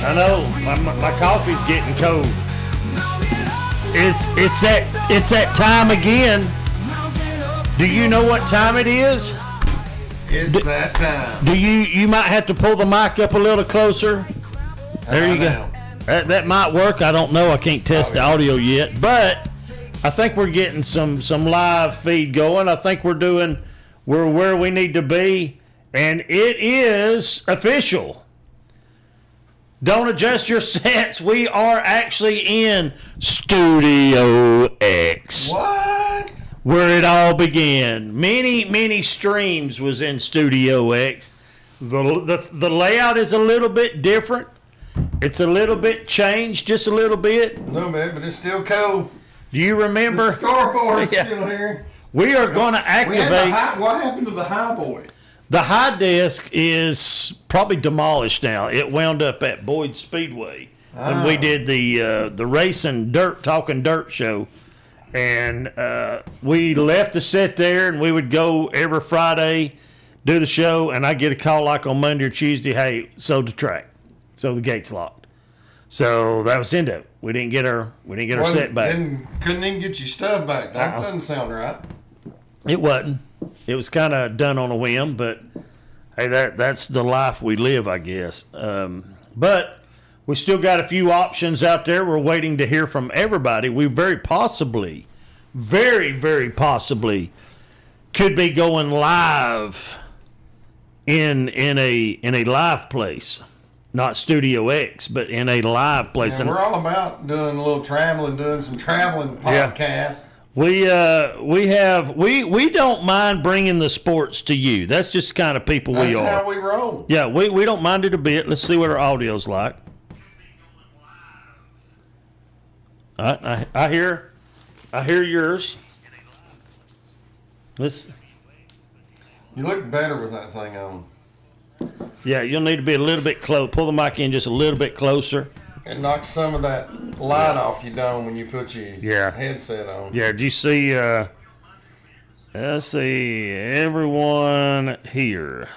I know my coffee's getting cold. It's that time again. Do you know what time it is? It's that time. Do you might have to pull the mic up a little closer. There you go. That might work. I don't know. I can't test the audio yet, but I think we're getting some live feed going. I think we're where we need to be, and it is official. Don't adjust your sets. We are actually in Studio X. What? Where it all began. Many streams was in Studio X. The layout is a little bit different. It's a little bit changed, just a little bit. A little bit, but it's still cold. Do you remember? The scoreboard's still here. We are going to activate. What happened to the high boy? The high desk is probably demolished now. It wound up at Boyz Speedway when we did the racing talking dirt show, and we left the set there, and we would go every Friday, do the show, and I get a call like on Monday or Tuesday, hey, sold the track, so the gate's locked. So that was into it. We didn't get our set back. Couldn't even get your stuff back. That doesn't sound right. It wasn't. It was kind of done on a whim, but hey, that's the life we live, I guess. But we still got a few options out there. We're waiting to hear from everybody. We very possibly could be going live in a live place, not Studio X, but in a live place. And we're all about doing a little traveling, doing some traveling podcasts. We don't mind bringing the sports to you. That's just the kind of people we are. That's how we roll. Yeah, we don't mind it a bit. Let's see what our audio's like. I hear yours. You look better with that thing on. Yeah, you'll need to be a little bit close. Pull the mic in just a little bit closer. It knocks some of that light off your dome when you put your headset on. Yeah, did you see, let's see, everyone here.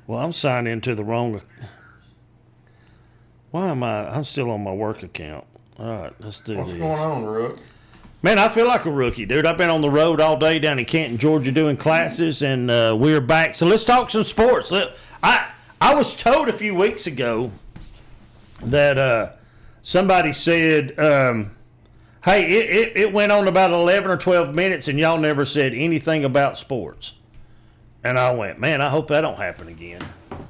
Well, I'm signed into the wrong, I'm still on my work account. All right, let's do this. What's going on, Rook? Man, I feel like a rookie, dude. I've been on the road all day down in Canton, Georgia doing classes, and we're back. So let's talk some sports. I was told a few weeks ago that somebody said, hey, it went on about 11 or 12 minutes and y'all never said anything about sports. And I went, man, I hope that don't happen again.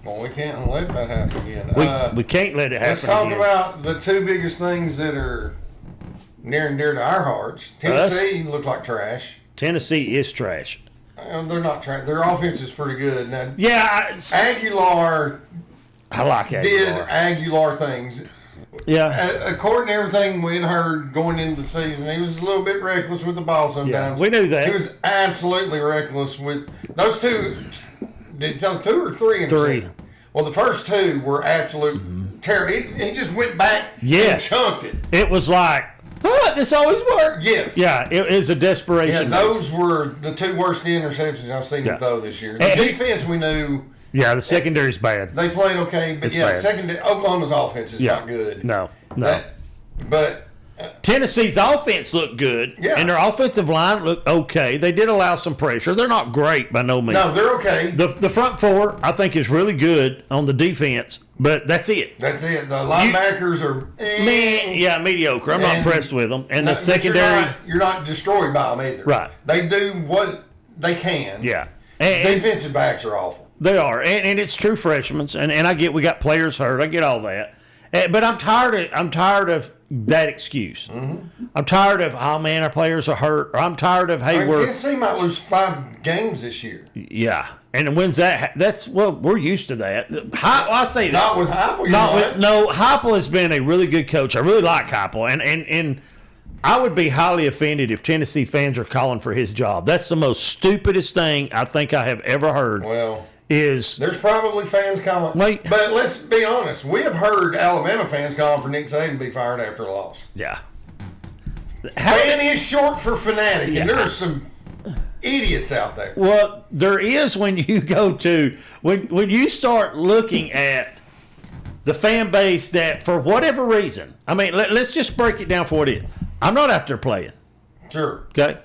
Well, we can't let that happen again. We can't let it happen again. Let's talk about the two biggest things that are near and dear to our hearts. Tennessee looked like trash. Tennessee is trash. They're not trash. Their offense is pretty good. Now, Aguilar. I like Aguilar. Did Aguilar things. Yeah. According to everything we had heard going into the season, he was a little bit reckless with the ball sometimes. Yeah, we knew that. He was absolutely reckless with those two. Did you tell 2 or 3? Three. Well, the first two were absolute terror. He just went back and chunked it. It was like, this always works. Yes. Yeah, it is a desperation. Yeah, those were the two worst interceptions I've seen him throw this year. The defense we knew. Yeah, the secondary's bad. They played okay, but Oklahoma's offense is not good. No. But Tennessee's offense looked good, and their offensive line looked okay. They did allow some pressure. They're not great by no means. No, they're okay. The front four, I think, is really good on the defense, but that's it. That's it. The linebackers are mediocre. I'm not impressed with them. And the secondary, you're not destroyed by them either. Right. They do what they can. Yeah. And defensive backs are awful. They are, and it's true freshmen, and I get we got players hurt. I get all that, but I'm tired of that excuse. I'm tired of, oh man, our players are hurt, or I'm tired of, hey, Tennessee might lose 5 games this year. Yeah. And when's that? That's, well, we're used to that. I say that. Not with Heupel. No, Heupel has been a really good coach. I really like Heupel. And I would be highly offended if Tennessee fans are calling for his job. That's the most stupidest thing I think I have ever heard. Well, there's probably fans calling. But let's be honest. We have heard Alabama fans calling for Nick Saban to be fired after a loss. Yeah. Fan is short for fanatic, and there are some idiots out there. Well, there is when you go to when you start looking at the fan base that for whatever reason, I mean, let's just break it down for what it is. I'm not out there playing. Sure. Okay.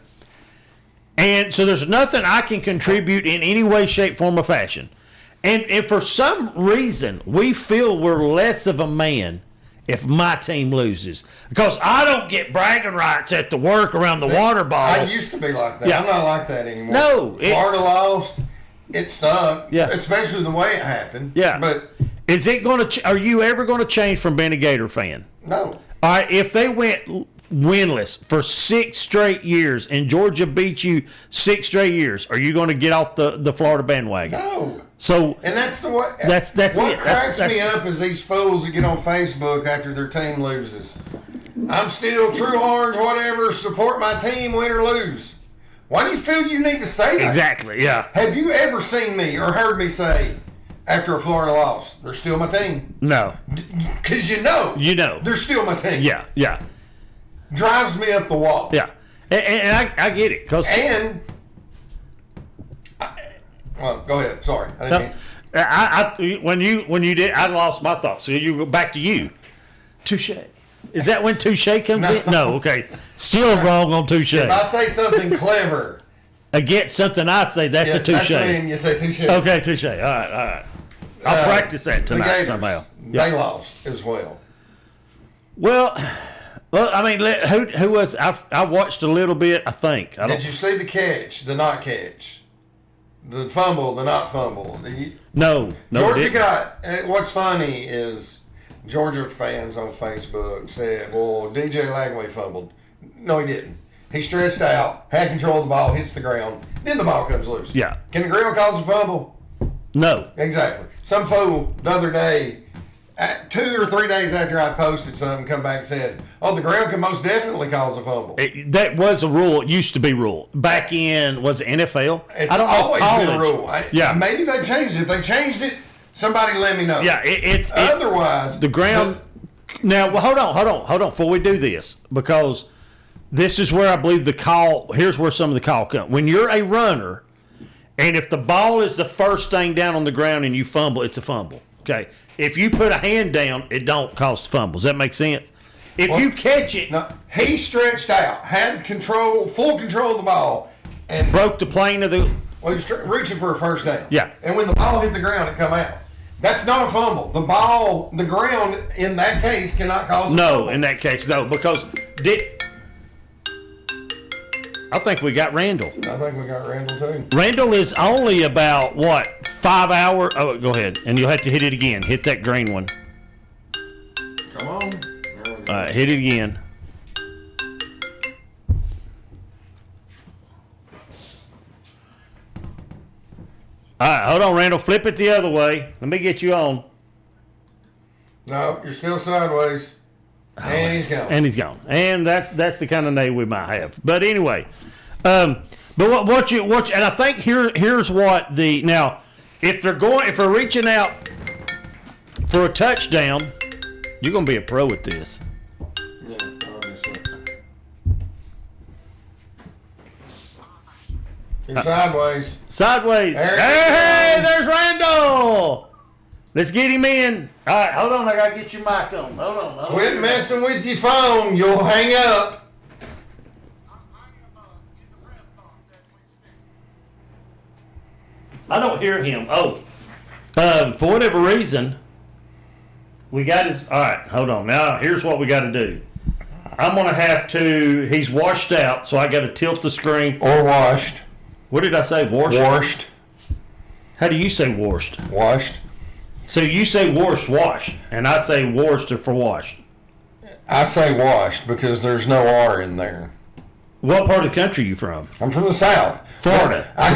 And so there's nothing I can contribute in any way, shape, form, or fashion. And if for some reason we feel we're less of a man if my team loses, because I don't get bragging rights at the work around the water bottle. I used to be like that. Yeah. I'm not like that anymore. No. Florida lost. It sucked. Yeah. Especially the way it happened. Yeah. But is it going to? Are you ever going to change from being a Gator fan? no. All right. If they went winless for 6 straight years and Georgia beat you 6 straight years, are you going to get off the Florida bandwagon? No. So And that's the way. that's what it. cracks That's me up is these fools that get on Facebook after their team loses. I'm still true orange, whatever. Support my team, win or lose. Why do you feel you need to say that? exactly. Yeah. Have you ever seen me or heard me say after a Florida loss, they're still my team? No. Because you know they're still my team. Yeah. Yeah. Drives me up the wall. Yeah. And I get it because. Well, go ahead. Sorry, I didn't mean. When you did, I lost my thoughts. So you go back to you. Touche. Is that when touche comes in? No. Okay. Still wrong on touche. If I say something clever Against something I say, that's a touche. That's when you say touche. Okay, touche. All right. I'll practice that The tonight Gators, somehow. They lost as well. Well, I mean, who was? I watched a little bit. I think. Did you see the catch, the not catch? The fumble, the not fumble. No. Georgia got. What's funny is Georgia fans on Facebook said, "Well, DJ Lagway fumbled." No, he didn't. He stretched out, had control of the ball, hits the ground, then the ball comes loose. Yeah. Can the ground cause a fumble? No. Exactly. Some fool the other day, 2 or 3 days after I posted something, come back and said, "Oh, the ground can most definitely cause a fumble." That was a rule. It used to be rule back in was it NFL? It's I don't know. always College. been a rule. Yeah. Maybe they've changed it. If they changed it, somebody let me know. Yeah. Otherwise, the ground. Now, well, hold on. Before we do this, because this is where I believe the call. Here's where some of the call comes. When you're a runner, and if the ball is the first thing down on the ground and you fumble, it's a fumble. Okay. If you put a hand down, it don't cause fumbles. Does that make sense? If you catch it, no, he stretched out, had full control of the ball, and broke the plane of the. well, he was reaching for a first down. Yeah. And when the ball hit the ground, it come out. That's not a fumble. The ground in that case cannot cause a fumble. No, in that case, no, because I think we got Randall. I think we got Randall too. Randall is only about, 5 hours? Oh, go ahead. And you'll have to hit it again. Hit that green one. Come on. There we go. All right, hit it again. All right, hold on, Randall. Flip it the other way. Let me get you on. No, you're still sideways. And he's gone. And he's gone. And that's the kind of name we might have. But anyway, but what you and I think here's what now if they're reaching out for a touchdown, you're gonna be a pro at this. Yeah, obviously. You're sideways. Sideways. There Hey, there's Randall. Let's get him in. All right, hold on. I got to get your mic on. Hold on. Quit messing with your phone. You'll hang up. I don't hear him. Oh, for whatever reason, we got his. All right, hold on. Now, here's what we got to do. I'm going to have to. He's washed out, so I got to tilt the screen. Or washed. What did I say? Washed? Washed. How do you say washed? Washed. So you say washed, and I say washed for washed. I say washed because there's no R in there. What part of the country are you from? I'm from the South. Florida, I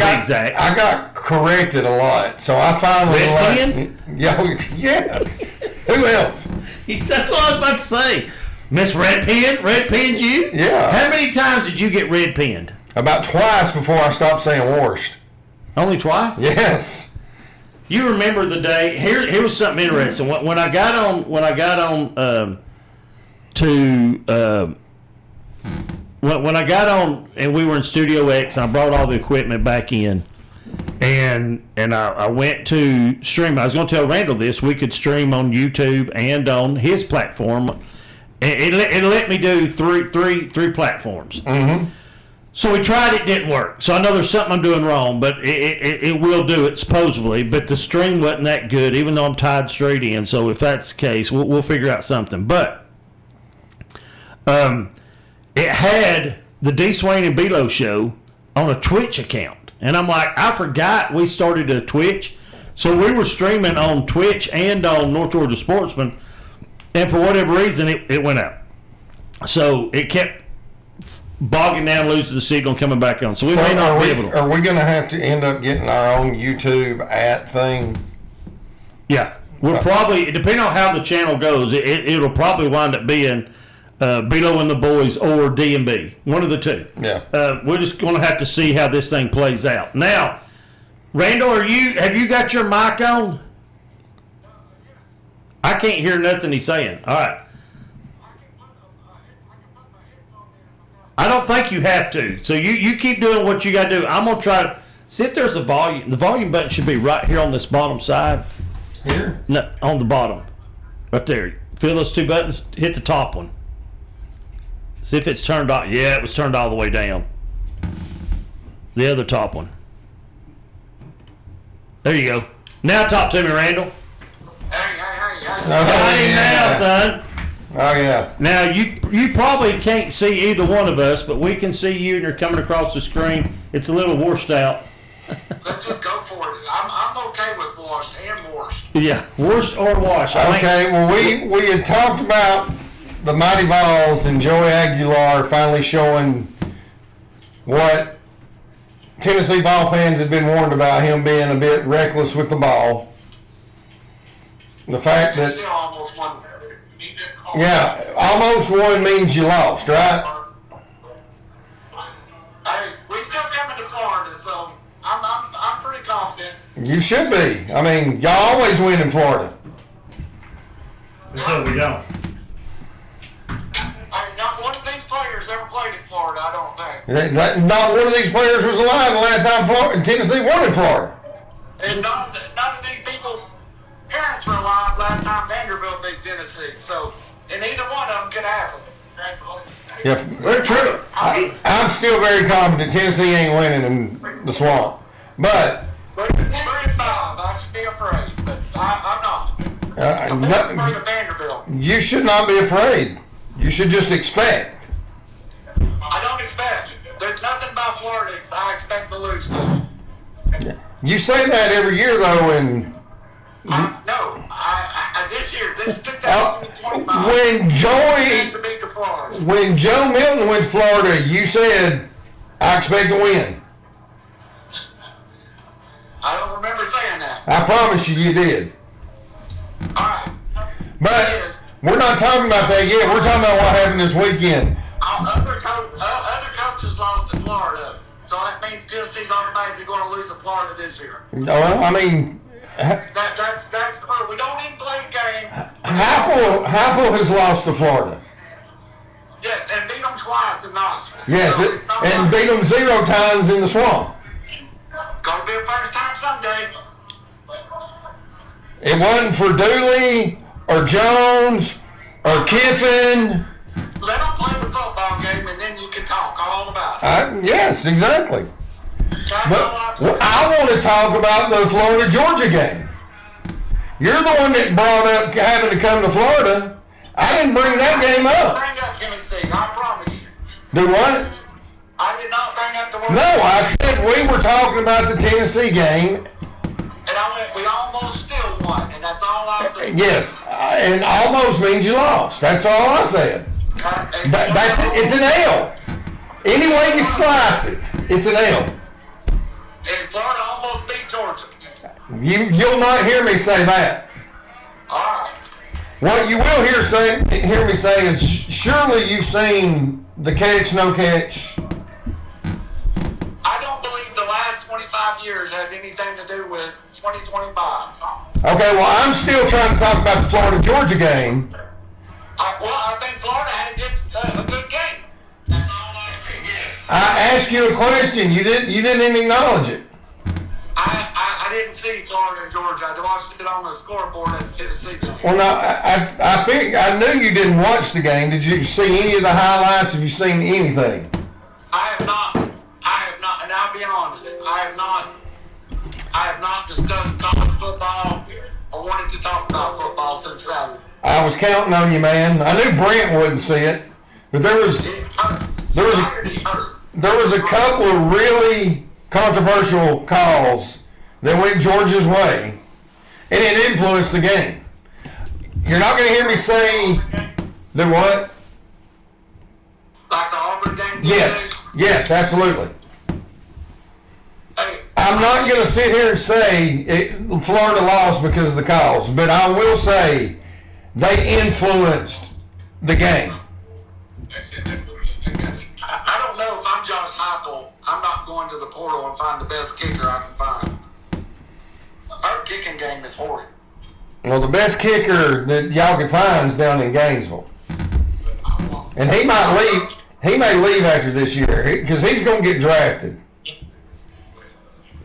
got corrected a lot, so I finally Red pen? Yeah. Who else? That's what I was about to say. Miss Red Pen? Red Penned you? Yeah. How many times did you get red penned? About twice before I stopped saying washed. Only twice? Yes. You remember the day? Here was something interesting. When I got on when I got on and we were in Studio X, and I brought all the equipment back in, and I went to stream. I was going to tell Randall this. We could stream on YouTube and on his platform. It let me do three platforms. Mm-hmm. So we tried it, didn't work. So I know there's something I'm doing wrong, but it will do it supposedly. But the stream wasn't that good, even though I'm tied straight in. So if that's the case, we'll figure out something. But it had the D. Swain and Belo show on a Twitch account. And I'm like, I forgot we started a Twitch. So we were streaming on Twitch and on North Georgia Sportsman. And for whatever reason, it went out. So it kept bogging down, losing the signal, coming back on. So we may not be able to. Are we going to have to end up getting our own YouTube thing? Yeah. We'll probably, depending on how the channel goes, it'll probably wind up being Belo and the Boyz or D&B. One of the two. Yeah. We're just going to have to see how this thing plays out. Now, Randall, have you got your mic on? I can't hear nothing he's saying. All right. I don't think you have to. So you keep doing what you got to do. I'm going to try to see if there's a volume. The volume button should be right here on this bottom side. Here? No, on the bottom. Right there. Feel those two buttons? Hit the top one. See if it's turned on. Yeah, it was turned all the way down. The other top one. There you go. Now talk to me, Randall. Hey, now, son. Oh, yeah. Now, you probably can't see either one of us, but we can see you, and you're coming across the screen. It's a little washed out. Let's just go for it. I'm okay with washed and washed. Yeah, washed or washed. Okay, well, we had talked about the Mighty Balls and Joey Aguilar finally showing what Tennessee ball fans had been warned about, him being a bit reckless with the ball. The fact that... Still almost won. Yeah, almost won means you lost, right? Hey, we still coming to Florida, so I'm pretty confident. You should be. I mean, y'all always win in Florida. No, we don't. Hey, not one of these players ever played in Florida, I don't think. Not one of these players was alive the last time Tennessee won in Florida. And none of these people's parents were alive last time Vanderbilt beat Tennessee, so... And either one of them could happen. Yeah, Very true. I'm still very confident Tennessee ain't winning in the swamp. But 35, I should be afraid, but I'm not. I'm afraid of Vanderbilt. You should not be afraid. You should just expect. I don't expect. There's nothing about Florida I expect to lose to. You say that every year, though, and... No, this year, this is 2025. When Joe Milton went to Florida, you said, I expect to win. I don't remember saying that. I promise you did. All right. But we're not talking about that yet. We're talking about what happened this weekend. Other coaches lost to Florida, so that means Tennessee's automatically going to lose to Florida this year. Well, I mean... That's we don't even play the game. Happel has lost to Florida. Yes, and beat them twice in Knoxville. Yes, so and beat them 0 times in the swamp. It's going to be a first time someday. It wasn't for Dooley or Jones or Kiffin. Let them play the football game, and then you can talk all about it. Yes, exactly. But I want to talk about the Florida-Georgia game. You're the one that brought up having to come to Florida. I didn't bring that game up. Bring up Tennessee, I promise you. Do what? I did not bring up the word. No, I said we were talking about the Tennessee game. And we almost still won, and that's all I said. Yes, And almost means you lost. That's all I said. That's it. It's an L. Any way you slice it, it's an L. And Florida almost beat Georgia. You'll not hear me say that. All right. What you will hear me say is surely you've seen the catch, no catch. I don't believe the last 25 years has anything to do with 2025. Okay, well, I'm still trying to talk about the Florida-Georgia game. I think Florida had a good game. That's all I think. Yes. I asked you a question. You didn't acknowledge it. I didn't see Florida and Georgia. I watched it on the scoreboard at the Tennessee game. Well, no, I knew you didn't watch the game. Did you see any of the highlights? Have you seen anything? I have not, and I'll be honest, I have not discussed college football or wanted to talk about football since Saturday. I was counting on you, man. I knew Brent wouldn't see it, but there was a couple of really controversial calls that went Georgia's way, and it influenced the game. You're not going to hear me say the what? Like the Auburn game? Yes, absolutely. Hey, I'm not going to sit here and say Florida lost because of the calls, but I will say they influenced the game. I don't know if I'm Josh Heupel. I'm not going to the portal and find the best kicker I can find. Our kicking game is horrid. Well, the best kicker that y'all can find is down in Gainesville, and he might leave. He may leave after this year because he's going to get drafted.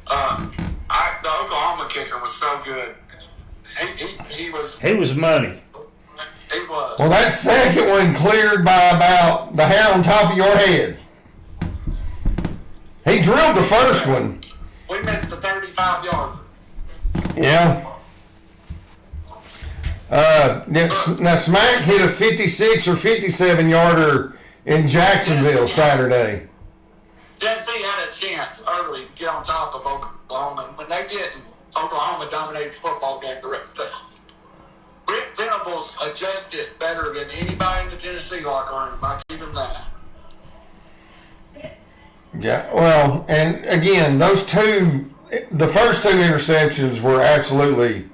The Oklahoma kicker was so good. He was. He was money. He was. Well, that second one cleared by about the hair on top of your head. He drilled the first one. We missed the 35-yard. Yeah. Now Smack hit a 56 or 57-yarder in Jacksonville Saturday. Tennessee had a chance early to get on top of Oklahoma. When they didn't, Oklahoma dominated the football game the rest of the day. Rick Venables adjusted better than anybody in the Tennessee locker room. I give him that. Yeah, well, and again, the first two interceptions were absolutely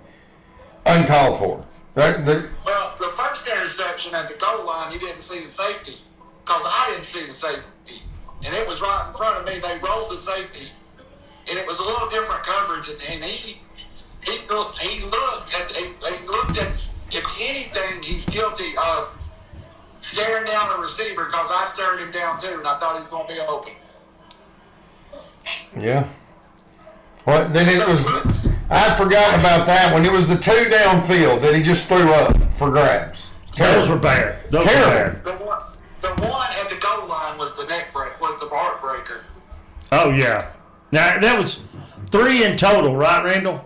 uncalled for. Well, the first interception at the goal line, he didn't see the safety because I didn't see the safety. And it was right in front of me. They rolled the safety, and it was a little different coverage. And he looked at, if anything, he's guilty of staring down a receiver because I stared him down too, and I thought he was going to be open. Yeah. Well, then it was. I'd forgotten about that one. It was the two downfield that he just threw up for grabs. Those were bad. Those were bad. The one at the goal line was the neck break, was the heartbreaker. Oh yeah. Now that was 3 in total, right, Randall?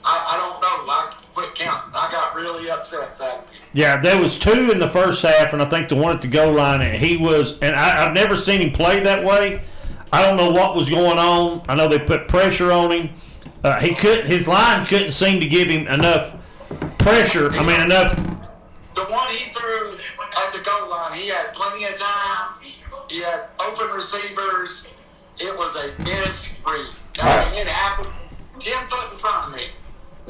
I don't know. I quit counting. I got really upset Saturday. Yeah, there was 2 in the first half, and I think the one at the goal line, and he was. And I've never seen him play that way. I don't know what was going on. I know they put pressure on him. His line couldn't seem to give him enough pressure. I mean, enough. The one he threw at the goal line, he had plenty of time. He had open receivers. It was a misread. I mean, it happened 10 foot in front of me,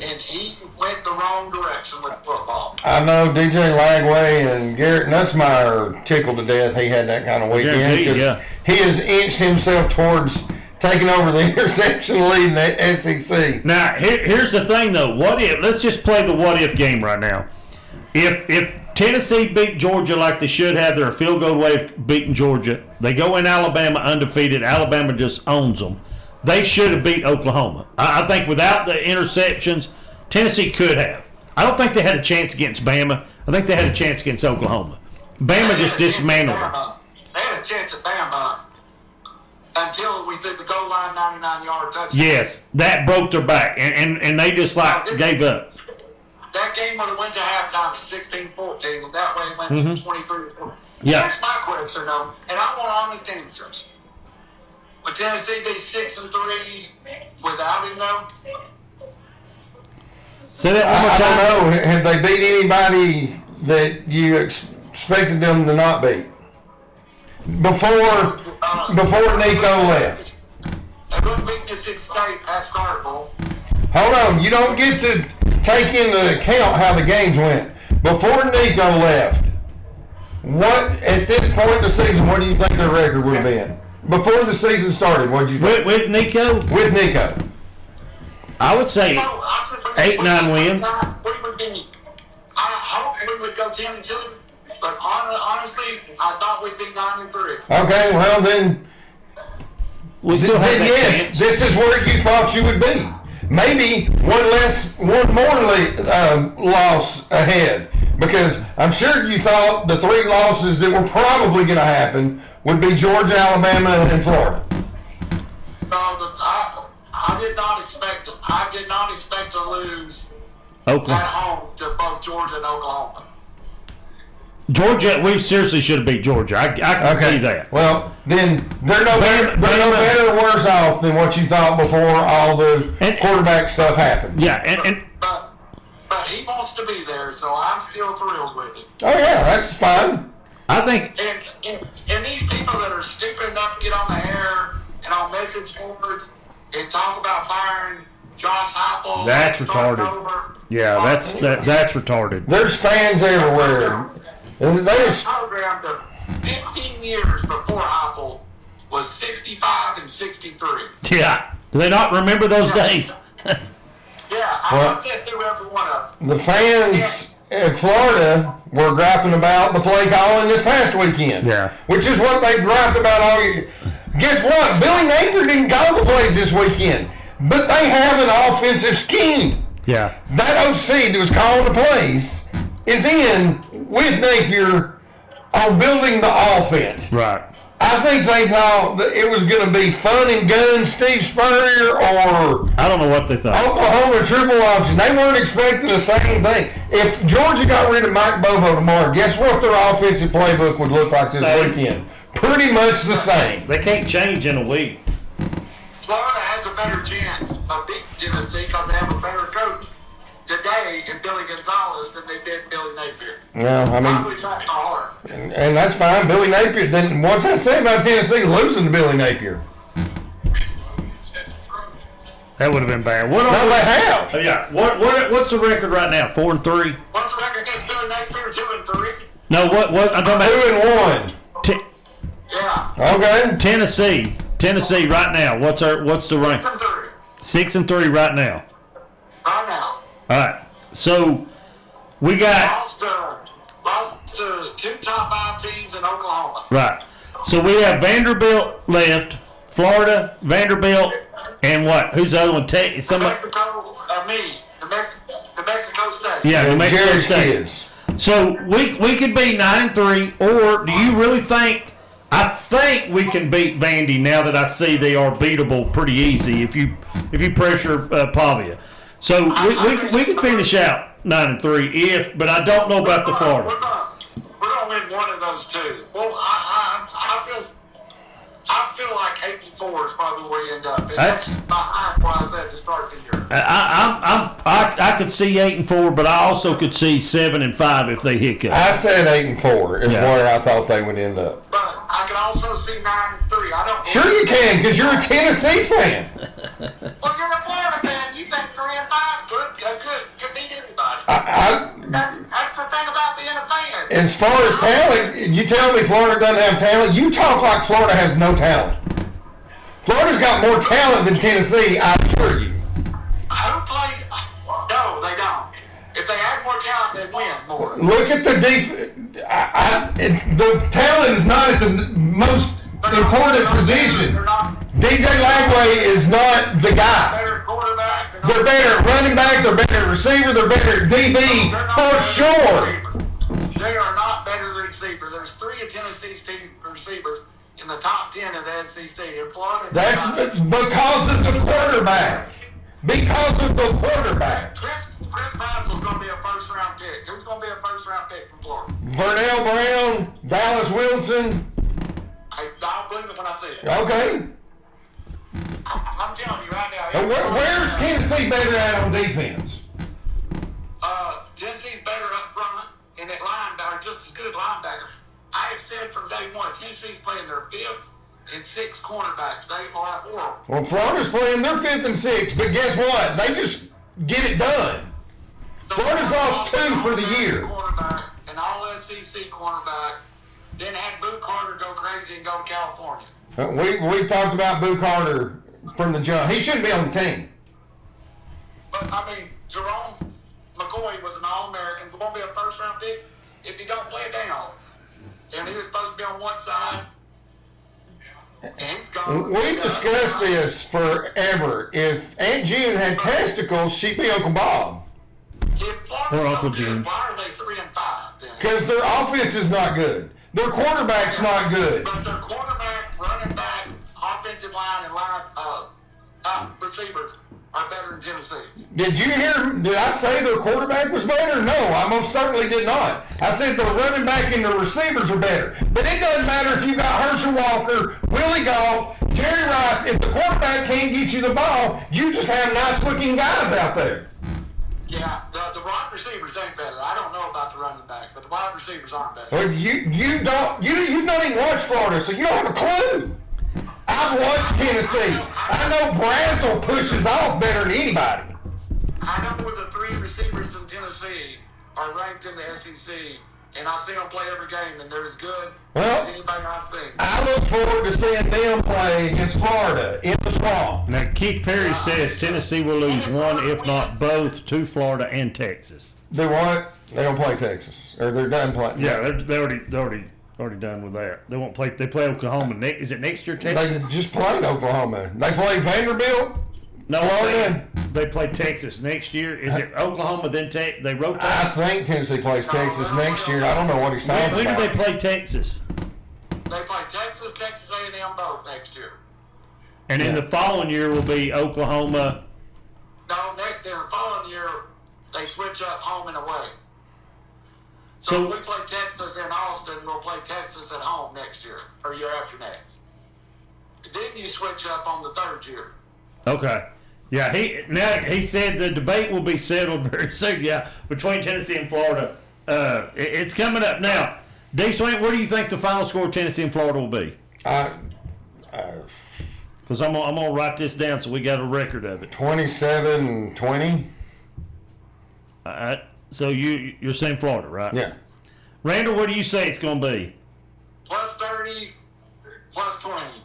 and he went the wrong direction with football. I know DJ Lagway and Garrett Nussmeier tickled to death he had that kind of weekend. Yeah. He has inched himself towards taking over the interception lead in the SEC. Now, here's the thing, though. What if? Let's just play the what-if game right now. If Tennessee beat Georgia like they should have, they're a field goal away of beating Georgia. They go in Alabama undefeated. Alabama just owns them. They should have beat Oklahoma. I think without the interceptions, Tennessee could have. I don't think they had a chance against Bama. I think they had a chance against Oklahoma. Bama just dismantled them. They had a chance at Bama until we threw the goal line 99-yard touchdown. Yes, that broke their back, and they just gave up. That game would have went to halftime at 16-14, and that way it went to 23-14. Yeah. That's my question, though, and I want honest answers. Would Tennessee be 6-3 without him, though? Say that one more I time. don't know. Have they beat anybody that you expected them to not beat? Before Nico left. They wouldn't beat Mississippi State at Starkville. Hold on. You don't get to take into account how the games went. Before Nico left, what at this point in the season, what do you think their record would have been? Before the season started, what did you think? With Nico? With Nico. I would say 8-9 wins. I hope we would go 10-2, but honestly, I thought we'd be 9-3. Okay, well then, We still have that yes, chance. this is where you thought you would be. Maybe one more loss ahead, because I'm sure you thought the 3 losses that were probably going to happen would be Georgia, Alabama, and Florida. I did not expect it. I did not expect to lose Okay. at home to both Georgia and Oklahoma. Georgia, we seriously should have beat Georgia. I can see that. Well, then they're no better or worse off than what you thought before all the quarterback stuff happened. Yeah, and But he wants to be there, so I'm still thrilled with him. Oh yeah, that's fine. I think And these people that are stupid enough to get on the air and on message boards and talk about firing Josh Heupel. That's and start retarded. over. yeah, that's retarded. There's fans everywhere. And This program to 15 years before Heupel was 65 and 63. Yeah. Do they not remember those days? Yeah, I sat through every one of them. the fans in Florida were griping about the play calling this past weekend. Yeah. Which is what they griped about all year. Guess what? Billy Napier didn't call the plays this weekend, but they have an offensive scheme. Yeah. That OC that was calling the plays is in with Napier on building the offense. Right. I think they thought that it was going to be fun and guns, Steve Spurrier, or I don't know what they thought. Oklahoma triple option. They weren't expecting the same thing. If Georgia got rid of Mike Bobo tomorrow, guess what their offensive playbook would look like this Same. weekend? Pretty much the same. They can't change in a week. Florida has a better chance of beating Tennessee because they have a better coach today in Billy Gonzalez than they did Billy Napier. Yeah, I mean, Probably trying hard. and that's fine. Billy Napier. Then what's that say about Tennessee losing to Billy Napier? That would have been bad. What No, are they have. yeah. What's the record right now? 4-3? What's the record against Billy Napier? 2-3? No, what I'm talking about 2-1. Yeah. Okay. Tennessee right now. What's the rank? 6-3. 6-3 right now. Right now. All right. So we got Lost to 2 top 5 teams in Oklahoma. right. So we have Vanderbilt left, Florida, Vanderbilt, and what? Who's the other one? Somebody. Mexico, the Mexico State. Yeah, New Mexico Jared State. Kids. So we could be 9-3, or do you really think? I think we can beat Vandy now that I see they are beatable pretty easy if you pressure Pavia. So we can finish out 9-3 but I don't know about the Florida. We're gonna win one of those two. Well, I feel like 8-4 is probably where you end up. And That's behind where I was at to start the year. I could see 8-4, but I also could see 7-5 if they hiccup. I said 8-4 is where I thought they would end up. But I can also see 9-3. I don't. Sure you can, because you're a Tennessee fan. Well, you're a Florida fan. You think 3-5 could beat anybody. That's the thing about being a fan. As far as talent, you tell me Florida doesn't have talent. You talk like Florida has no talent. Florida's got more talent than Tennessee, I assure you. Who plays? No, they don't. If they had more talent, they'd win more. Look at the the talent is not at the most important position. DJ Lagway is not the guy. Better quarterback. They're better at running back, they're better at receiver, they're better at DB, for sure. They are not better than receiver. There's 3 of Tennessee's team receivers in the top 10 of the SEC. In Florida, That's because of the quarterback. Because of the quarterback. Chris Bass was going to be a first-round pick. Who's going to be a first-round pick from Florida? Vernell Brown, Dallas Wilson. I'll believe it when I see it. Okay. I'm telling you right now. Where's Tennessee better at on defense? Tennessee's better up front, and at linebacker, just as good linebackers. I have said from day one, Tennessee's playing their 5th and 6th cornerbacks. They are horrible. Well, Florida's playing their 5th and 6th, but guess what? They just get it done. So Florida's lost 2 for the year. Cornerback, an all-SEC cornerback, then had Boo Carter go crazy and go to California. We've talked about Boo Carter from the jump. He shouldn't be on the team. But, I mean, Jerome McCoy was an All-American. He won't be a first-round pick if you don't play it down. And he was supposed to be on one side. And he's gone. We've discussed this forever. If Aunt June had testicles, she'd be Uncle Bob. If Florida's Or Uncle so good, June. why are they 3-5 then? Because their offense is not good. Their quarterback's not good. But their quarterback, running back, offensive line, and receivers are better than Tennessee's. Did I say their quarterback was better? No, I most certainly did not. I said their running back and their receivers are better. But it doesn't matter if you got Herschel Walker, Willie Gault, Jerry Rice. If the quarterback can't get you the ball, you just have nice-looking guys out there. Yeah, the wide receivers ain't better. I don't know about the running back, but the wide receivers aren't better. Well, you've not even watched Florida, so you don't have a clue. I've watched Tennessee. I know Brazzle pushes off better than anybody. I know where the 3 receivers in Tennessee are ranked in the SEC, and I've seen them play every game, and they're as good as anybody I've seen. I look forward to seeing them play against Florida in the swamp. Now, Keith Perry says Tennessee will lose one, if not both, to Florida and Texas. They what? They don't play Texas, or they're done playing. Yeah, they're already done with that. They won't play. They play Oklahoma. Is it next year, Texas? They just played Oklahoma. They played Vanderbilt. No, Florida. they play Texas next year. Is it Oklahoma then they rotate? I think Tennessee plays Texas next year. I don't know what he's talking When do about. they play Texas? They play Texas, Texas A&M both next year. And then the following year will be Oklahoma. No, the following year, they switch up home and away. So if we play Texas in Austin, we'll play Texas at home next year, or year after next. Then you switch up on the 3rd year. Okay. Yeah, he said the debate will be settled very soon. Yeah, between Tennessee and Florida, it's coming up now. D. Swain, what do you think the final score of Tennessee and Florida will be? Because I'm gonna write this down so we got a record of it. 27-20. So you're saying Florida, right? Yeah. Randall, what do you say it's gonna be? Plus 30, plus 20.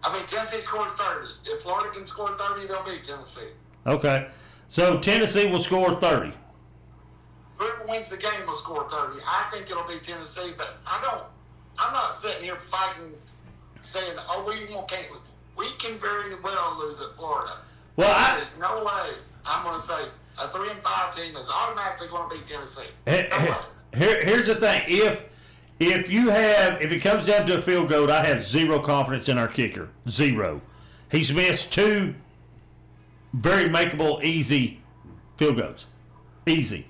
I mean, Tennessee scored 30. If Florida can score 30, they'll beat Tennessee. Okay. So Tennessee will score 30. Whoever wins the game will score 30. I think it'll be Tennessee, but I'm not sitting here fighting, saying, we can very well lose at Florida. Well, There's no way I'm going to say a 3-5 team is automatically going to beat Tennessee. No way. Here's the thing. If it comes down to a field goal, I have zero confidence in our kicker. Zero. He's missed 2 very makeable, easy field goals. Easy.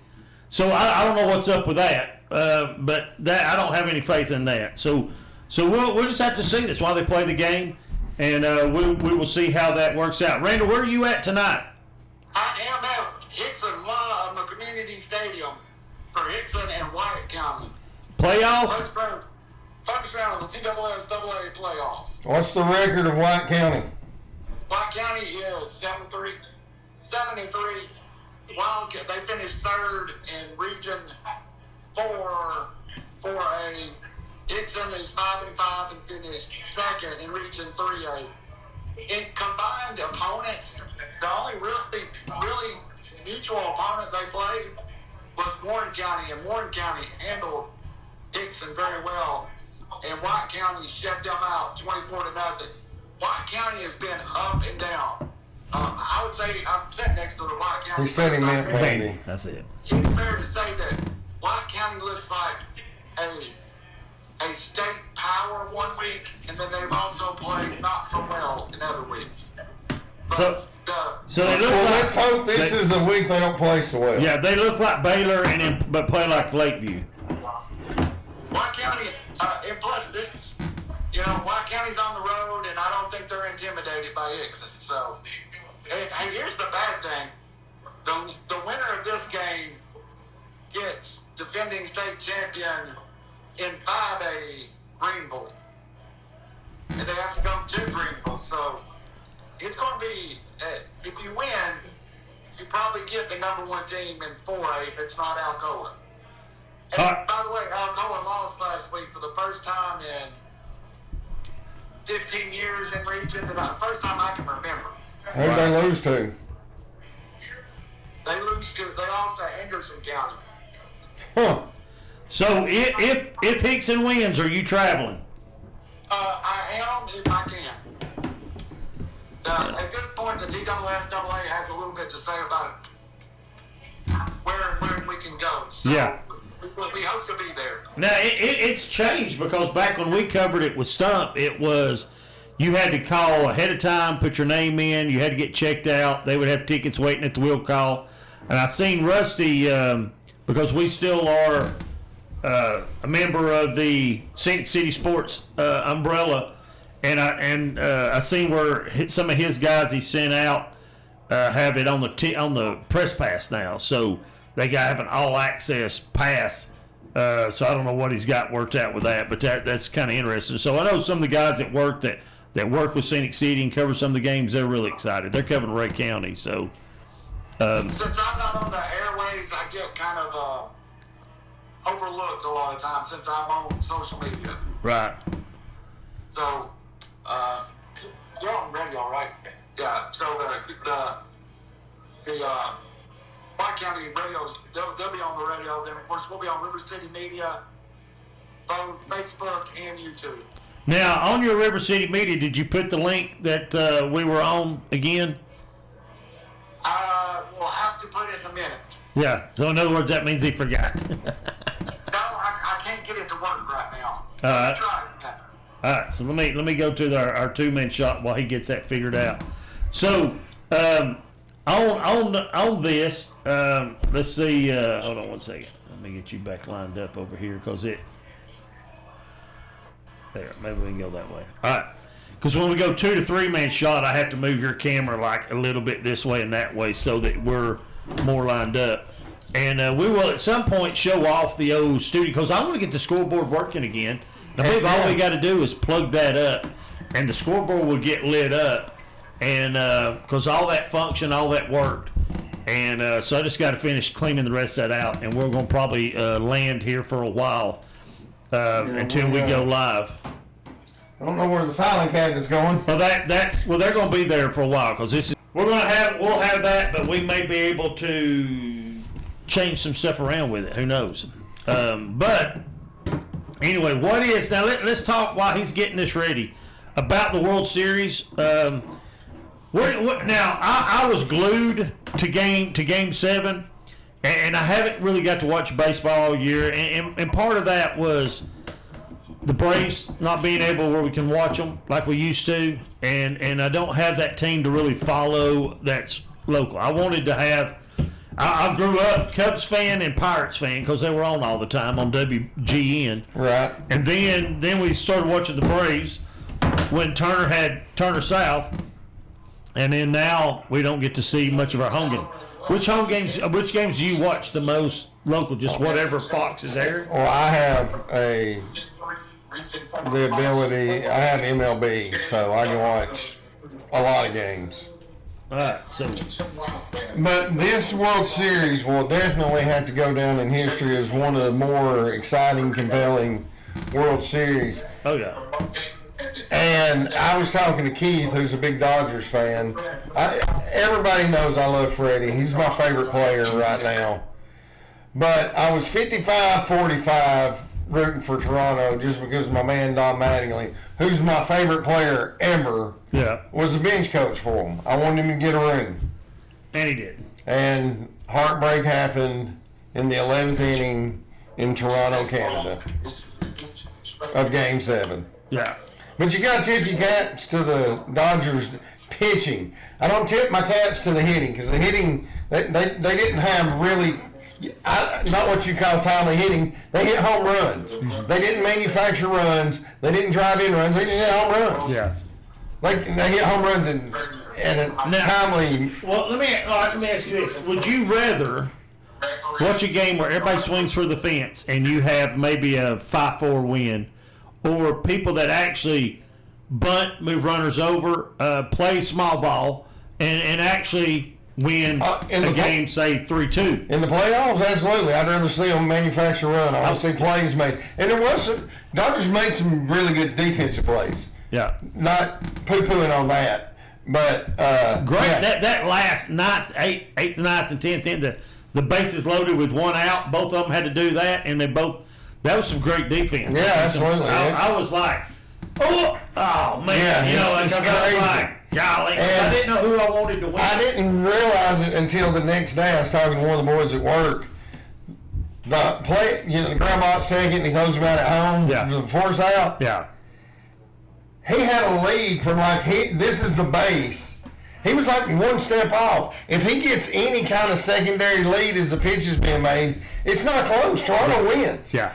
So I don't know what's up with that, but that I don't have any faith in that. So we'll just have to see. That's why they play the game, and we will see how that works out. Randall, where are you at tonight? I am at Hickson Community Stadium for Hickson and White County. Playoffs? First round of the TSSAA playoffs. What's the record of White County? White County is 7-3. 7-3. Wildcat, they finished 3rd in Region 4A. Hickson is 5-5 and finished 2nd in Region 3A. In combined opponents, the only really mutual opponent they played was Warren County, and Warren County handled Hickson very well, and White County shut them out 24-0. White County has been up and down. I would say I'm sitting next to the White County. He said he meant Vandy. That's it. It's fair to say that White County looks like a state power one week, and then they've also played not so well in other weeks. But So they look Well, like, let's hope this is a week they don't play so well. yeah, they look like Baylor but play like Lakeview. White County, and plus this is, White County's on the road, and I don't think they're intimidated by Hickson. So, and here's the bad thing. gets defending state champion in 5A Greenville. And they have to go to Greenville. So it's going to be, if you win, you probably get the number one team in 4A if it's not Alcoa. And by the way, Alcoa lost last week for the first time in 15 years in regions, and the first time I can remember. Who'd they lose to? They lost to Henderson County. Huh. So if Hickson wins, are you traveling? I am if I can. At this point, the DSSAA has a little bit to say about it. Where we can go. So Yeah. We hope to be there. Now, it's changed because back when we covered it with Stump, it was you had to call ahead of time, put your name in, you had to get checked out. They would have tickets waiting at the wheel call. And I seen Rusty, because we still are a member of the Scenic City Sports umbrella, and I seen where some of his guys he sent out have it on the press pass now. So they have an all-access pass, so I don't know what he's got worked out with that, but that's kind of interesting. So I know some of the guys at work that work with Scenic City and cover some of the games, they're really excited. They're covering Ray County, so. Since I'm not on the airwaves, I get kind of overlooked a lot of times since I'm on social media. Right. So, you're on radio, right? Yeah, so the White County radios, they'll be on the radio. Then, of course, we'll be on River City Media, both Facebook and YouTube. Now, on your River City Media, did you put the link that we were on again? We'll have to put it in a minute. Yeah, so in other words, that means he forgot. No, I can't get it to work right now. All right. Let me try it. All right, so let me go to our two-man shot while he gets that figured out. So, on this, let's see. Hold on one second. Let me get you back lined up over here because there. Maybe we can go that way. All right. Because when we go 2 to 3 man shot, I have to move your camera like a little bit this way and that way so that we're more lined up. And we will at some point show off the old studio because I want to get the scoreboard working again. I believe all we got to do is plug that up, and the scoreboard will get lit up. And because all that function, all that worked. And so I just got to finish cleaning the rest of that out. And we're going to probably land here for a while until we go live. I don't know where the filing cabinet's going. Well, they're going to be there for a while because we'll have that, but we may be able to change some stuff around with it. Who knows? But anyway, what is now? Let's talk while he's getting this ready about the World Series. Now I was glued to Game 7, and I haven't really got to watch baseball all year, and part of that was the Braves not being able where we can watch them like we used to, and I don't have that team to really follow that's local. I wanted to have. I grew up Cubs fan and Pirates fan because they were on all the time on WGN. Right. And then we started watching the Braves when Turner had Turner South, and then now we don't get to see much of our home games. Which games do you watch the most local? Just whatever Fox is airing? Well, I have the ability. I have MLB, so I can watch a lot of games. All right, so But this World Series will definitely have to go down in history as one of the more exciting, compelling World Series. oh yeah, And I was talking to Keith, who's a big Dodgers fan. Everybody knows I love Freddie. He's my favorite player right now. But I was 55-45 rooting for Toronto just because my man Don Mattingly, who's my favorite player ever, was a bench coach for him. I wanted him to get a ring. and he did. And heartbreak happened in the 11th inning in Toronto, Canada, of Game 7. Yeah. But you got to tip your caps to the Dodgers pitching. I don't tip my caps to the hitting because the hitting, they didn't have really, not what you call timely hitting. They hit home runs. Mm-hmm. They didn't manufacture runs. They didn't drive in runs. They just hit home runs. Yeah. They hit home runs and timely. Well, let me ask you this: would you rather watch a game where everybody swings for the fence and you have maybe a 5-4 win, or people that actually bunt, move runners over, play small ball, and actually win a game, say 3-2. In the playoffs, absolutely. I'd rather see them manufacture run. I want to see plays made. And there was Dodgers made some really good defensive plays. Yeah. Not poo-pooing on that, but great. Yeah. That last eighth, 9th, and 10th inning, the bases loaded with one out. Both of them had to do that, and that was some great defense. Yeah, absolutely. I was like, oh man, yeah, it's I was like, golly, I didn't know who I wanted to win. I didn't realize it until the next day. I was talking to one of the boys at work. The grandma at second, and he throws him out at home. Yeah. The force out. Yeah. He had a lead from this is the base. He was like one step off. If he gets any kind of secondary lead as the pitch is being made, it's not close. Toronto wins. Yeah.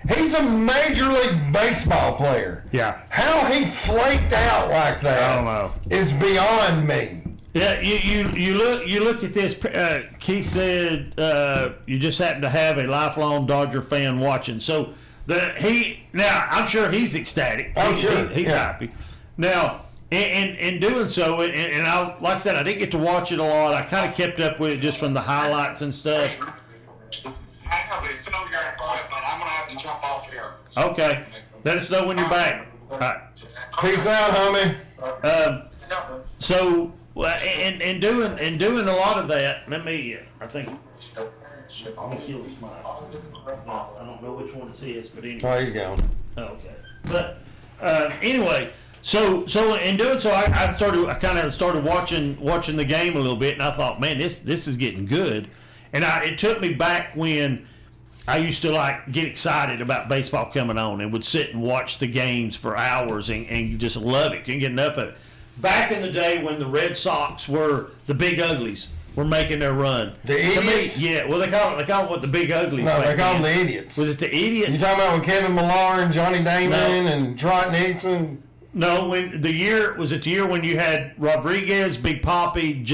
He's a Major League Baseball player. Yeah. How he flaked out like that I don't know. is beyond me. Yeah, you look at this. Keith said you just happen to have a lifelong Dodger fan watching. So now I'm sure he's ecstatic. I'm sure he's happy. Now in doing so, and I, like I said, I didn't get to watch it a lot. I kind of kept up with it just from the highlights and stuff. I know, but fill your equipment. I'm gonna have to jump off here. Okay, let us know when you're back. All right. Peace out, homie. So and doing a lot of that. Let me. I think. I'm gonna kill this mic. I don't know which one it is, but anyway. Oh, he's gone. Okay. But anyway, so in doing so, I kind of started watching the game a little bit, and I thought, man, this is getting good. And it took me back when I used to get excited about baseball coming on and would sit and watch the games for hours and just love it. Couldn't get enough of it. Back in the day when the Red Sox were the big uglies, were making their run. The idiots? To me, yeah. Well, they call it what the big uglies. No, they call them the idiots. Was it the idiots? You talking about with Kevin Millar and Johnny Damon and Trot Nixon? No, when the year when you had Rodriguez, Big Papi,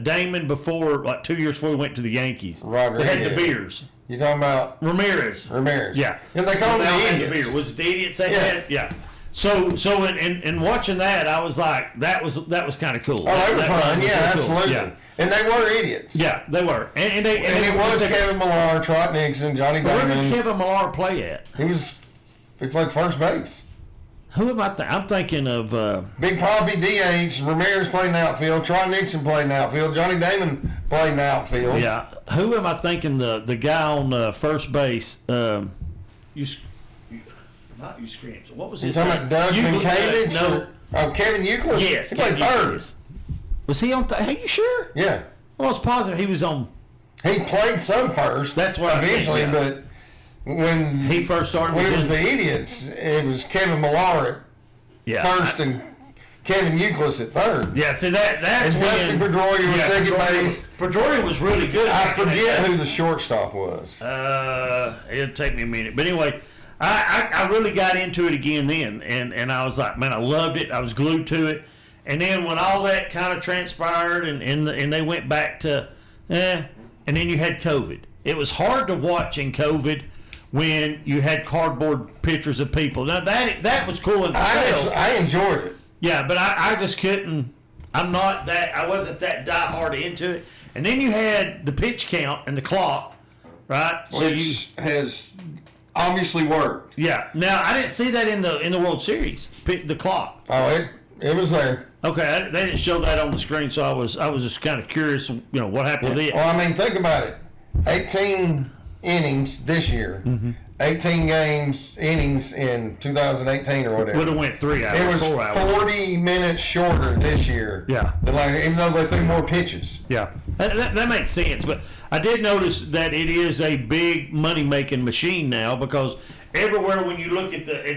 Damon before 2 years before we went to the Yankees. Rodriguez. They had the beers. You talking about Ramirez? Yeah. And they call them the idiots. Was it the idiots they had? Yeah. So in watching that, I was like, that was kind of cool. Oh, they were fun. Yeah, cool. absolutely. Yeah. And they were idiots. Yeah, they were. And it was Kevin Millar, Trot Nixon, Johnny Damon. Where did Kevin Millar play at? He played first base. Who am I? I'm thinking of Big Papi DH. Ramirez played in the outfield. Trot Nixon played in the outfield. Johnny Damon played in the outfield. Yeah. Who am I thinking? The guy on first base. Not you screams. What was his name? Talking about Doug Minkavich? No. Kevin Euclid? Yes. He played third. Was he on? Are you sure? Yeah. Well, I was positive he was on. He played some first. That's what eventually, I said, but when he first started, when it was the idiots, it was Kevin Millar at first and Kevin Euclid at third. Yeah, see that's and Dusty Pedroia was second base. Pedroia was really good. I forget who the shortstop was. It'll take me a minute, but anyway. I really got into it again then, and I was like, man, I loved it. I was glued to it. And then when all that kind of transpired and they went back to, and then you had COVID. It was hard to watch in COVID when you had cardboard pictures of people. Now, that was cool in itself. I enjoyed it. Yeah, but I just couldn't. I wasn't that diehard into it. And then you had the pitch count and the clock, right? Which has obviously worked. Yeah. Now I didn't see that in the World Series. The clock. Oh, it was there. Okay, they didn't show that on the screen, so I was just kind of curious. What happened with it. Well, I mean, think about it. 18 innings this year. Mm-hmm. 18 innings in 2018 or whatever. Would have went 3 hours. It was 4 hours. 40 minutes shorter this year. Yeah. Even though they threw more pitches. Yeah. That makes sense. But I did notice that it is a big money-making machine now because everywhere when you look at the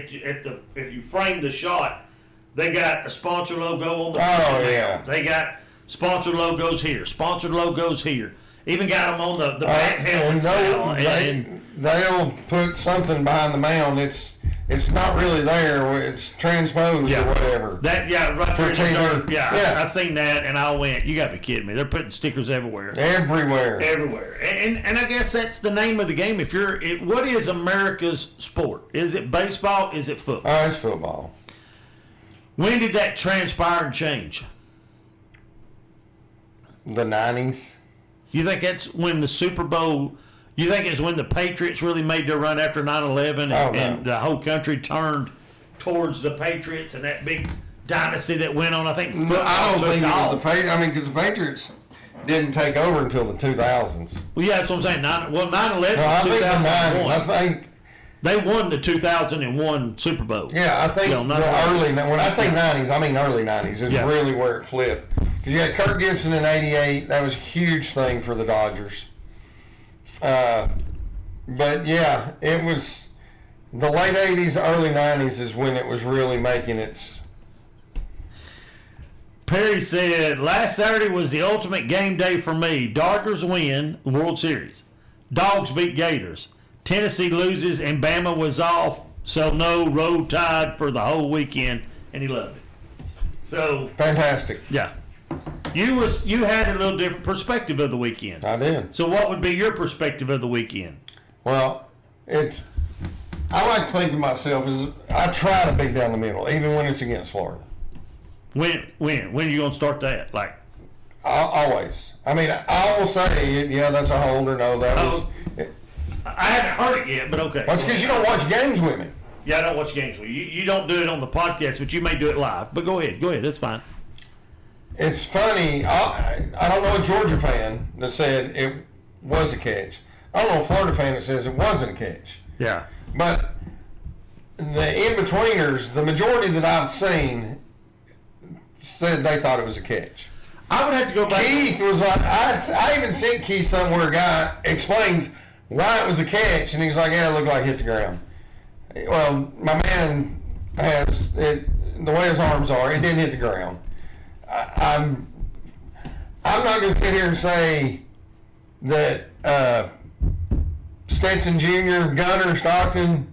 if you frame the shot, they got a sponsor logo on the yeah. They got sponsored logos here, sponsored logos here. Even got them on the back helmets now. They'll put something behind the mound. It's it's not really there. It's transposed or whatever. Right there in the dirt. Yeah. I seen that, and I went, you got to be kidding me. They're putting stickers everywhere. Everywhere. And I guess that's the name of the game. What is America's sport? Is it baseball? Is it football? Oh, it's football. When did that transpire and change? The 90s. You think that's when the Super Bowl... You think it's when the Patriots really made their run after 9/11 and the whole country turned towards the Patriots and that big dynasty that went on? I think No, I don't think it was the Patriots. I mean, because the Patriots didn't take over until the 2000s. Well, yeah, that's what I'm saying. 9/11 No, I was think 2001. the 90s. I think They won the 2001 Super Bowl. Yeah, I think the early. When I say 90s, I mean early 90s is really where it flipped. Because you had Kirk Gibson in '88. That was a huge thing for the Dodgers. But yeah, it was the late '80s, early '90s is when it was really making its. Perry said, last Saturday was the ultimate game day for me. Dodgers win World Series. Dogs beat Gators. Tennessee loses and Bama was off, so no road tide for the whole weekend, and he loved it. So Fantastic. Yeah. You had a little different perspective of the weekend. I did. So what would be your perspective of the weekend? Well, I like to think of myself as I try to be down the middle, even when it's against Florida. When are you going to start that? Like, always. I mean, I will say, yeah, that's a holder. No, that was. I haven't heard it yet, but okay. Well, it's because you don't watch games with me. Yeah, I don't watch games with you. You don't do it on the podcast, but you may do it live. But go ahead. That's fine. It's funny. I don't know a Georgia fan that said it was a catch. I don't know a Florida fan that says it wasn't a catch. Yeah. But the in-betweeners, the majority that I've seen, said they thought it was a catch. I would have to go back. Keith was like, I even sent Keith somewhere a guy explains why it was a catch, and he's like, yeah, it looked like it hit the ground. Well, my man has it, the way his arms are, it didn't hit the ground. I'm not going to sit here and say that Stetson Jr., Gunner, Stockton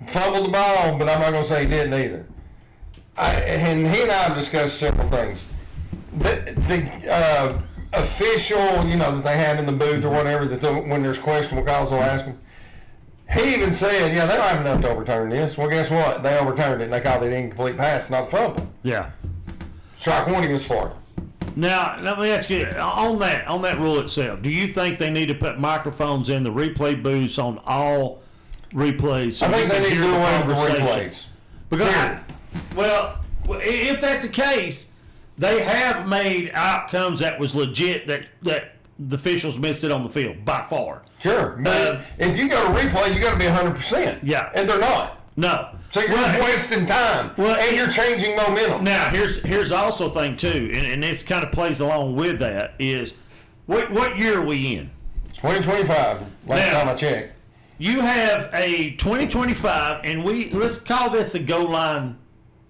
fumbled the ball, but I'm not going to say he didn't either. And he and I have discussed several things. The official, that they had in the booth or whatever, when there's questionable calls, they'll ask him. He even said, yeah, they don't have enough to overturn this. Well, guess what? They overturned it, and they called it an incomplete pass, not a fumble. Yeah. Strike one against Florida. Now, let me ask you, on that rule itself, do you think they need to put microphones in the replay booths on all replays? So I think they need to do away with the replays. Because, if that's the case, they have made outcomes that was legit that the officials missed it on the field, by far. Sure. But if you go to replay, you got to be 100%. Yeah. And they're not. No. So you're wasting time, and you're changing momentum. Now, here's also a thing, too, and this kind of plays along with that, is what year are we in? 2025, last time I checked. You have a 2025, and let's call this a goal line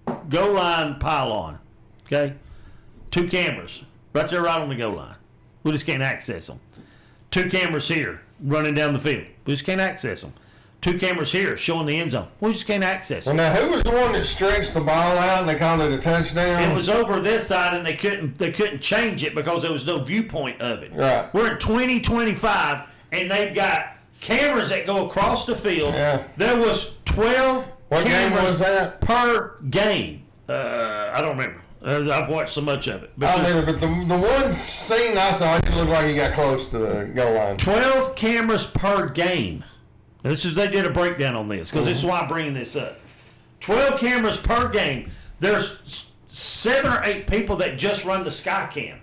pylon, okay? 2 cameras, right there right on the goal line. We just can't access them. 2 cameras here, running down the field. We just can't access them. 2 cameras here showing the end zone. We just can't access it. Well, now, who was the one that stretched the ball out and they called it a touchdown? It was over this side, and they couldn't change it because there was no viewpoint of it. Right. We're in 2025, and they've got cameras that go across the field. Yeah. There was 12 what cameras game was that? per game. I don't remember. I've watched so much of it. I don't either, but the one scene I saw, it looked like he got close to the goal line. 12 cameras per game. They did a breakdown on this because this is why I'm bringing this up. 12 cameras per game. There's 7 or 8 people that just run the sky cam.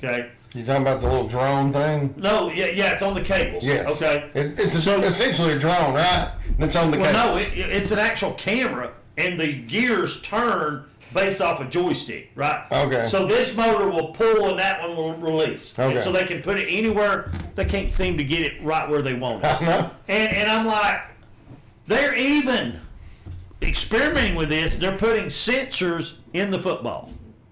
Okay. You talking about the little drone thing? No, yeah, it's on the cables. Yes. Okay. It's essentially a drone, right? That's on the cables. No, it's an actual camera, and the gears turn based off a joystick, right? Okay. So this motor will pull and that one will release. Okay. And so they can put it anywhere. They can't seem to get it right where they want it. I know. And I'm like, they're even experimenting with this. They're putting sensors in the football,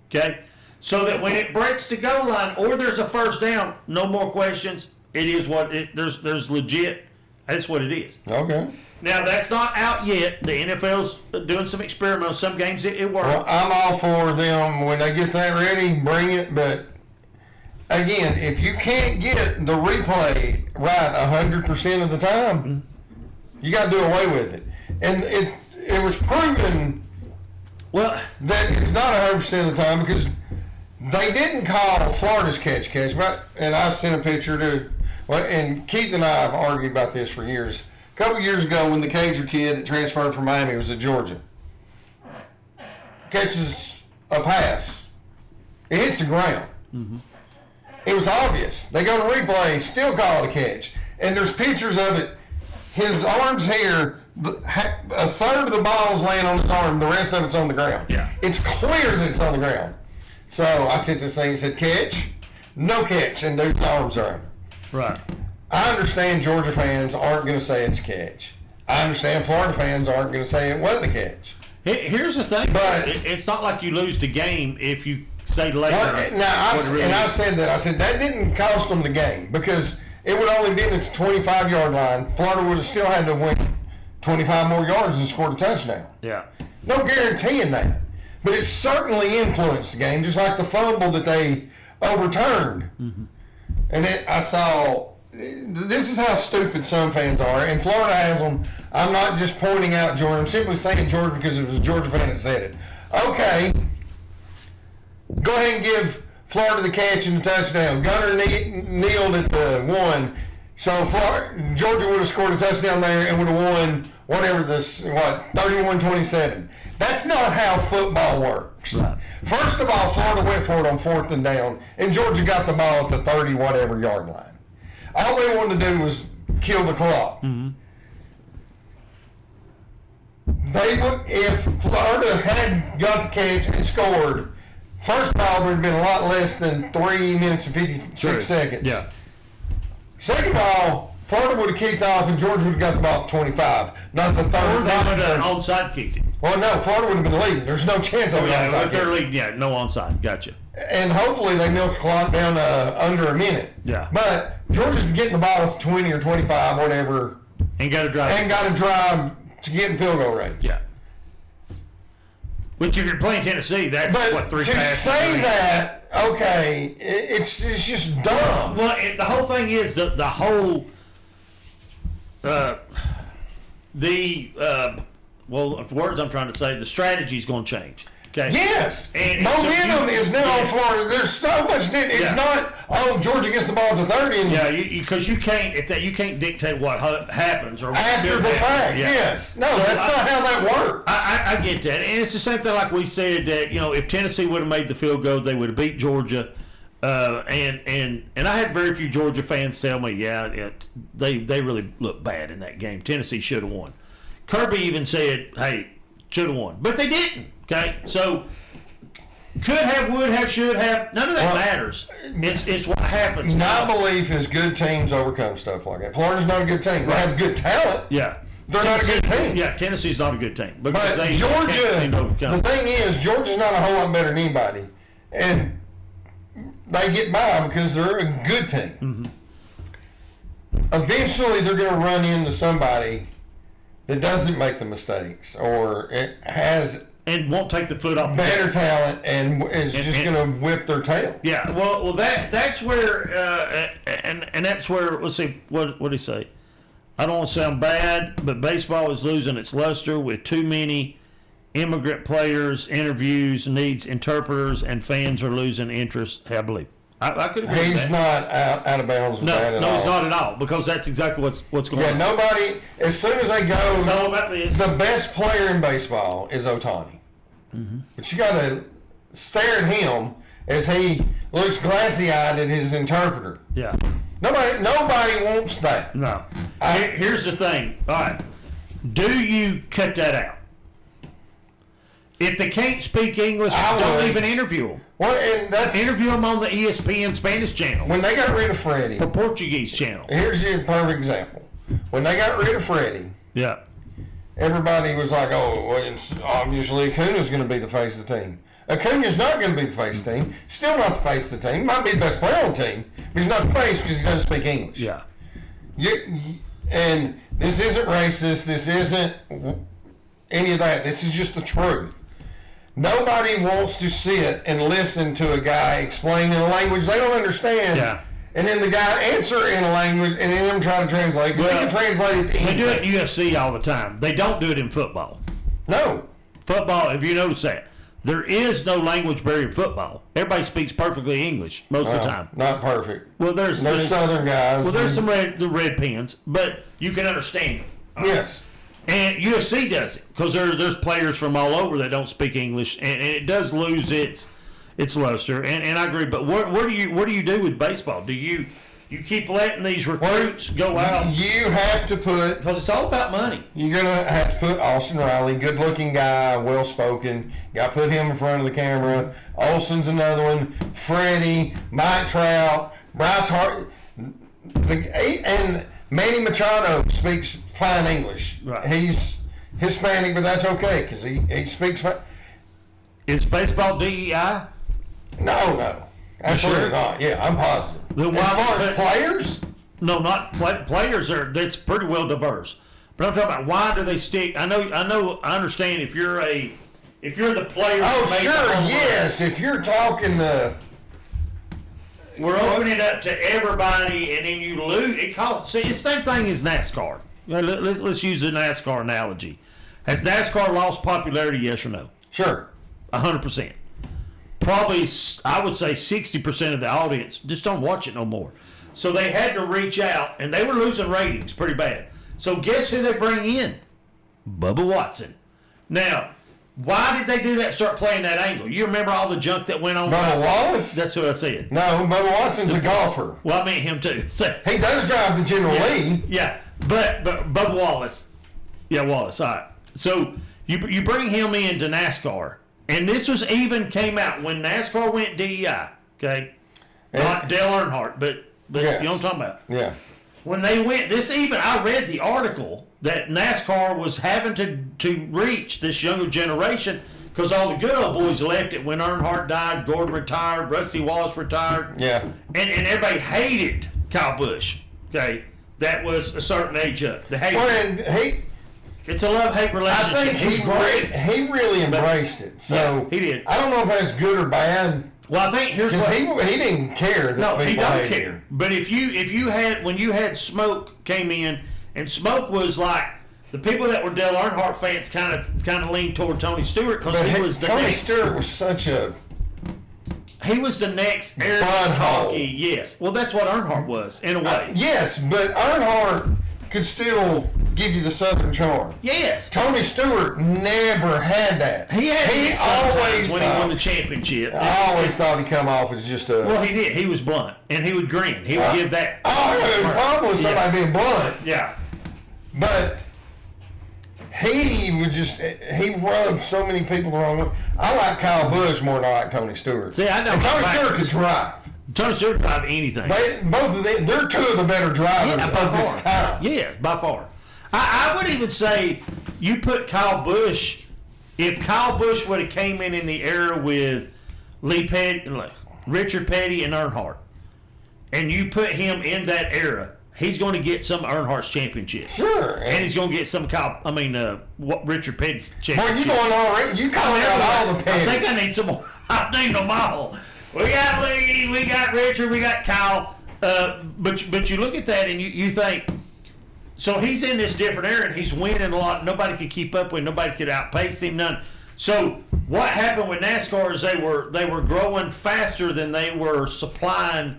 okay? So that when it breaks the goal line or there's a first down, no more questions. It is what it. There's legit That's what it is. Okay. Now, that's not out yet. The NFL's doing some experiments. Some games it works. Well, I'm all for them when they get that ready, bring it. But again, if you can't get the replay right 100% of the time, you got to do away with it. And it was proven that it's not 100% of the time because they didn't call Florida's catch. But, and I sent a picture to, and Keith and I have argued about this for years. A couple years ago, when the Cager kid that transferred from Miami was at Georgia, catches a pass, it hits the ground. It was obvious. They go to replay, still call it a catch, and there's pictures of it. His arm's here. A third of the ball's laying on his arm. The rest of it's on the ground. Yeah. It's clear that it's on the ground. So I sent this thing and said, catch, no catch, and dude's arms are on. Right. I understand Georgia fans aren't going to say it's a catch. I understand Florida fans aren't going to say it wasn't a catch. Here's the thing. But it's not like you lose the game if you say later. I've said that. I said that didn't cost them the game because it would only been at the 25-yard line. Florida would have still had to win 25 more yards and scored a touchdown. Yeah. No guaranteeing that. But it certainly influenced the game, just like the fumble that they overturned. And I saw, this is how stupid some fans are, and Florida has them. I'm not just pointing out Georgia. I'm simply saying Georgia because it was a Georgia fan that said it. Okay, go ahead and give Florida the catch and the touchdown. Gunner kneeled at the 1. So Georgia would have scored a touchdown there and would have won 31-27. That's not how football works. Right. First of all, Florida went for it on 4th and down, and Georgia got the ball at the 30-whatever yard line. All they wanted to do was kill the clock. If Florida had got the catch and scored, first of all, there would have been a lot less than 3 minutes and 56 seconds. Yeah. Second of all, Florida would have kicked off and Georgia would have got the ball at 25. Not the third. Or they would have onside kicked it. Well, no, Florida would have been leading. There's no chance of it. But they're leading. Yeah, no onside. Gotcha. And hopefully they milk the clock down under a minute. Yeah. But Georgia's getting the ball at 20 or 25, whatever. And got to drive. And got to drive to get in field goal range. Yeah. Which, if you're playing Tennessee, that's but 3 to passes. say that, okay, it's just dumb. Well, the whole thing is the whole words I'm trying to say, the strategy's going to change. Okay. Yes. And momentum is now on Florida. There's so much. It's not. Georgia gets the ball to 30. And because you can't you can't dictate what happens or after the fact. Yeah. Yes. No, that's not how that works. I get that, and it's the same thing like we said that if Tennessee would have made the field goal, they would have beat Georgia. And I had very few Georgia fans tell me, they really looked bad in that game. Tennessee should have won. Kirby even said, hey, should have won. But they didn't, okay? So, could have, would have, should have, none of that matters. It's what happens. My belief is good teams overcome stuff like that. Florida's not a good team. They have good talent. Yeah. They're not a good team. Yeah, Tennessee's not a good team. But Georgia, the thing is, Georgia's not a whole lot better than anybody. And they get by because they're a good team. Eventually, they're going to run into somebody that doesn't make the mistakes or it has and won't take the foot off better the talent and is just going to whip their tail. Yeah, well, that's where and that's where, let's see, what did he say? I don't want to sound bad, but baseball is losing its luster with too many immigrant players, interviews, needs interpreters, and fans are losing interest. I believe. I could agree with that. He's not out of bounds with that at all. No, he's not at all, because that's exactly what's going on. Yeah, nobody, as soon as they go, it's all about this. The best player in baseball is Ohtani. But you got to stare at him as he looks glassy-eyed at his interpreter. Yeah. Nobody wants that. No. Here's the thing. All right. Do you cut that out? If they can't speak English, don't even interview them. Well, and interview them on the ESPN Spanish channel. When they got rid of Freddie. Or Portuguese channel. Here's your perfect example. When they got rid of Freddie. Yeah. Everybody was like, obviously Acuna's going to be the face of the team. Acuna's not going to be the face of the team. Still not the face of the team. Might be the best player on the team, but he's not the face because he doesn't speak English. Yeah. And this isn't racist. This isn't any of that. This is just the truth. Nobody wants to sit and listen to a guy explain in a language they don't understand. Yeah. And then the guy answer in a language, and then them try to translate. Because they can translate it to They do it anything. in UFC all the time. They don't do it in football. No. Football, if you notice that, there is no language barrier in football. Everybody speaks perfectly English most of the time. Not perfect. Well, there's Southern guys. Well, there's some red pins, but you can understand them. Yes. And UFC does it because there's players from all over that don't speak English, and it does lose its luster. And I agree. But what do you do with baseball? Do you keep letting these recruits go out? You have to put. Because it's all about money. You're gonna have to put Austin Riley, good-looking guy, well-spoken. Got to put him in front of the camera. Olsen's another one. Freddie, Mike Trout, Bryce Hart, and Manny Machado speaks fine English. Right. He's Hispanic, but that's okay because he speaks fine. Is baseball DEI? No, absolutely sure? not. Yeah, I'm positive. Then As why- far as players, No, not players that's pretty well diverse. But I'm talking about why do they stick? I understand if you're the player. oh who made sure, the home run. yes. If you're talking the. We're opening it up to everybody, and then you lose. It costs. See, it's the same thing as NASCAR. Let's use the NASCAR analogy. Has NASCAR lost popularity? Yes or no? Sure. 100%. Probably, I would say 60% of the audience just don't watch it no more. So they had to reach out, and they were losing ratings pretty bad. So guess who they bring in? Bubba Watson. Now, why did they do that? Start playing that angle. You remember all the junk that went on? Bubba Wallace? That's what I said. No, Bubba Watson's a golfer. Well, I meant him too. So, He does drive the General Lee. yeah, but Bubba Wallace. Yeah, Wallace. All right. So you bring him into NASCAR, and this was even came out when NASCAR went DEI. Okay, not Dale Earnhardt, but Yes. you know what I'm talking about. Yeah. When they went, I read the article that NASCAR was having to reach this younger generation because all the good old boys left it when Earnhardt died, Gordon retired, Rusty Wallace retired. Yeah. And everybody hated Kyle Busch. Okay, that was a certain age up. The hate. Well, and It's a love-hate I relationship. think He's great. he really embraced it. So Yeah, he did. I don't know if that's good or bad Well, I think here's because what. he didn't care that No, he people don't hated care. him. But when you had Smoke came in, and Smoke was like the people that were Dale Earnhardt fans kind of leaned toward Tony Stewart because But he was the Tony next. Stewart was such a He was the next Aaron Butthole. Cocky. Yes. Well, that's what Earnhardt was in a way. yes, but Earnhardt could still give you the Southern charm. Yes. Tony Stewart never had that. He had it sometimes when he won the championship. I always thought he'd come off as just a. Well, he did. He was blunt, and he would grin. He would give that. I don't have a problem with somebody being blunt, Yeah. but he was he rubbed so many people the wrong way. I like Kyle Busch more than I like Tony Stewart. See, I know. And Tony Stewart could drive. Tony Stewart drive anything. Both of them, they're two of the better drivers Yeah, of this time. Yeah, by far. I would even say you put Kyle Busch. If Kyle Busch would have came in the era with Richard Petty and Earnhardt, and you put him in that era, he's going to get some Earnhardt's championship. Sure. And he's going to get some Richard Petty's championship. Boy, you going on? You calling out all the I Pettys. think I need some more. I've named them all. We got Lee, we got Richard, we got Kyle. But you look at that and you think, so he's in this different era and he's winning a lot. Nobody could keep up with him. Nobody could outpace him. None. So what happened with NASCAR is they were growing faster than they were supplying.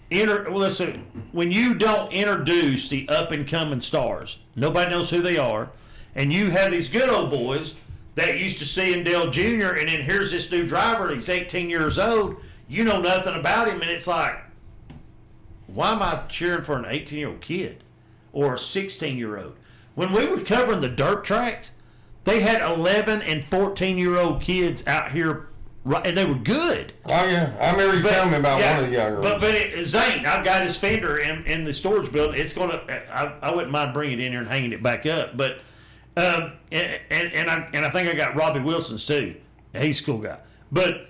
Listen, when you don't introduce the up and coming stars, nobody knows who they are, and you have these good old boys that used to see in Dale Jr. and then here's this new driver. He's 18 years old. You know nothing about him, and it's like, why am I cheering for an 18-year-old kid or a 16-year-old? When we were covering the dirt tracks, they had 11 and 14-year-old kids out here, and they were good. Oh, yeah. I remember you telling me about one of the younger ones. But Zane, I've got his fender in the storage building. It's going to, I wouldn't mind bringing it in here and hanging it back up. But, and I think I got Robbie Wilson's too. He's a cool guy. But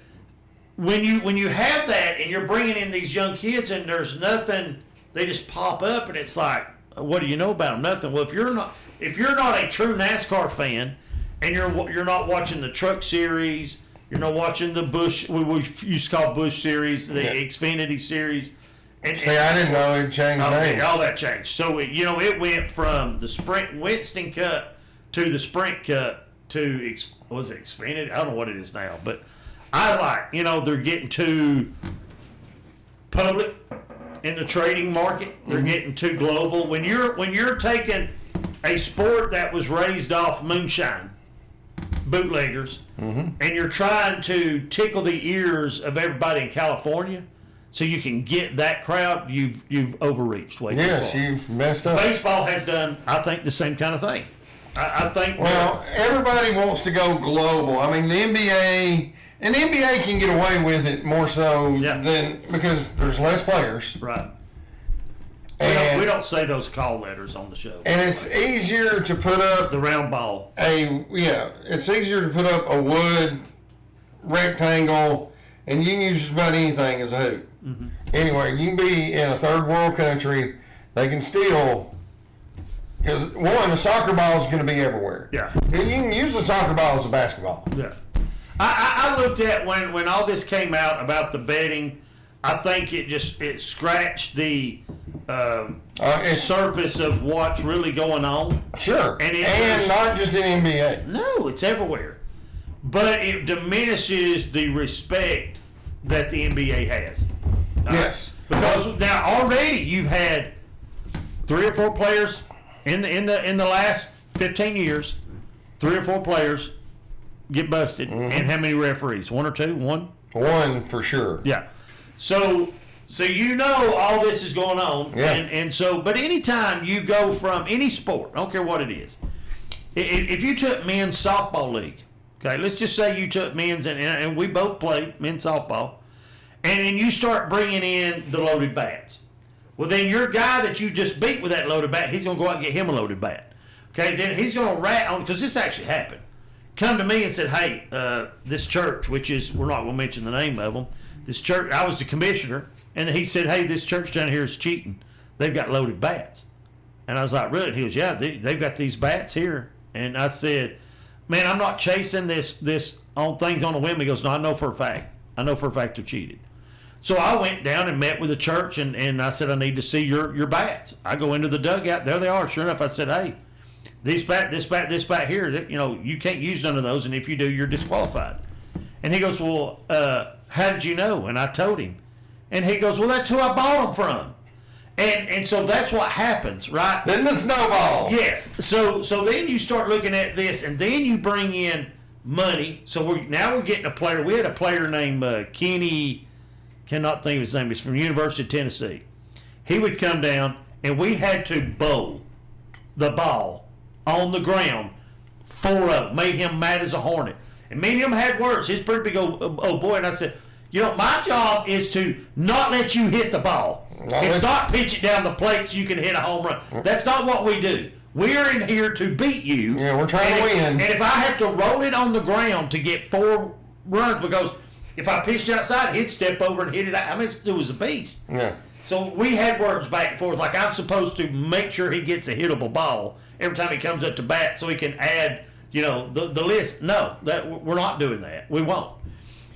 when you have that and you're bringing in these young kids and there's nothing, they just pop up and it's like, what do you know about them? Nothing. Well, if you're not a true NASCAR fan, and you're not watching the Truck Series, you're not watching the Busch, we used to call Busch Series, the Xfinity Series. I didn't know it changed names. All that changed. So it went from the Sprint Winston Cup to the Sprint Cup to was it Xfinity? I don't know what it is now, but I they're getting too public in the trading market. They're getting too global. When you're taking a sport that was raised off moonshine, bootleggers, and you're trying to tickle the ears of everybody in California so you can get that crowd, you've overreached way too far. Yes, you've messed up. Baseball has done, I think, the same kind of thing. I think. Well, everybody wants to go global. I mean, the NBA can get away with it more so than because there's less players. Right. We don't say those call letters on the show. And it's easier to put up the round ball. It's easier to put up a wood rectangle, and you can use just about anything as a hoop. Mm-hmm. Anyway, you can be in a third world country. They can still, because one, the soccer ball is going to be everywhere. Yeah. You can use the soccer ball as a basketball. Yeah. I looked at when all this came out about the betting. I think it scratched the surface of what's really going on. Sure. And not just in NBA. No, it's everywhere. But it diminishes the respect that the NBA has. Yes. Because now already you've had 3 or 4 players in the last 15 years, 3 or 4 players get busted. Mm-hmm. And how many referees? 1 or 2? 1? 1 for sure. Yeah. So all this is going on. Yeah. And so, but anytime you go from any sport, I don't care what it is, if you took men's softball league, okay, let's just say you took men's, and we both played men's softball, and then you start bringing in the loaded bats. Well, then your guy that you just beat with that loaded bat, he's going to go out and get him a loaded bat. Okay, then he's going to rat on, because this actually happened, come to me and said, hey, this church, which is, we're not going to mention the name of them, this church, I was the commissioner, and he said, hey, this church down here is cheating. They've got loaded bats. And I was like, really? He goes, yeah, they've got these bats here. And I said, man, I'm not chasing this on things on a whim. He goes, no, I know for a fact. They're cheated. So I went down and met with the church, and I said, I need to see your bats. I go into the dugout. There they are. Sure enough, I said, hey, this bat here, you can't use none of those, and if you do, you're disqualified. And he goes, well, how did you know? And I told him. And he goes, well, that's who I bought them from. And so that's what happens, right? Then the snowball. Yes. So then you start looking at this, and then you bring in money. So we're getting a player. We had a player named Kenny, cannot think of his name. He's from University of Tennessee. He would come down, and we had to bowl the ball on the ground. 4 of them. Made him mad as a hornet. And me and him had words. He's pretty big old boy. And I said, my job is to not let you hit the ball. It's not pitch it down the plate so you can hit a home run. That's not what we do. We're in here to beat you. Yeah, we're trying to win. And if I have to roll it on the ground to get 4 runs, because if I pitched outside, he'd step over and hit it out. I mean, it was a beast. Yeah. So we had words back and forth. Like, I'm supposed to make sure he gets a hittable ball every time he comes up to bat so he can add, the list. No, that we're not doing that. We won't.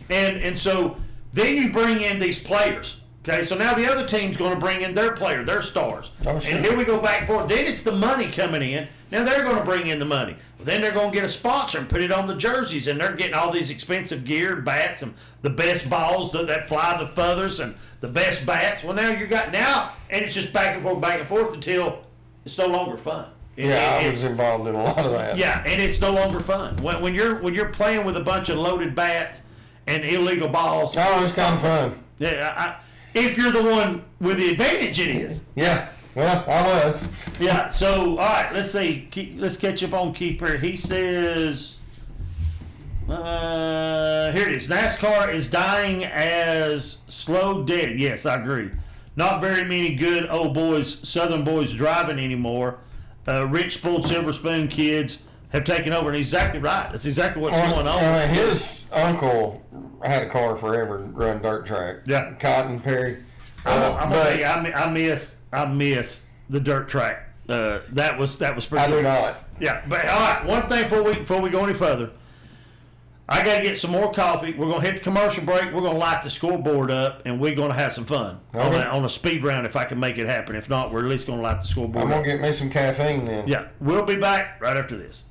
And so then you bring in these players. Okay, so now the other team's going to bring in their player, their stars. Oh, sure. And here we go back and forth. Then it's the money coming in. Now they're going to bring in the money. Then they're going to get a sponsor and put it on the jerseys, and they're getting all these expensive gear and bats and the best balls that fly the feathers and the best bats. Well, now and it's just back and forth until it's no longer fun. I was involved in a lot of that. Yeah, and it's no longer fun. When you're playing with a bunch of loaded bats and illegal balls. Oh, it's kind of fun. Yeah, if you're the one with the advantage, it is. Yeah, well, I was. Yeah, so, all right, let's see. Let's catch up on Keith Perry. He says, here it is. NASCAR is dying as slow dead. Yes, I agree. Not very many good old boys, Southern boys driving anymore. Rich, spoiled, silver spoon kids have taken over, and he's exactly right. That's exactly what's going on. His uncle had a car forever and run dirt track. Yeah. Cotton Perry. I'm gonna tell you, I miss the dirt track that was pretty. I do good. not. Yeah, but all right. One thing before we go any further, I got to get some more coffee. We're gonna hit the commercial break. We're gonna light the scoreboard up, and we're gonna have some fun on a speed round if I can make it happen. If not, we're at least gonna light the scoreboard. I'm gonna get me some caffeine then. Yeah, we'll be back right after this.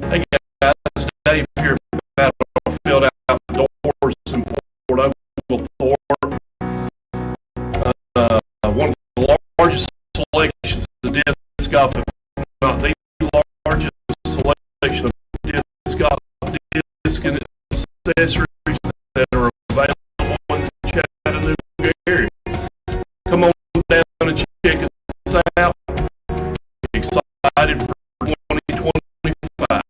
Hey guys, Dave here, Battlefield Outdoors in Fort Oglethorpe. One of the largest selections of disc golf, if not the largest selection of disc golf disc and accessories that are available in the Chattanooga area. Come on down and check us out. Excited for 2025.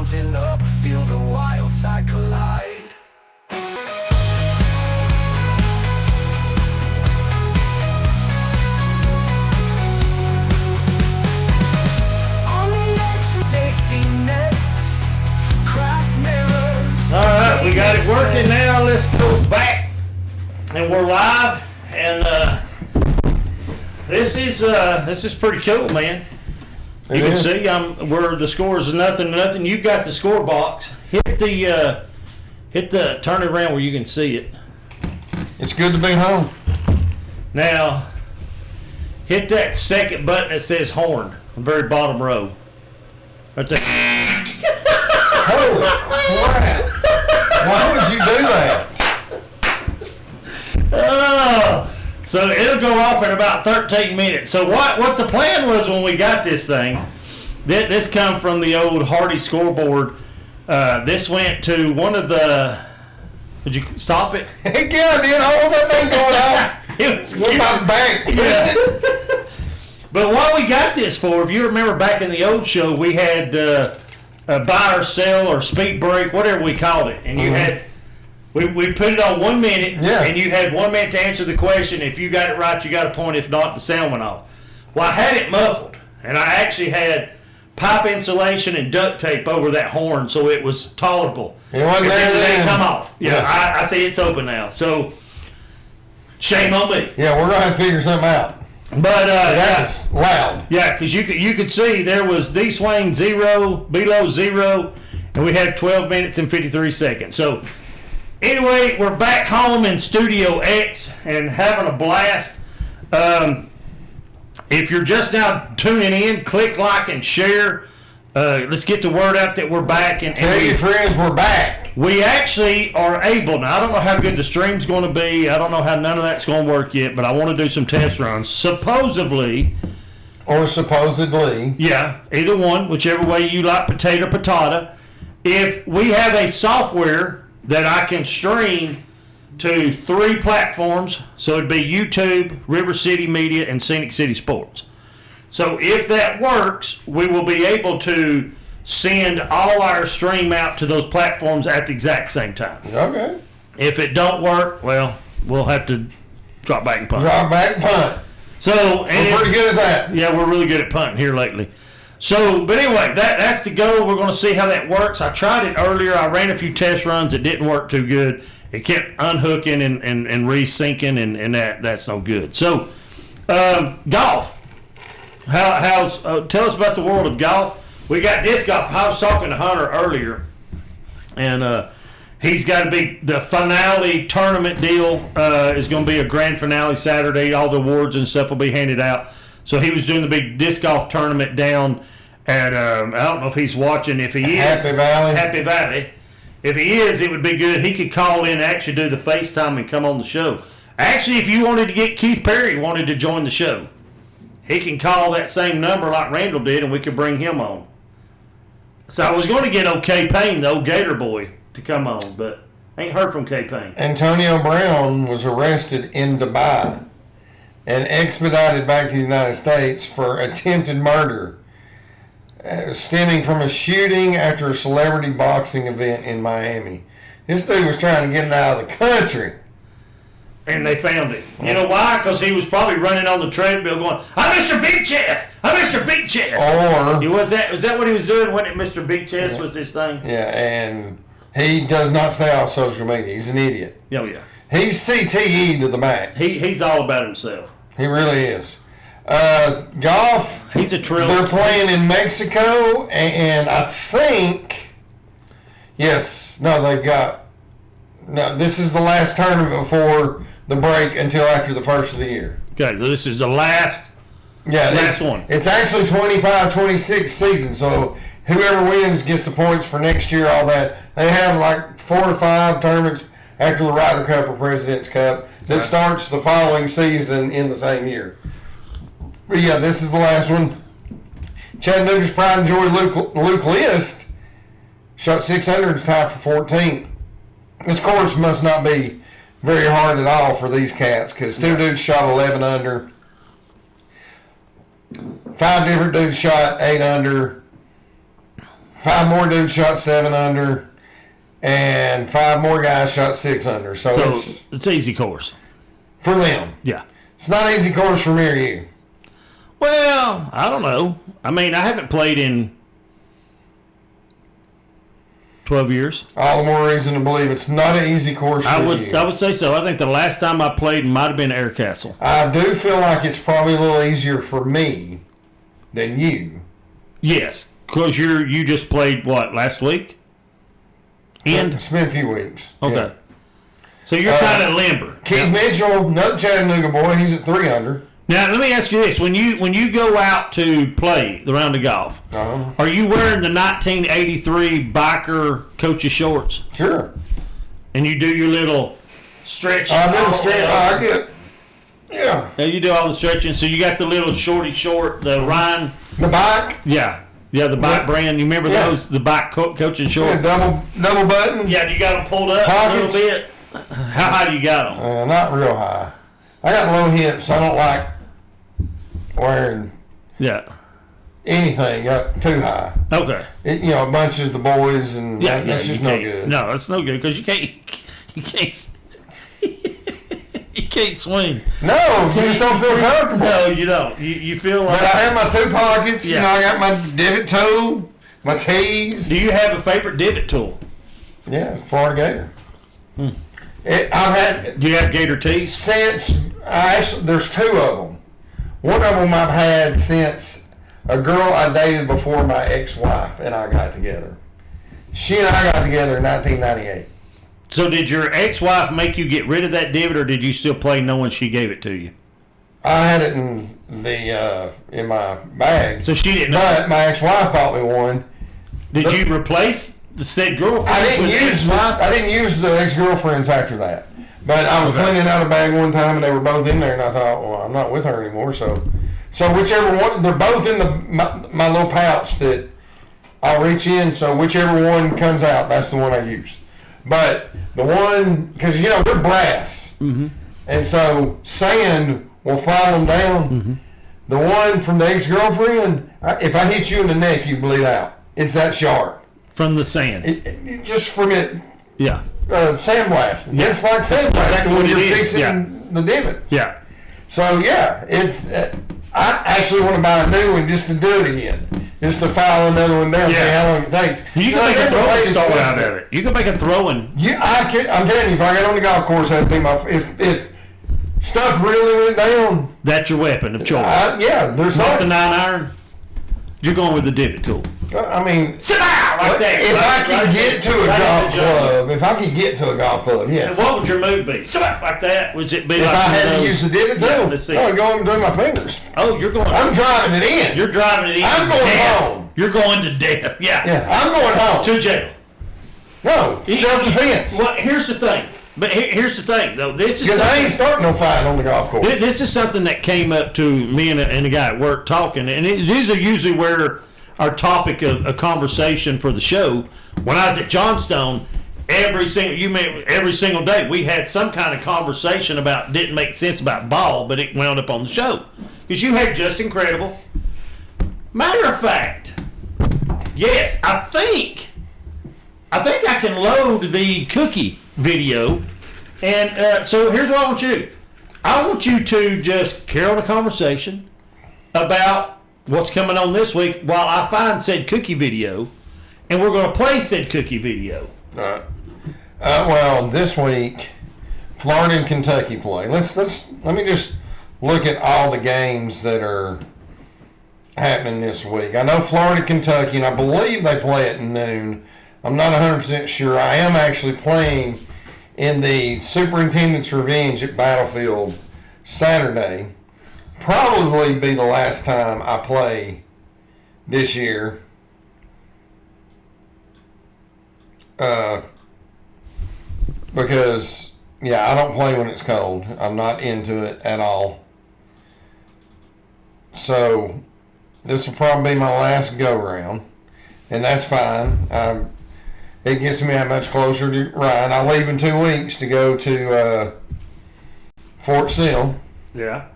Mountain up, feel the wild side collide. On the edge let's go back, and we're live, and this is pretty cool, man. You can see where the score is 0-0. You've got the score box. Hit the turn it around where you can see it. It's good to be home. Now, hit that second button that says horn, the very bottom row. Right there. Holy crap! Why would you do that? So it'll go off in about 13 minutes. So what the plan was when we got this thing, this come from the old Hardy scoreboard. This went to one of the. Would you stop it? Heck yeah, I did. All that thing going on. It was With my bank. Yeah. But what we got this for, if you remember back in the old show, we had a buy or sell or speed break, whatever we called it. And you had, we put it on 1 minute, and you had 1 minute to answer the question. If you got it right, you got a point. If not, the sound went off. Well, I had it muffled, and I actually had pipe insulation and duct tape over that horn so it was tolerable. It wasn't there It then. didn't come off. Yeah, I see it's open now. So, shame on me. Yeah, we're gonna have to figure something out. But That was loud. yeah, because you could see there was D swing 0, below 0, and we had 12 minutes and 53 seconds. So anyway, we're back home in Studio X and having a blast. If you're just now tuning in, click like and share. Let's get the word out that we're back. And Tell your friends we're back. we actually are able. Now, I don't know how good the stream's going to be. I don't know how none of that's going to work yet, but I want to do some test runs. Supposedly, Or supposedly. yeah, either one, whichever way you like, potato, patata. If we have a software that I can stream to 3 platforms, so it'd be YouTube, River City Media, and Scenic City Sports. So if that works, we will be able to send all our stream out to those platforms at the exact same time. Okay. If it don't work, well, we'll have to drop back and punt. Drop back and punt. So, and We're pretty good at that. yeah, we're really good at punting here lately. So, but anyway, that's the goal. We're going to see how that works. I tried it earlier. I ran a few test runs. It didn't work too good. It kept unhooking and resyncing, and that's no good. So, golf. How's tell us about the world of golf. We got disc golf. I was talking to Hunter earlier, and he's got to be the finale tournament deal is going to be a grand finale Saturday. All the awards and stuff will be handed out. So he was doing the big disc golf tournament down at I don't know if he's watching. If he is, Happy Valley. If he is, it would be good. He could call in and actually do the FaceTime and come on the show. Actually, if you wanted to get Keith Perry wanted to join the show, he can call that same number like Randall did, and we could bring him on. So I was going to get OK Payne, the old Gator boy, to come on, but I ain't heard from K Payne. Antonio Brown was arrested in Dubai and expedited back to the United States for attempted murder stemming from a shooting after a celebrity boxing event in Miami. This dude was trying to get him out of the country. And they found him. You know why? Because he was probably running on the treadmill going, I'm Mr. Big Chest! I'm Mr. Big Chest! Or, Was that what he was doing? Wasn't it Mr. Big Chest was his thing? yeah, and he does not stay off social media. He's an idiot. Oh, yeah. He's CTE to the max. He's all about himself. He really is. Golf, He's a trill. they're playing in Mexico, and I think, this is the last tournament before the break until after the first of the year. Okay, so this is the last one. It's actually 25-26 season, so whoever wins gets the points for next year, all that. They have like 4 or 5 tournaments after the Ryder Cup or President's Cup that starts the following season in the same year. But yeah, this is the last one. Chattanooga's pride and joy, Luke List, shot 600 to tie for 14th. This course must not be very hard at all for these cats because 2 dudes shot 11 under. 5 different dudes shot 8 under. 5 more dudes shot 7 under. And 5 more guys shot 6 under. So it's an easy course. For them. Yeah. It's not an easy course for me or you. Well, I don't know. I mean, I haven't played in 12 years. All the more reason to believe it's not an easy course for you. I would say so. I think the last time I played might have been Air Castle. I do feel like it's probably a little easier for me than you. Yes, because you just played, what, last week? It's been a few weeks. Okay. Yeah. So you're kind of limber. Keith Mitchell, another Chattanooga boy, he's at 3 under. Now, let me ask you this. When you go out to play the round of golf, are you wearing the 1983 biker coach's shorts? Sure. And you do your little stretching? I do the stretch. I get. Yeah. Yeah, you do all the stretching. So you got the little shorty short, the Ryan. The bike. Yeah. Yeah, the bike brand. You remember those? The bike coaching shorts? Yeah, double button. Yeah, you got them pulled up Pockets. a little bit. How high do you got them? Not real high. I got low hips. I don't like wearing anything up too high. Okay. It bunches the boys, and that's just no good. No, that's no good because you can't you can't swing. No, you just don't feel comfortable. No, you don't. You feel like. But I have my 2 pockets. Yeah. I got my divot tool, my tees. Do you have a favorite divot tool? Yeah, Florida Gator. I've had. Do you have Gator tees? There's 2 of them. One of them I've had since a girl I dated before my ex-wife and I got together. She and I got together in 1998. So did your ex-wife make you get rid of that divot, or did you still play knowing she gave it to you? I had it in my bag. So she didn't know. But my ex-wife bought me one. Did you replace the said girlfriend? I didn't use the ex-girlfriends after that. But I was cleaning out a bag one time, and they were both in there, and I thought, well, I'm not with her anymore. So whichever one, they're both in my little pouch that I'll reach in. So whichever one comes out, that's the one I use. But the one, because they're brass, and so sand will file them down. Mm-hmm. The one from the ex-girlfriend, if I hit you in the neck, you bleed out. It's that sharp. From the sand. Just from it. Yeah. Sandblasting. Yeah. It's like sandblasting exactly when what you're it is. fixing the divots. Yeah. So it's. I actually want to buy a new one just to do it again, just to file another one down. See how long it takes. You can make a throwing star out of it. You can make a throwing. I'm telling you, if I got on the golf course, that'd be my. If stuff really went down, that's your weapon of choice. There's not the 9-iron. You're going with the divot tool. I mean, sit down like that. If I can get to a golf club, yes. And what would your move be? Sit down like that. Would it be if like I had to use the divot tool? Let's see. I would go and do my fingers. Oh, you're going. I'm driving it in. You're driving it in. I'm going home. You're going to death. Yeah. Yeah, I'm going home. To jail. No, self-defense. Well, here's the thing. But here's the thing, though. This is because I ain't starting no fight on the golf course. This is something that came up to me and a guy at work talking, and these are usually where our topic of a conversation for the show. When I was at Johnstone, every single day we had some kind of conversation about didn't make sense about ball, but it wound up on the show because you had Just Incredible. Matter of fact, yes, I think I can load the cookie video, and so here's what I want you to do. I want you to just carry on a conversation about what's coming on this week while I find said cookie video, and we're going to play said cookie video. Well, this week, Florida and Kentucky play. Let me just look at all the games that are happening this week. I know Florida, Kentucky, and I believe they play at noon. I'm not 100% sure. I am actually playing in the Superintendent's Revenge at Battlefield Saturday. Probably be the last time I play this year. Because, I don't play when it's cold. I'm not into it at all. So, this will probably be my last go-round. And that's fine. It gets me that much closer to Ryan. I leave in 2 weeks to go to Fort Sill. Yeah.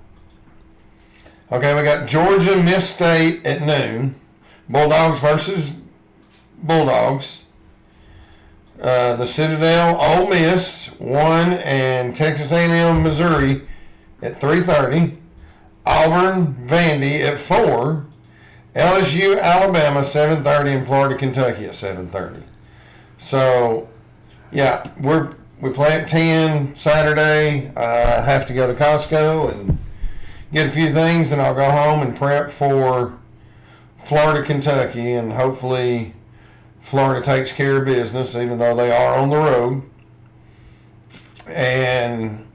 Okay, we got Georgia, Miss State at noon. Bulldogs versus Bulldogs. The Citadel, Ole Miss, 1, and Texas A&M, Missouri at 3:30. Auburn, Vandy at 4. LSU, Alabama, 7:30, and Florida, Kentucky at 7:30. So, yeah, we play at 10 Saturday. I have to go to Costco and get a few things, and I'll go home and prep for Florida, Kentucky, and hopefully Florida takes care of business, even though they are on the road. And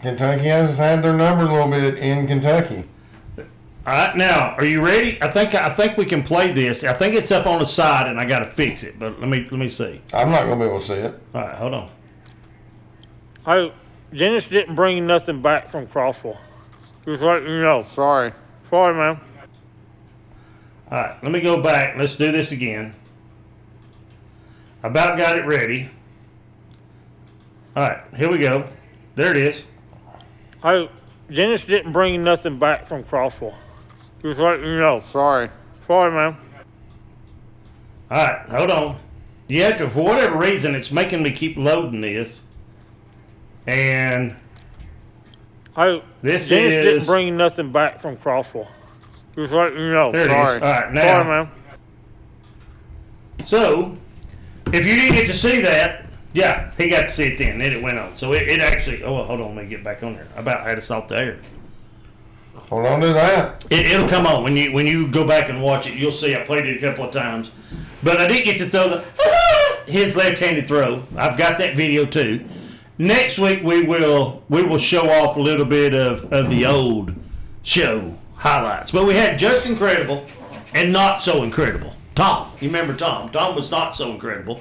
Kentucky has had their number a little bit in Kentucky. All right, now, are you ready? I think we can play this. I think it's up on the side, and I got to fix it. But let me see. I'm not going to be able to see it. All right, hold on. Hey, Dennis didn't bring nothing back from Crossville. Just letting you know. Sorry. Sorry, man. All right, let me go back. Let's do this again. About got it ready. All right, here we go. There it is. Hey, Dennis didn't bring nothing back from Crossville. Just letting you know. Sorry. Sorry, man. All right, hold on. You have to, for whatever reason, it's making me keep loading this. And Hey, this Dennis is... didn't bring nothing back from Crossville. Just letting you know. There it Sorry. is. All right, now. Sorry, man. So, if you didn't get to see that, yeah, he got to see it then. Then it went on. So it actually... Oh, hold on. Let me get back on there. I about had us off the air. Hold on to that. It'll come on. When you go back and watch it, you'll see I played it a couple of times. But I didn't get to throw his left-handed throw. I've got that video too. Next week we will show off a little bit of the old show highlights. But we had just incredible and not so incredible. Tom, you remember Tom? Tom was not so incredible,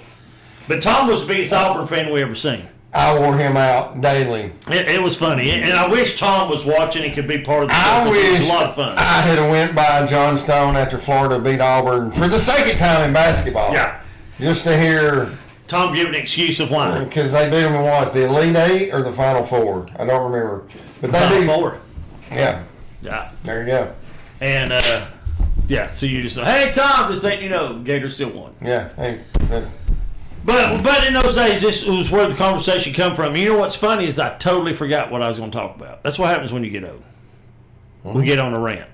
but Tom was the biggest Auburn fan we ever seen. I wore him out daily. It was funny, and I wish Tom was watching and could be part of the show. I It was wish a lot of fun. I had went by John Stone after Florida beat Auburn for the second time in basketball. Yeah. Just to hear, Tom gave an excuse of why. because they beat them in what, the Elite Eight or the Final Four? I don't remember. But they Final beat, Four. Yeah, Yeah. there you go. And, yeah, so you just say, hey, Tom, just letting you know, Gators still won. Yeah, hey, But in those days, this was where the conversation come from. You know what's funny is I totally forgot what I was going to talk about. That's what happens when you get old. We get on a rant.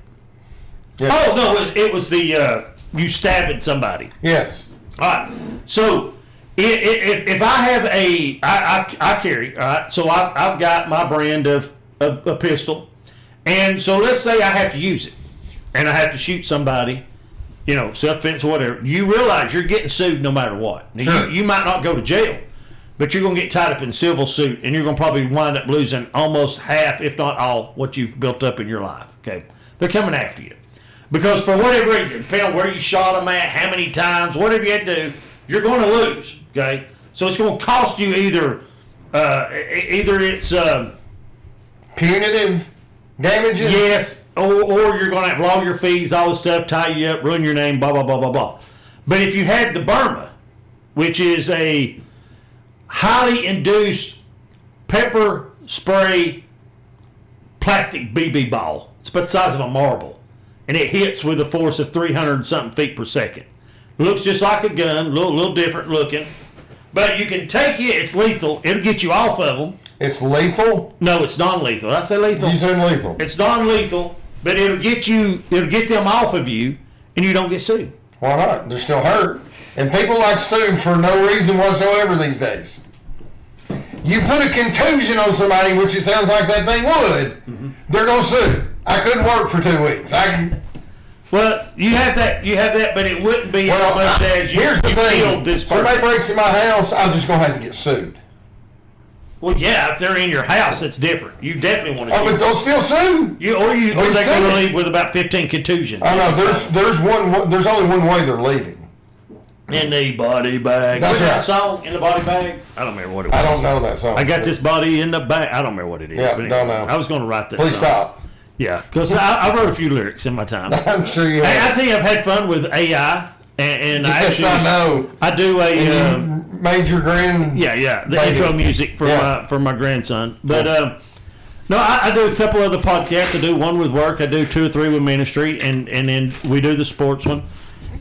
yeah. Oh, no, it was the you stabbing somebody. Yes. All right. So if I have I carry, all right, so I've got my brand of a pistol. And so let's say I have to use it and I have to shoot somebody, you know, self-defense or whatever. You realize you're getting sued no matter what. Now, Sure. you might not go to jail, but you're going to get tied up in civil suit and you're going to probably wind up losing almost half, if not all, what you've built up in your life. Okay. They're coming after you. Because for whatever reason, depending on where you shot them at, how many times, whatever you had to do, you're going to lose. Okay. So it's going to cost you either it's Punitive damages? yes, or you're going to have all your fees, all the stuff, tie you up, ruin your name, blah, blah, blah, blah, blah. But if you had the Burma, which is a highly induced pepper spray plastic BB ball, it's about the size of a marble, and it hits with a force of 300-something feet per second. Looks just like a gun, a little different looking. But you can take it, it's lethal, it'll get you off of them. It's lethal? No, it's non-lethal. Did I say lethal? You said lethal. It's non-lethal, but it'll get them off of you, and you don't get sued. Why not? They're still hurt. And people like sue for no reason whatsoever these days. You put a contusion on somebody, which it sounds like that thing would, they're going to sue. I couldn't work for 2 weeks. Well, you have that, but it wouldn't be as much as you here's the thing. killed this person. Somebody breaks in my house, I'm just going to have to get sued. Well, yeah, if they're in your house, that's different. You definitely want to. Oh, but they'll still sue. Or they're going to sue. leave with about 15 contusions. I know. There's only one way they're leaving. In the body bag. That's What's that right. song? In the body bag? I don't remember what it was. I don't know that song. I got this body in the bag. I don't remember what it is. Yeah, but don't know. I was going to write that Please song. stop. Yeah, because I wrote a few lyrics in my time. I'm sure you Hey, I have. tell you, I've had fun with AI, and Yes, actually, I know. I do a Major grand. the Baby. intro music for Yeah. my grandson. But no, I do a couple other podcasts. I do one with work. I do 2 or 3 with ministry, and then we do the sports one.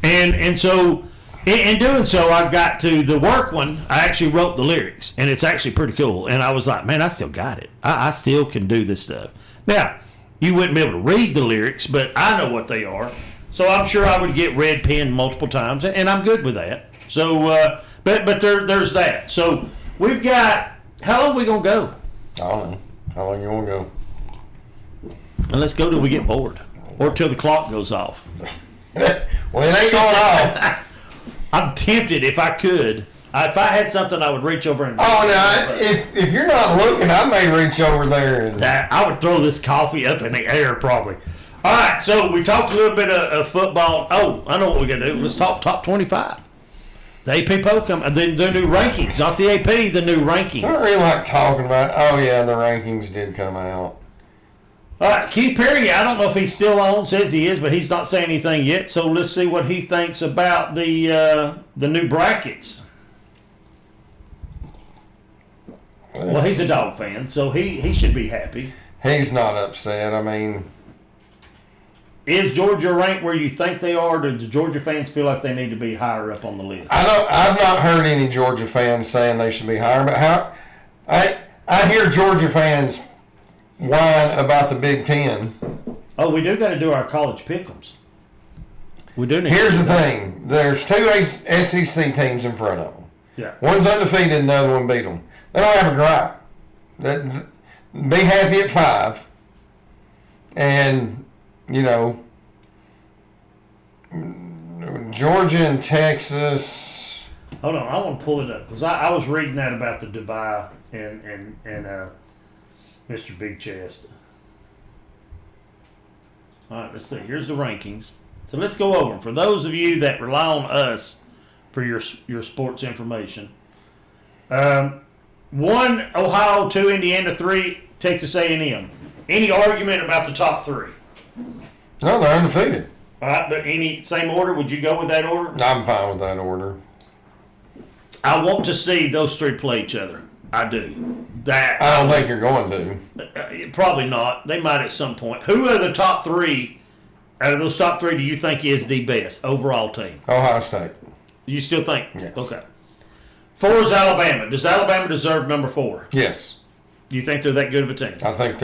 And so in doing so, I've got to the work one. I actually wrote the lyrics, and it's actually pretty cool. And I was like, man, I still got it. I still can do this stuff. Now, you wouldn't be able to read the lyrics, but I know what they are. So I'm sure I would get red penned multiple times, and I'm good with that. So, But there's that. So we've got, how long are we going to go? I don't know. How long you want to go? And let's go till we get bored. Or till the clock goes off. Well, it ain't going off. I'm tempted if I could. If I had something, I would reach over and. Oh, now, if you're not looking, I may reach over there and. I would throw this coffee up in the air probably. All right, so we talked a little bit of football. Oh, I know what we're going to do. Let's talk top 25. The AP poll come, the new rankings, not the AP, the new rankings. I don't really like talking about. Oh yeah, the rankings did come out. All right, Keith Perry. I don't know if he's still on. Says he is, but he's not saying anything yet. So let's see what he thinks about the new brackets. Well, he's a dog fan, so he should be happy. He's not upset. I mean, is Georgia ranked where you think they are? Or do Georgia fans feel like they need to be higher up on the list? I've not heard any Georgia fans saying they should be higher, but I hear Georgia fans whine about the Big Ten. Oh, we do got to do our college pick'ems. We do need. Here's the thing: there's two SEC teams in front of them. Yeah. One's undefeated, and the other one beat them. They don't have a gripe. Be happy at 5, and Georgia and Texas. Hold on, I want to pull it up because I was reading that about the Dubai and Mr. Big Chest. All right, let's see. Here's the rankings. So let's go over them. For those of you that rely on us for your sports information. 1, Ohio. 2, Indiana. 3, Texas A&M. Any argument about the top 3? No, they're undefeated. All right, but any same order? Would you go with that order? I'm fine with that order. I want to see those 3 play each other. I do. That I don't think you're going to. Probably not. They might at some point. Who are the top 3? Out of those top 3, do you think is the best overall team? Ohio State. You still think? Yes. Okay. 4 is Alabama. Does Alabama deserve number 4? Yes. Do you think they're that good of a team? I think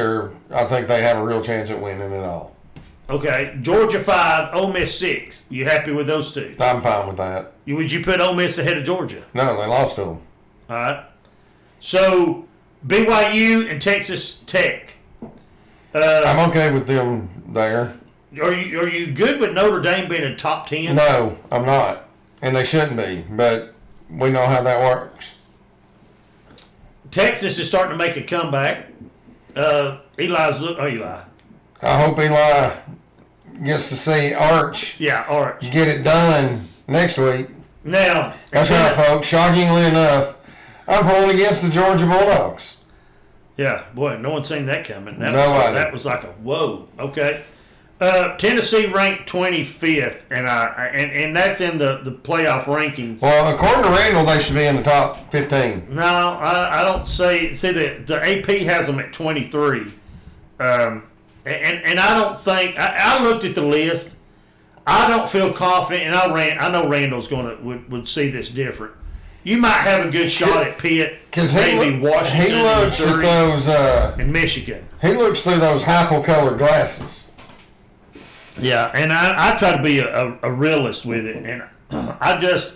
they have a real chance at winning it all. Okay. Georgia 5, Ole Miss 6. You happy with those 2? I'm fine with that. Would you put Ole Miss ahead of Georgia? No, they lost to them. All right. So BYU and Texas Tech. I'm okay with them there. Are you good with Notre Dame being a top 10? No, I'm not, and they shouldn't be. But we know how that works. Texas is starting to make a comeback. Eli. I hope Eli gets to see Arch. Yeah, Arch. Get it done next week. Now, That's right, folks. Shockingly enough, I'm pulling against the Georgia Bulldogs. Yeah, boy, no one's seen that coming. Nobody. That was like a whoa. Okay. Tennessee ranked 25th, and that's in the playoff rankings. Well, according to Randall, they should be in the top 15. No, I don't say. See, the AP has them at 23, and I don't think. I looked at the list. I don't feel confident, and I know Randall's would see this different. You might have a good shot at Pitt, maybe Washington, he looks Missouri, at those, and Michigan. He looks through those hypo-colored glasses. Yeah, and I try to be a realist with it, and I just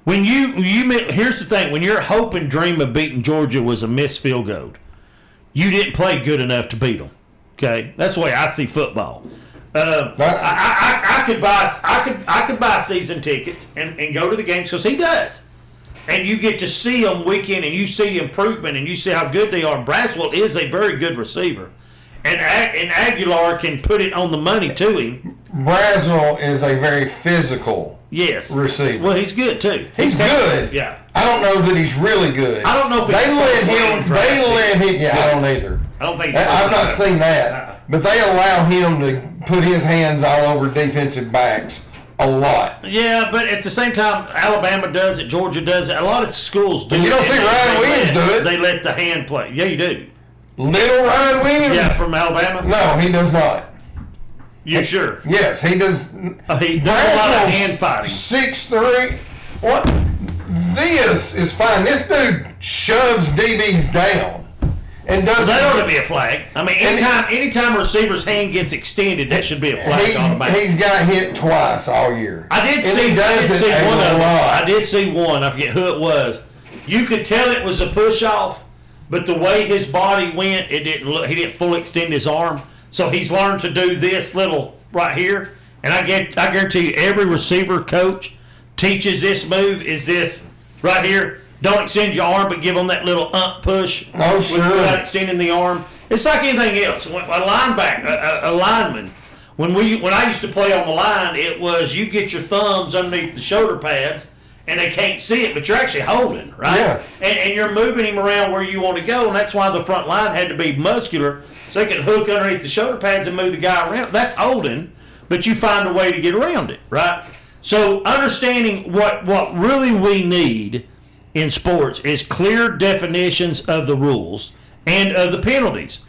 when you here's the thing: when your hope and dream of beating Georgia was a missed field goal, you didn't play good enough to beat them. Okay, that's the way I see football. I could buy season tickets and go to the games because he does, and you get to see them week in, and you see improvement, and you see how good they are. Braswell is a very good receiver. And Aguilar can put it on the money to him. Braswell is a very physical receiver. Well, he's good too. He's good. Yeah. I don't know that he's really good. I don't know if they let him. Yeah, I don't either. I don't think. I've not seen that, but they allow him to put his hands all over defensive backs a lot. Yeah, but at the same time, Alabama does it. Georgia does it. A lot of schools do. And you don't see Ryan Williams do it. They let the hand play. Yeah, you do. Little Ryan Williams? Yeah, from Alabama? No, he does not. You sure? Yes, he does. He does a lot of hand fighting. 6'3". What? This is fine. This dude shoves DBs down. And does that ought to be a flag. I mean, anytime a receiver's hand gets extended, that should be a flag automatically. He's got hit twice all year. I did see one of them. I did see one. I forget who it was. You could tell it was a push off, but the way his body went, it didn't look. He didn't fully extend his arm, so he's learned to do this little right here. And I guarantee you, every receiver coach teaches this move. Is this right here? Don't extend your arm, but give them that little push. Oh, sure. Without extending the arm. It's like anything else. A linebacker, a lineman. When I used to play on the line, it was you get your thumbs underneath the shoulder pads, and they can't see it, but you're actually holding, right? Yeah. And you're moving him around where you want to go, and that's why the front line had to be muscular, so they could hook underneath the shoulder pads and move the guy around. That's holding, but you find a way to get around it, right? So understanding what really we need in sports is clear definitions of the rules and of the penalties.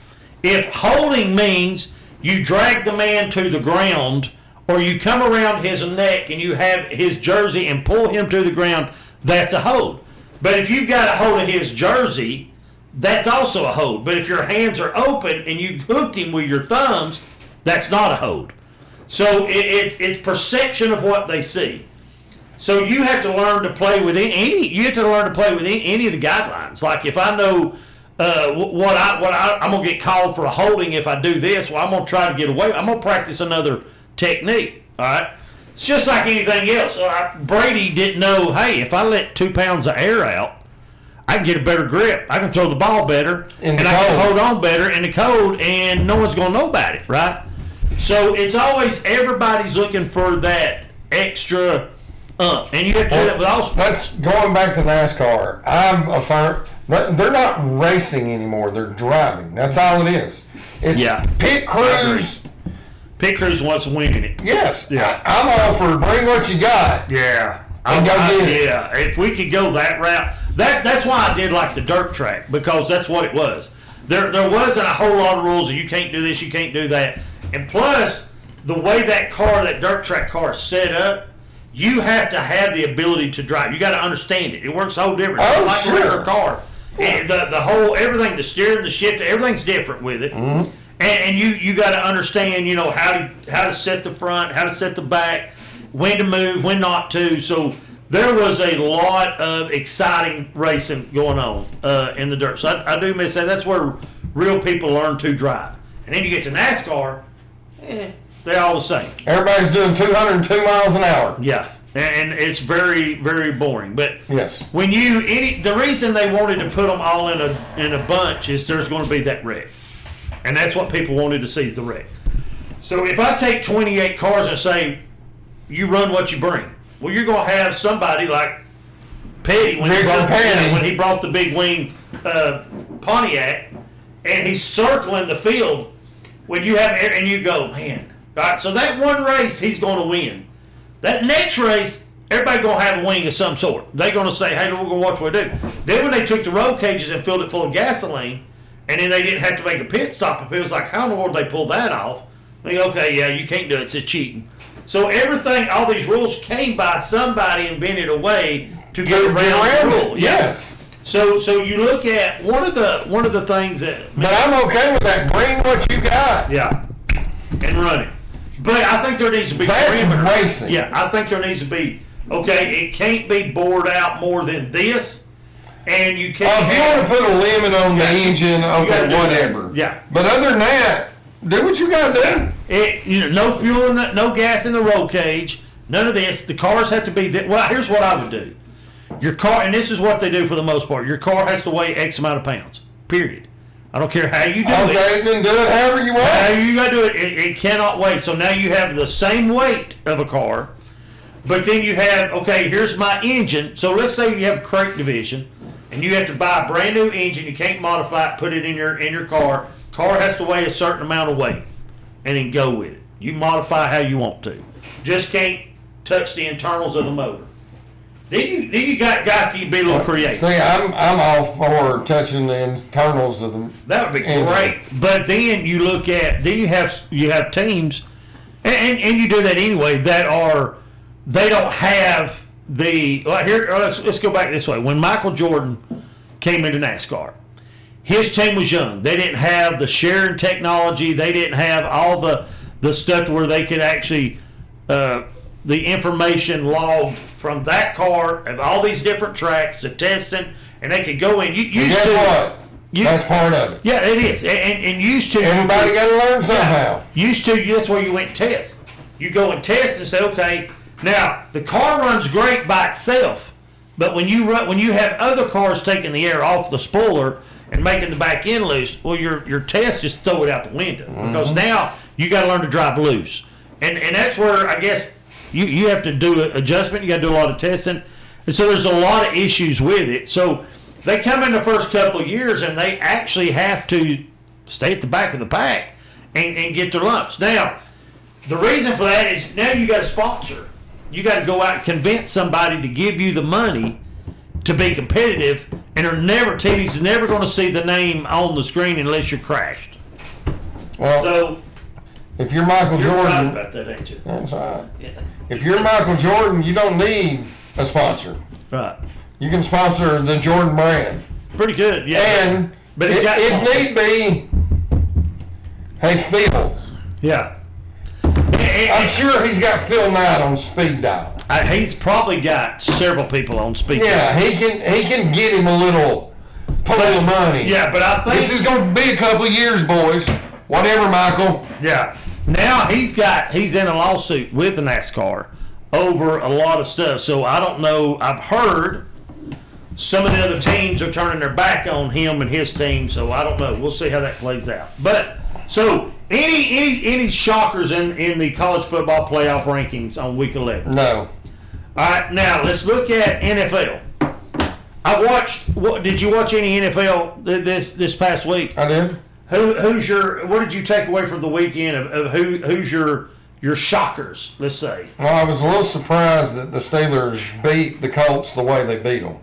If holding means you drag the man to the ground or you come around his neck and you have his jersey and pull him to the ground, that's a hold. But if you've got a hold of his jersey, that's also a hold. But if your hands are open and you hooked him with your thumbs, that's not a hold. So it's perception of what they see. So you have to learn to play within any of the guidelines. Like if I know I'm gonna get called for a holding if I do this, well, I'm gonna try to get away. I'm gonna practice another technique. All right. It's just like anything else. Brady didn't know. Hey, if I let 2 pounds of air out, I can get a better grip. I can throw the ball better, and I can hold on better in the cold, and no one's gonna know about it, right? So it's always everybody's looking for that extra. And you have to do that with all sports. Going back to NASCAR. I'm affirm they're not racing anymore. They're driving. That's all it is. It's pit crews. Pit crews wants to win it. Yes. Yeah. I'm all for bring what you got. Yeah. And go get it. Yeah. If we could go that route, that's why I did like the dirt track, because that's what it was. There wasn't a whole lot of rules of you can't do this, you can't do that, and plus the way that dirt track car is set up. You have to have the ability to drive. You got to understand it. It works a whole different. Oh, like sure. a regular car. And the whole everything, the steering, the shift, everything's different with it. Mm-hmm. And you got to understand, how to set the front, how to set the back, when to move, when not to. So there was a lot of exciting racing going on in the dirt. So I do miss that. That's where real people learn to drive. And then you get to NASCAR. They're all the same. Everybody's doing 202 miles an hour. Yeah, and it's very, very boring. But yes, when the reason they wanted to put them all in a bunch is there's going to be that wreck, and that's what people wanted to see, is the wreck. So if I take 28 cars and say you run what you bring, well, you're going to have somebody like Petty when he brought the big wing Pontiac, and he's circling the field. When you have and you go, man. All right, so that one race, he's going to win. That next race, everybody's going to have a wing of some sort. They're going to say, hey, we're going to watch what we do. Then when they took the roll cages and filled it full of gasoline, and then they didn't have to make a pit stop, it was like, how in the world did they pull that off? They go, okay, yeah, you can't do it. It's cheating. So everything, all these rules came by somebody invented a way to get around the rule. Yes. So you look at one of the things that. But I'm okay with that. Bring what you got. Yeah. And run it. But I think there needs to be That's racing. Yeah, I think there needs to be, it can't be bored out more than this, and you can't. If you want to put a limit on the engine, okay, whatever. Yeah. But other than that, do what you got to do. No fuel no gas in the roll cage, none of this. The cars have to be, well, here's what I would do. Your car, and this is what they do for the most part, your car has to weigh X amount of pounds, period. I don't care how you do it. Okay, then do it however you want. However you got to do it, it cannot weigh. So now you have the same weight of a car, but then you have, here's my engine. So let's say you have a crate division, and you have to buy a brand new engine. You can't modify it, put it in your car. Car has to weigh a certain amount of weight, and then go with it. You modify how you want to. Just can't touch the internals of the motor. Then you got guys can be a little creative. See, I'm all for touching the internals of the. That would be great. But then you look at you have teams, and you do that anyway they don't have the. Well, here let's go back this way. When Michael Jordan came into NASCAR, his team was young. They didn't have the sharing technology. They didn't have all the stuff to where they could actually the information logged from that car of all these different tracks, the testing, and they could go in. Guess what? That's part of it. Yeah, it is. And used to Everybody got to learn somehow. Used to, that's where you went and test. You go and test and say, okay, now the car runs great by itself, but when you have other cars taking the air off the spoiler and making the back end loose, well, your test just throw it out the window because now you got to learn to drive loose, and that's where I guess you have to do an adjustment. You got to do a lot of testing, and so there's a lot of issues with it. So they come in the first couple of years and they actually have to stay at the back of the pack and get their lumps. Now, the reason for that is now you got a sponsor. You got to go out and convince somebody to give you the money to be competitive, and TV's never going to see the name on the screen unless you're crashed. Well, So if you're Michael you're excited Jordan, about that, ain't you? that's all right. Yeah. If you're Michael Jordan, you don't need a sponsor. Right. You can sponsor the Jordan brand. Pretty good. Yeah. And but it's got it need be, hey, Phil. Yeah. I'm sure he's got Phil Knight on speed dial. He's probably got several people on speed. Yeah, he can get him a little pull of money. Yeah, but I think This is going to be a couple of years, boys. Whatever, Michael. Yeah. Now he's in a lawsuit with the NASCAR over a lot of stuff. So I don't know. I've heard some of the other teams are turning their back on him and his team. So I don't know. We'll see how that plays out. But so any shockers in the college football playoff rankings on week 11? No. All right. Now let's look at NFL. I watched. Did you watch any NFL this past week? I did. What did you take away from the weekend of who's your shockers, let's say? Well, I was a little surprised that the Steelers beat the Colts the way they beat them.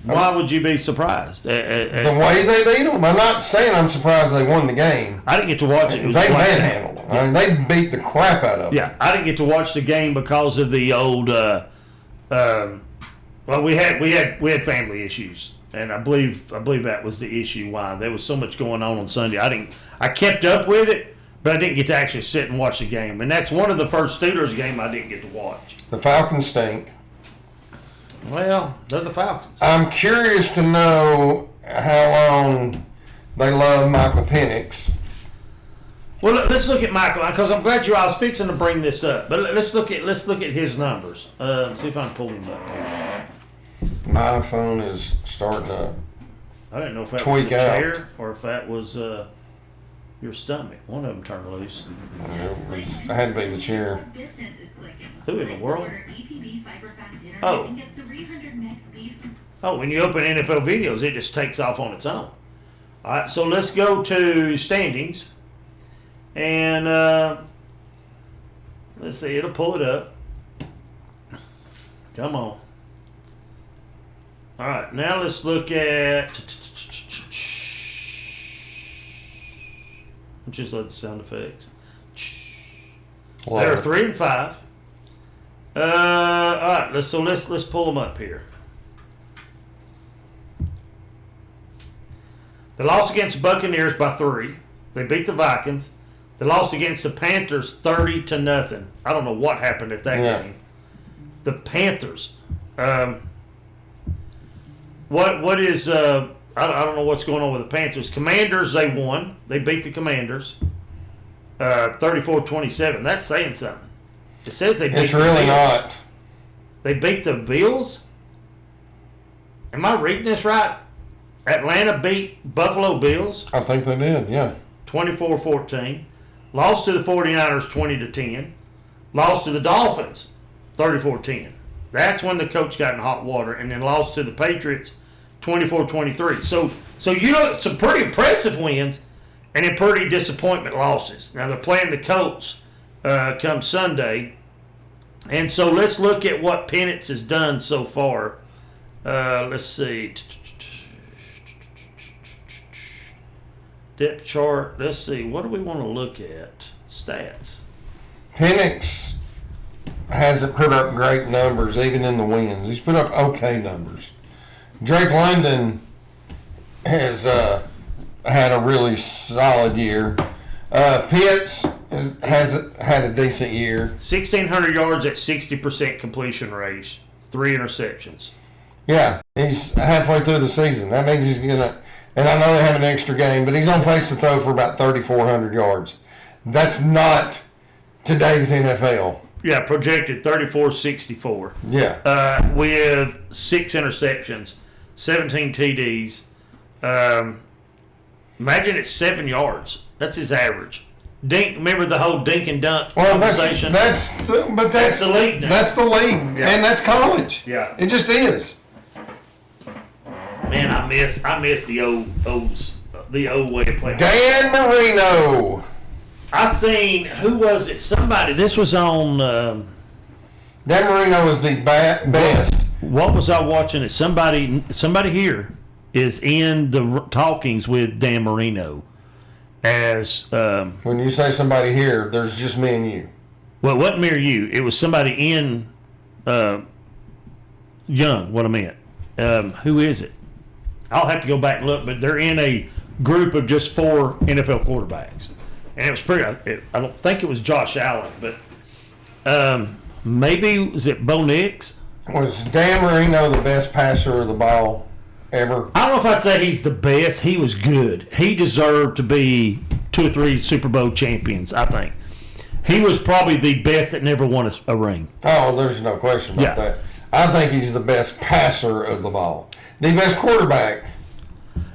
Why would you be surprised? The way they beat them? I'm not saying I'm surprised they won the game. I didn't get to watch it. It was They blank. manhandled them. I mean, they beat the crap out of them. Yeah, I didn't get to watch the game because of the old. Well, we had family issues, and I believe that was the issue why there was so much going on Sunday. I kept up with it, but I didn't get to actually sit and watch the game, and that's one of the first Steelers game I didn't get to watch. The Falcons stink. Well, they're the Falcons. I'm curious to know how long they love Michael Penix. Well, let's look at Michael because I'm glad I was fixing to bring this up. But let's look at his numbers. See if I can pull him up here. My phone is starting to I didn't know if that was tweak the out. chair or if that was your stomach. One of them turned loose. It had to be the chair. Who in the world? Oh. Oh, when you open NFL videos, it just takes off on its own. All right, so let's go to standings. And let's see, it'll pull it up. Come on. All right, now let's look at. Just let the sound effects. They're 3 and 5. All right, let's pull them up here. They lost against the Buccaneers by 3. They beat the Vikings. They lost against the Panthers 30-0. I don't know what happened at that game. The Panthers. What is I don't know what's going on with the Panthers. Commanders, they won. They beat the Commanders 34-27. That's saying something. It says they beat It's the really Bills. not. They beat the Bills? Am I reading this right? Atlanta beat Buffalo Bills I think they did, yeah. 24-14. Lost to the 49ers 20-10. Lost to the Dolphins 34-10. That's when the coach got in hot water, and then lost to the Patriots 24-23. So some pretty impressive wins and then pretty disappointment losses. Now they're playing the Colts come Sunday. And so let's look at what Penix has done so far. Let's see. Depth chart. Let's see. What do we want to look at? Stats. Penix hasn't put up great numbers, even in the wins. He's put up okay numbers. Drake London, has had a really solid year. Pitts has had a decent year. 1,600 yards at 60% completion rate, 3 interceptions. Yeah, he's halfway through the season. That means he's gonna. And I know they have an extra game, but he's on pace to throw for about 3,400 yards. That's not today's NFL. Yeah, projected 34-64. Yeah. With 6 interceptions, 17 TDs. Imagine it's 7 yards. That's his average. Dink. Remember the whole dink and dunk conversation? That's the league. That's the league, Yeah. and that's college. Yeah. It just is. Man, I miss the old way of playing. Dan Marino. I seen, who was it? Somebody. This was on. Dan Marino was the best. What was I watching? It somebody here is in the talkings with Dan Marino as. When you say somebody here, there's just me and you. Well, it wasn't me or you. It was somebody in Young. What I meant. Who is it? I'll have to go back and look, but they're in a group of just 4 NFL quarterbacks. And it was pretty, I don't think it was Josh Allen, but maybe, was it Bo Nix? Was Dan Marino the best passer of the ball ever? I don't know if I'd say he's the best. He was good. He deserved to be 2 or 3 Super Bowl champions, I think. He was probably the best that never won a ring. Oh, there's no question about that. I think he's the best passer of the ball. The best quarterback.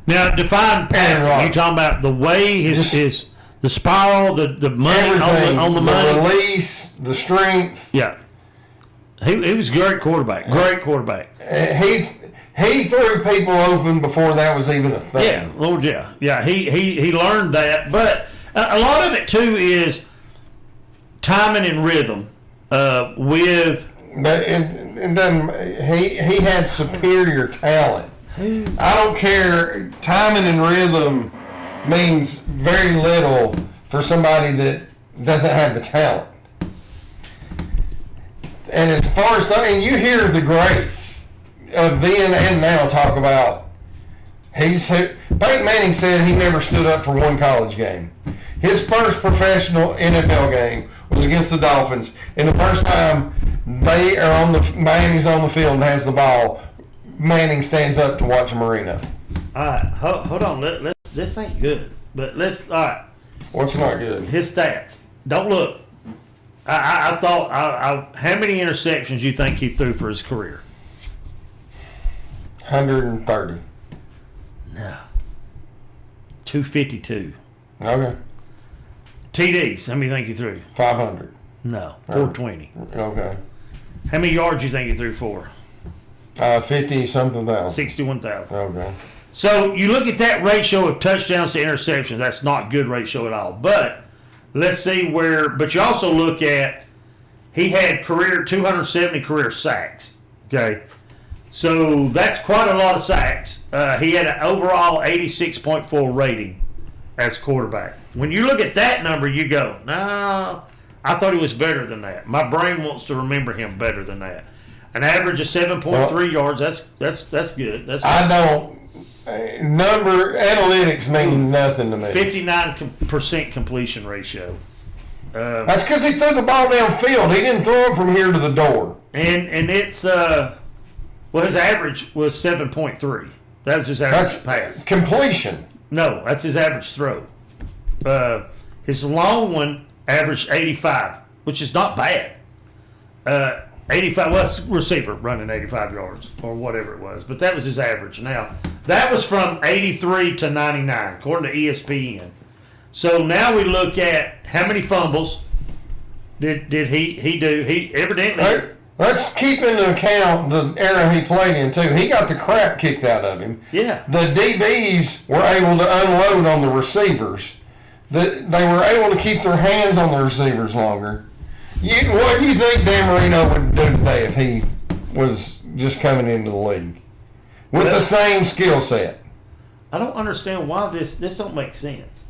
Now, define passing. You're talking about the way his the spiral, the money on the money. The release, the strength. Yeah. He was a great quarterback. Great quarterback. He threw people open before that was even a thing. Yeah, Lord, yeah. Yeah, he learned that. But a lot of it, too, is timing and rhythm with... But he had superior talent. I don't care. Timing and rhythm means very little for somebody that doesn't have the talent. And as far as and you hear the greats of then and now talk about Peyton Manning said he never stood up for one college game. His first professional NFL game was against the Dolphins, and the first time Miami's on the field and has the ball, Manning stands up to watch Marino. All right, hold on. This ain't good, but all right. What's not good? His stats. Don't look. I thought, how many interceptions you think he threw for his career? 130. No. 252. Okay. TDs, how many you think he threw? 500. No, 420. Okay. How many yards you think he threw for? 50-something thousand. 61,000. Okay. So you look at that ratio of touchdowns to interceptions. That's not good ratio at all. But let's see but you also look at, he had 270 career sacks. Okay. So that's quite a lot of sacks. He had an overall 86.4 rating as quarterback. When you look at that number, you go, no, I thought he was better than that. My brain wants to remember him better than that. An average of 7.3 yards, that's good. I don't. Analytics mean nothing to me. 59% completion ratio. That's because he threw the ball downfield. He didn't throw it from here to the door. And it's his average was 7.3. That was his average pass. Completion. No, that's his average throw. His long one averaged 85, which is not bad. 85, well, it's receiver running 85 yards or whatever it was, but that was his average. Now, that was from 83 to 99, according to ESPN. So now we look at how many fumbles did he do? He evidently... Let's keep into account the era he played in, too. He got the crap kicked out of him. Yeah. The DBs were able to unload on the receivers. They were able to keep their hands on the receivers longer. What do you think Dan Marino would do today if he was just coming into the league with the same skill set? I don't understand why this don't make sense.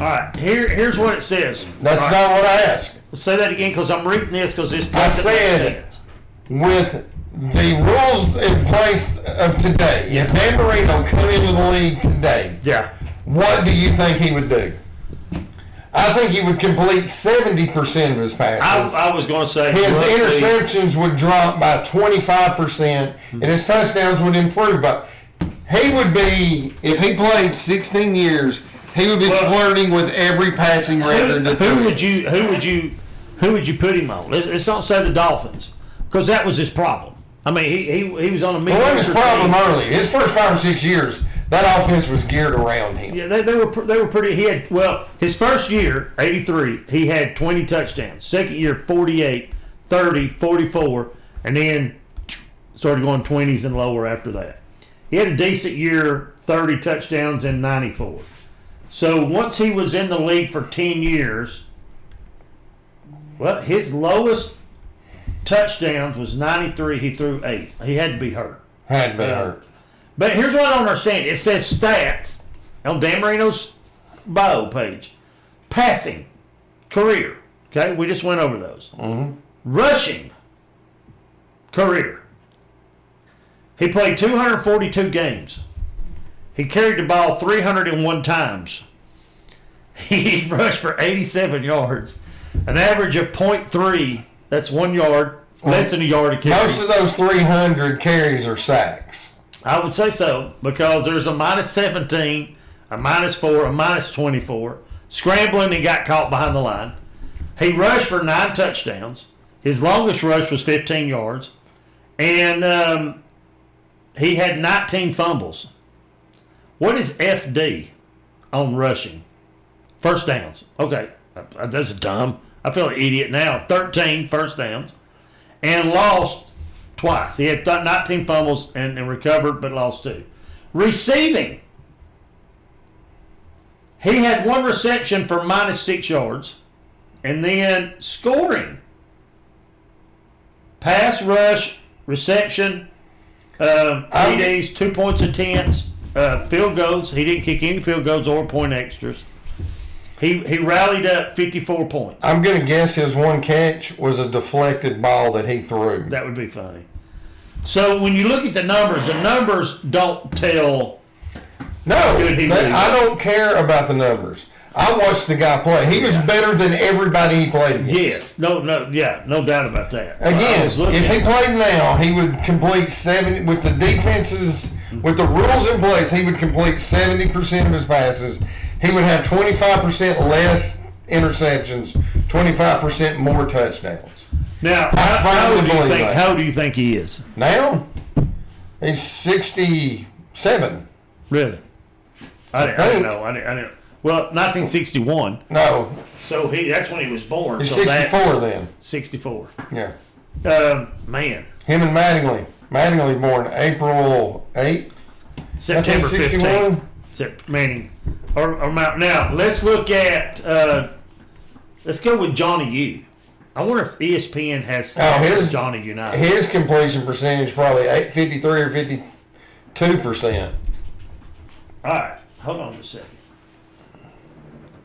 All right, here's what it says. That's not what I asked. Let's say that again because I'm reading this because this I doesn't make said sense. with the rules in place of today, if Dan Marino come into the league today, Yeah. what do you think he would do? I think he would complete 70% of his passes. I was going to say His roughly- interceptions would drop by 25%, and his touchdowns would improve. But he would be, if he played 16 years, he would be flirting with every passing record. Who would you put him on? Let's not say the Dolphins, because that was his problem. I mean, he was on a Well, mediocre what was his problem team. early? His first 5 or 6 years, that offense was geared around him. Yeah, they were pretty. He had, well, his first year, 83, he had 20 touchdowns. Second year, 48, 30, 44, and then started going 20s and lower after that. He had a decent year, 30 touchdowns in 94. So once he was in the league for 10 years, well, his lowest touchdowns was 93. He threw 8. He had to be hurt. Had been hurt. But here's what I don't understand. It says stats on Dan Marino's bio page. Passing, career. Okay, we just went over those. Mm-hmm. Rushing, career. He played 242 games. He carried the ball 301 times. He rushed for 87 yards. An average of 0.3. That's 1 yard, less than a yard a carry. Most of those 300 carries are sacks. I would say so, because there's a minus 17, a minus 4, a minus 24. Scrambling and got caught behind the line. He rushed for 9 touchdowns. His longest rush was 15 yards. And he had 19 fumbles. What is FD on rushing? First downs. Okay, that's dumb. I feel an idiot now. 13 first downs. And lost twice. He had 19 fumbles and recovered, but lost 2. Receiving. He had 1 reception for minus 6 yards. And then scoring. Pass, rush, reception, TDs, 2 points attempts, field goals. He didn't kick any field goals or point extras. He rallied up 54 points. I'm going to guess his one catch was a deflected ball that he threw. That would be funny. So when you look at the numbers don't tell. No, Good he I was. don't care about the numbers. I watched the guy play. He was better than everybody he played against. Yes, no doubt about that. Again, I was looking if he at- played now, he would complete 70 with the defenses, with the rules in place. He would complete 70% of his passes. He would have 25% less interceptions, 25% more touchdowns. now, I how firmly believe that. how do you think he is? Now, he's 67. Really? I didn't know. I didn't. Well, 1961. No, So that's when he was born. he's so 64 that's then. 64. Yeah. Man, Him and Mattingly. Mattingly born April 8th, September 1961. 15th. Manning. Or now let's look at. Let's go with Johnny U. I wonder if ESPN has his- Johnny United. His completion percentage probably 53 or 52%. All right, hold on a second.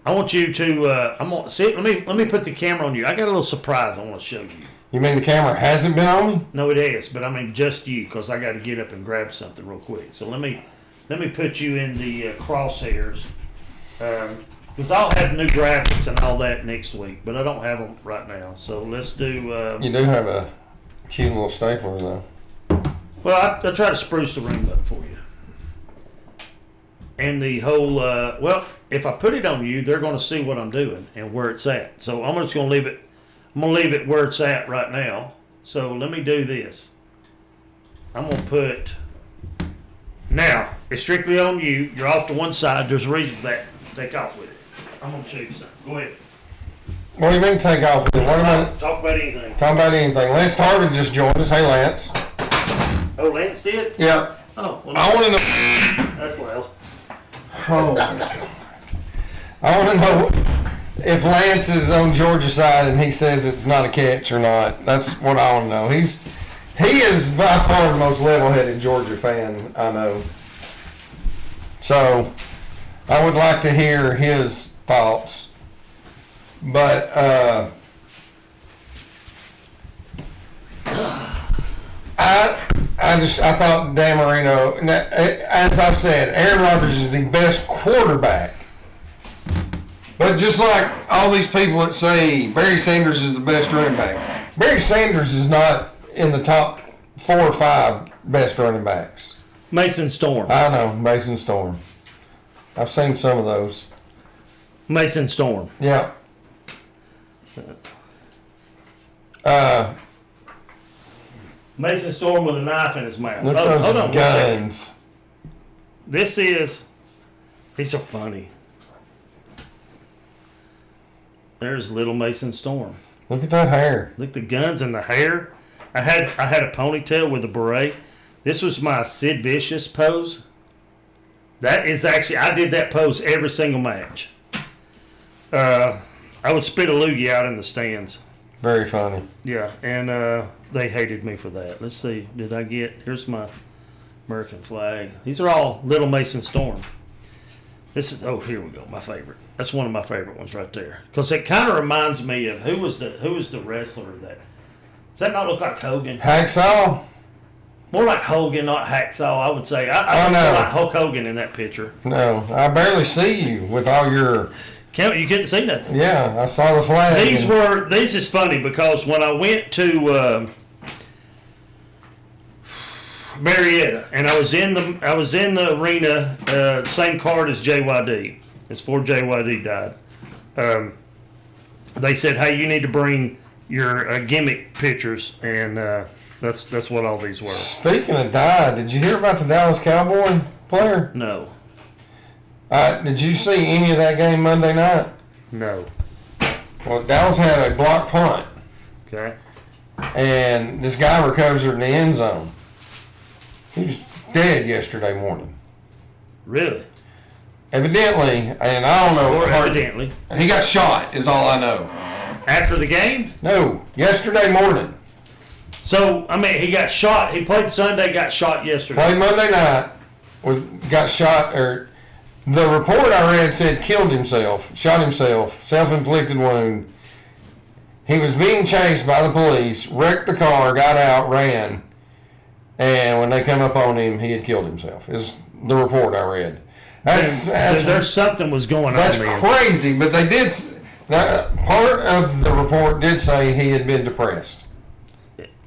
I want you to. I'm gonna see. Let me put the camera on you. I got a little surprise I want to show you. You mean the camera hasn't been on me? No, it is, but I mean just you, because I got to get up and grab something real quick. So let me put you in the crosshairs, because I'll have new graphics and all that next week, but I don't have them right now. So let's do. You do have a cute little stapler though. Well, I try to spruce the room up for you. And the whole, well, if I put it on you, they're going to see what I'm doing and where it's at. So I'm just going to leave it. I'm going to leave it where it's at right now. So let me do this. I'm going to put. Now it's strictly on you. You're off to one side. There's a reason for that. Take off with it. I'm going to show you something. Go ahead. What do you mean take off with it? What am I Talk about anything. talking about anything? Lance Tarver just joined us. Hey Lance. Oh, Lance did. Yeah. Oh, well, I want to know. that's loud. Oh. I want to know if Lance is on Georgia's side and he says it's not a catch or not. That's what I want to know. He is by far the most level-headed Georgia fan I know. So I would like to hear his thoughts. But I I thought Dan Marino, as I've said, Aaron Rodgers is the best quarterback. But just like all these people that say Barry Sanders is the best running back, Barry Sanders is not in the top 4 or 5 best running backs. Mason Storm. I know, Mason Storm. I've seen some of those. Mason Storm. Yeah. Mason Storm with a knife in his mouth. Look Oh, at hold those on. 1 second. guns. These are funny. There's little Mason Storm. Look at that hair. Look at the guns and the hair. I had a ponytail with a beret. This was my Sid Vicious pose. That is actually, I did that pose every single match. I would spit a loogie out in the stands. Very funny. Yeah, and they hated me for that. Let's see. Here's my American flag. These are all little Mason Storm. Here we go. My favorite. That's one of my favorite ones right there. Because it kind of reminds me of who was the wrestler that. Does that not look like Hogan? Hacksaw? More like Hogan, not Hacksaw, I would say. I look more like Hulk Hogan in that picture. No, I barely see you with all your... You couldn't see nothing. Yeah, I saw the flag. These is funny because when I went to Marietta and I was in the arena, same card as JYD. It's before JYD died. They said, "Hey, you need to bring your gimmick pictures," and that's what all these were. Speaking of died, did you hear about the Dallas Cowboy player? No. Did you see any of that game Monday night? No. Well, Dallas had a block punt, Okay. and this guy recovers it in the end zone. He was dead yesterday morning. Really? Evidently, and I don't know. Or evidently. He got shot, is all I know. After the game? No, yesterday morning. So, I mean, he got shot. He played Sunday, got shot yesterday. Played Monday night, got shot, or the report I read said killed himself, shot himself, self-inflicted wound. He was being chased by the police, wrecked the car, got out, ran, and when they come up on him, he had killed himself, is the report I read. There's something was going on That's there. crazy, but they did, part of the report did say he had been depressed.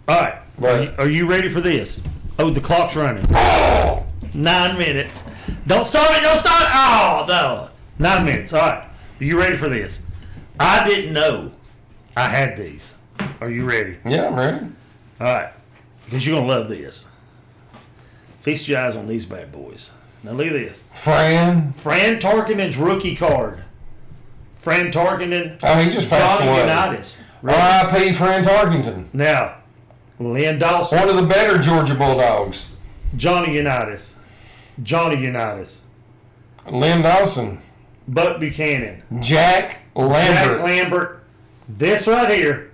All right. But, Are you ready for this? Oh, the clock's running. 9 minutes. Don't start it. Don't start it. Oh, no. 9 minutes. All right. Are you ready for this? I didn't know I had these. Are you ready? yeah, I'm ready. All right. Because you're going to love this. Feast your eyes on these bad boys. Now, look at this. Fran Tarkenton's rookie card. Fran Tarkenton. Oh, he just passed Johnny away. Unitas. Really? R.I.P. Fran Tarkenton. Now, Lynn Dawson. One of the better Georgia Bulldogs. Johnny Unitas. Lynn Dawson. Buck Buchanan. Jack Lambert. Jack Lambert. This right here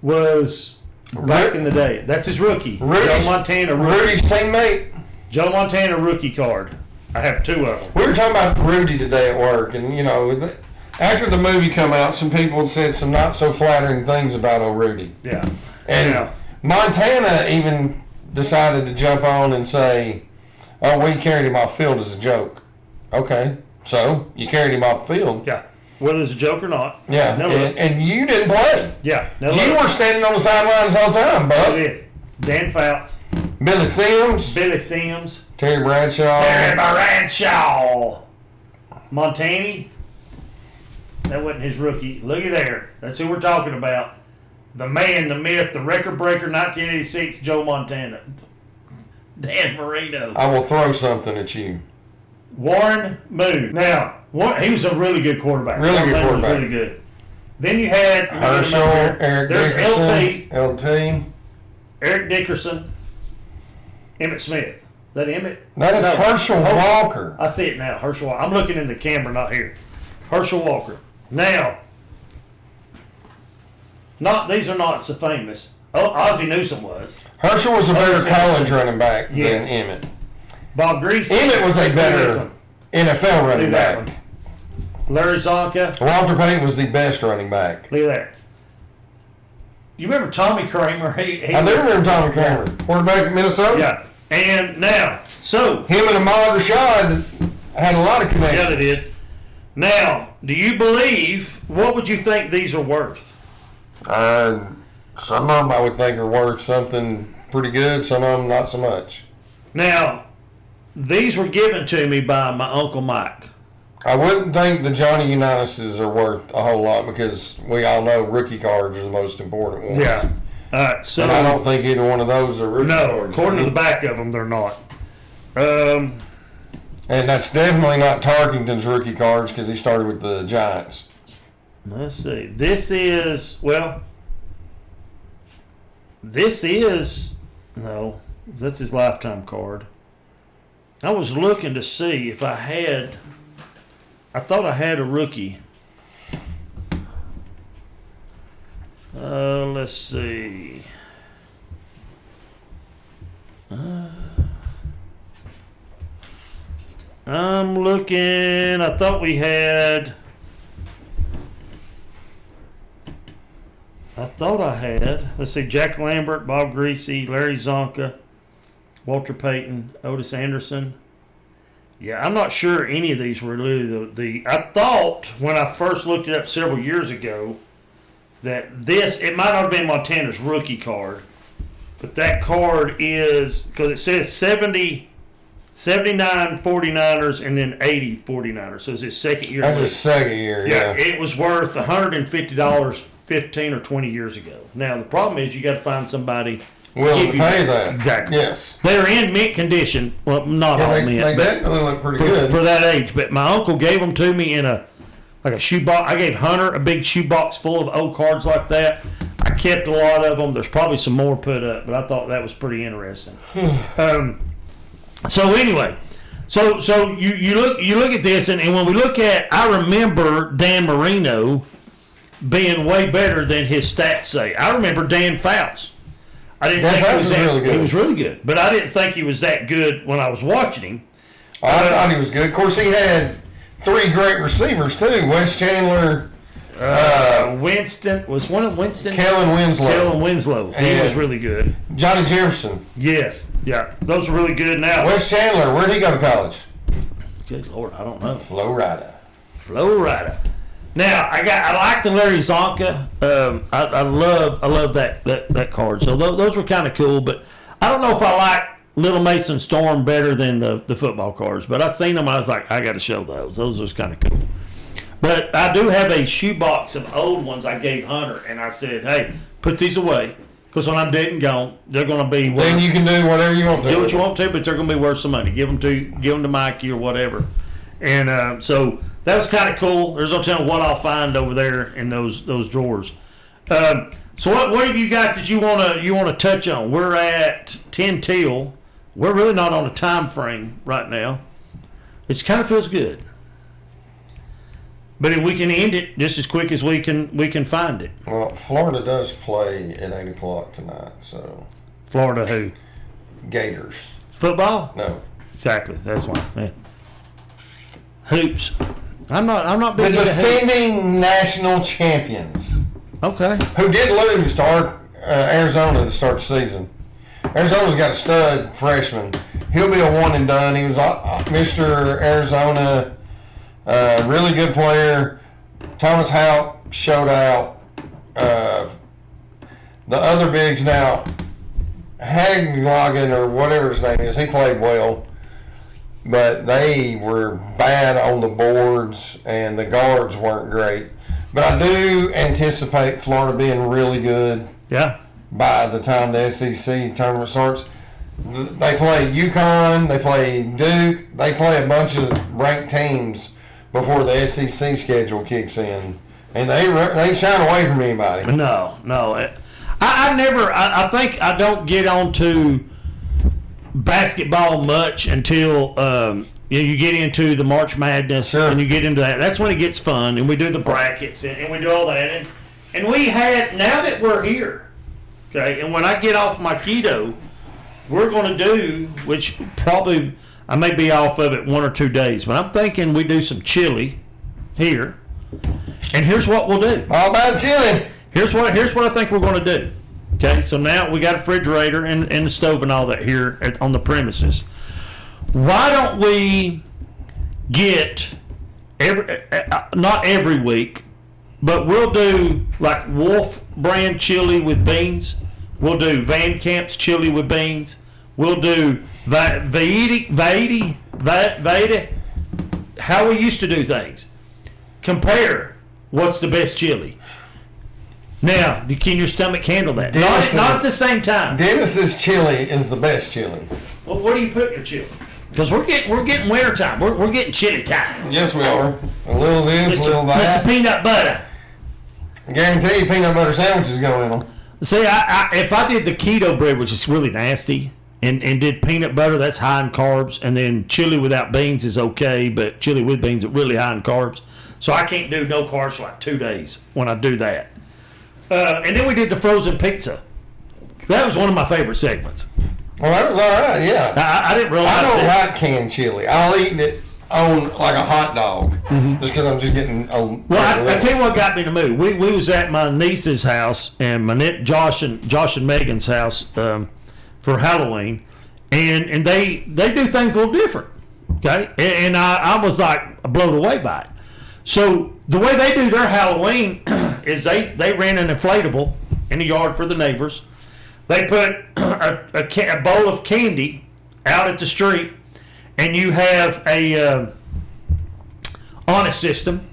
was back in the day. That's his rookie. Joe Montana rookie. Rudy's teammate. Joe Montana rookie card. I have 2 of them. We were talking about Rudy today at work, and after the movie come out, some people had said some not so flattering things about old Rudy. Yeah. And Yeah. Montana even decided to jump on and say, "Oh, we carried him off field as a joke." Okay, so you carried him off the field. Yeah. Whether it's a joke or not. Yeah, Now look. and you didn't play. Yeah. Now You look. were standing on the sidelines all the time, Look at Buck. this. Dan Fouts. Billy Sims, Billy Sims. Terry Bradshaw. Terry Bradshaw. Montani. That wasn't his rookie. Looky there. That's who we're talking about. The man, the myth, the record breaker, 1986, Joe Montana. Dan Marino. I will throw something at you. Warren Moon. Now, he was a really good quarterback. Really good Montana quarterback. Was really good. Then you had Herschel, Eric There's Dickerson, LT, LT. Eric Dickerson, Emmett Smith. Is that Emmett? That is No. Herschel Walker. I see it now. Herschel Walker. I'm looking in the camera, not here. Herschel Walker. Now, these are not so famous. Oh, Ozzie Newsome was. Herschel was a better Ozzie college Newsome. running back Yes. than Emmett. Bob Grease. Emmett was a Look at this better one. NFL Look running at that back. one. Larry Zonka. Walter Payton was the best running back. Look at that. You remember Tommy Kramer? He I do remember Tommy Kramer, quarterback in Minnesota. Yeah. And now, so Him and Ahmad Rashad had a lot of connections. yeah, they did. Now, do you believe? What would you think these are worth? Some of them I would think are worth something pretty good. Some of them not so much. Now, these were given to me by my Uncle Mike. I wouldn't think the Johnny Unitas's are worth a whole lot because we all know rookie cards are the most important ones. Yeah. All right. So And I don't think either one of those are rookie no, cards. according to the back of them, they're not. And that's definitely not Tarkington's rookie cards because he started with the Giants. Let's see. This is no. That's his lifetime card. I was looking to see if I had. I thought I had a rookie. Let's see. I'm looking. I thought we had. Let's see, Jack Lambert, Bob Greasy, Larry Zonka, Walter Payton, Otis Anderson. Yeah, I'm not sure any of these were really I thought when I first looked it up several years ago that it might not have been Montana's rookie card, but that card is, because it says 79 49ers and then 80 49ers. So it's his second year. That's his second year, yeah. It was worth $150 15 or 20 years ago. Now, the problem is you got to find somebody Willing to pay that. Exactly. Yes. They're in mint condition. Well, not all mint. They but definitely look pretty good. for that age. But my uncle gave them to me in a shoebox. I gave Hunter a big shoebox full of old cards like that. I kept a lot of them. There's probably some more put up, but I thought that was pretty interesting. So anyway, so you look at this, and when we look at, I remember Dan Marino being way better than his stats say. I remember Dan Fouts. I didn't think he was that really good. He was really good, but I didn't think he was that good when I was watching him. I thought he was good. Of course, he had three great receivers too. Wes Chandler, Winston was one of Winston. Kellen Winslow. Kellen Winslow. He And was really good. Johnny Jefferson. Yes, yeah, those are really good. Now, Wes Chandler, where did he go to college? good Lord, I don't know. Florida. Now I like the Larry Zonka. I love that card. So those were kind of cool, but I don't know if I like Little Mason Storm better than the football cards. But I seen them, I was like, I got to show those. Those was kind of cool. But I do have a shoebox of old ones I gave Hunter, and I said, hey, put these away, because when I'm dead and gone, they're going to be worth. Then you can do whatever you want to. Do what you want to, but they're going to be worth some money. Give them to Mikey or whatever. And so that was kind of cool. There's no telling what I'll find over there in those drawers. So what have you got that you want to touch on? We're at 10 till. We're really not on a time frame right now. It kind of feels good, but we can end it just as quick as we can find it. Well, Florida does play at 8 o'clock tonight, so. Florida who? Gators. Football? No. Exactly. That's why. Yeah. Hoops. I'm not The big into hoops. defending national champions, Okay. who did lose to Arizona to start the season. Arizona's got a stud freshman. He'll be a one and done. He was Mr. Arizona, really good player. Thomas Houck showed out. The other bigs now, Haglogan or whatever his name is, he played well. But they were bad on the boards, and the guards weren't great. But I do anticipate Florida being really good Yeah. by the time the SEC tournament starts. They play UConn, they play Duke, they play a bunch of ranked teams before the SEC schedule kicks in. And they ain't shying away from anybody. No. I think I don't get onto basketball much until you get into the March Madness. Sure. And you get into that. That's when it gets fun, and we do the brackets and we do all that. And we had, now that we're here, okay, and when I get off my keto, we're going to do, which probably I may be off of it 1 or 2 days, but I'm thinking we do some chili here. And here's what we'll do. All about chili. Here's what I think we're going to do. Okay, so now we got a refrigerator and the stove and all that here on the premises. Why don't we get not every week, but we'll do like Wolf brand chili with beans. We'll do Van Camp's chili with beans. We'll do Vaidi, how we used to do things. Compare what's the best chili. Now, can your stomach handle that? Not at the same time. Dennis's chili is the best chili. Well, where do you put your chili? Because we're getting winter time. We're getting chili time. Yes, we are. A little this, a little that. Mr. Peanut Butter. I guarantee you peanut butter sandwiches go in them. See, if I did the keto bread, which is really nasty, and did peanut butter, that's high in carbs, and then chili without beans is okay, but chili with beans is really high in carbs. So I can't do no carbs for like 2 days when I do that. And then we did the frozen pizza. That was one of my favorite segments. Well, that was all right, yeah. I didn't realize I don't that. like canned chili. I'll eat it on like a hot dog, just because I'm just getting. Well, I tell you what got me in the mood. We was at my niece's house and my Josh and Megan's house for Halloween, and they do things a little different. Okay, and I was like blown away by it. So the way they do their Halloween is they ran an inflatable in the yard for the neighbors. They put a bowl of candy out at the street, and you have a honest system,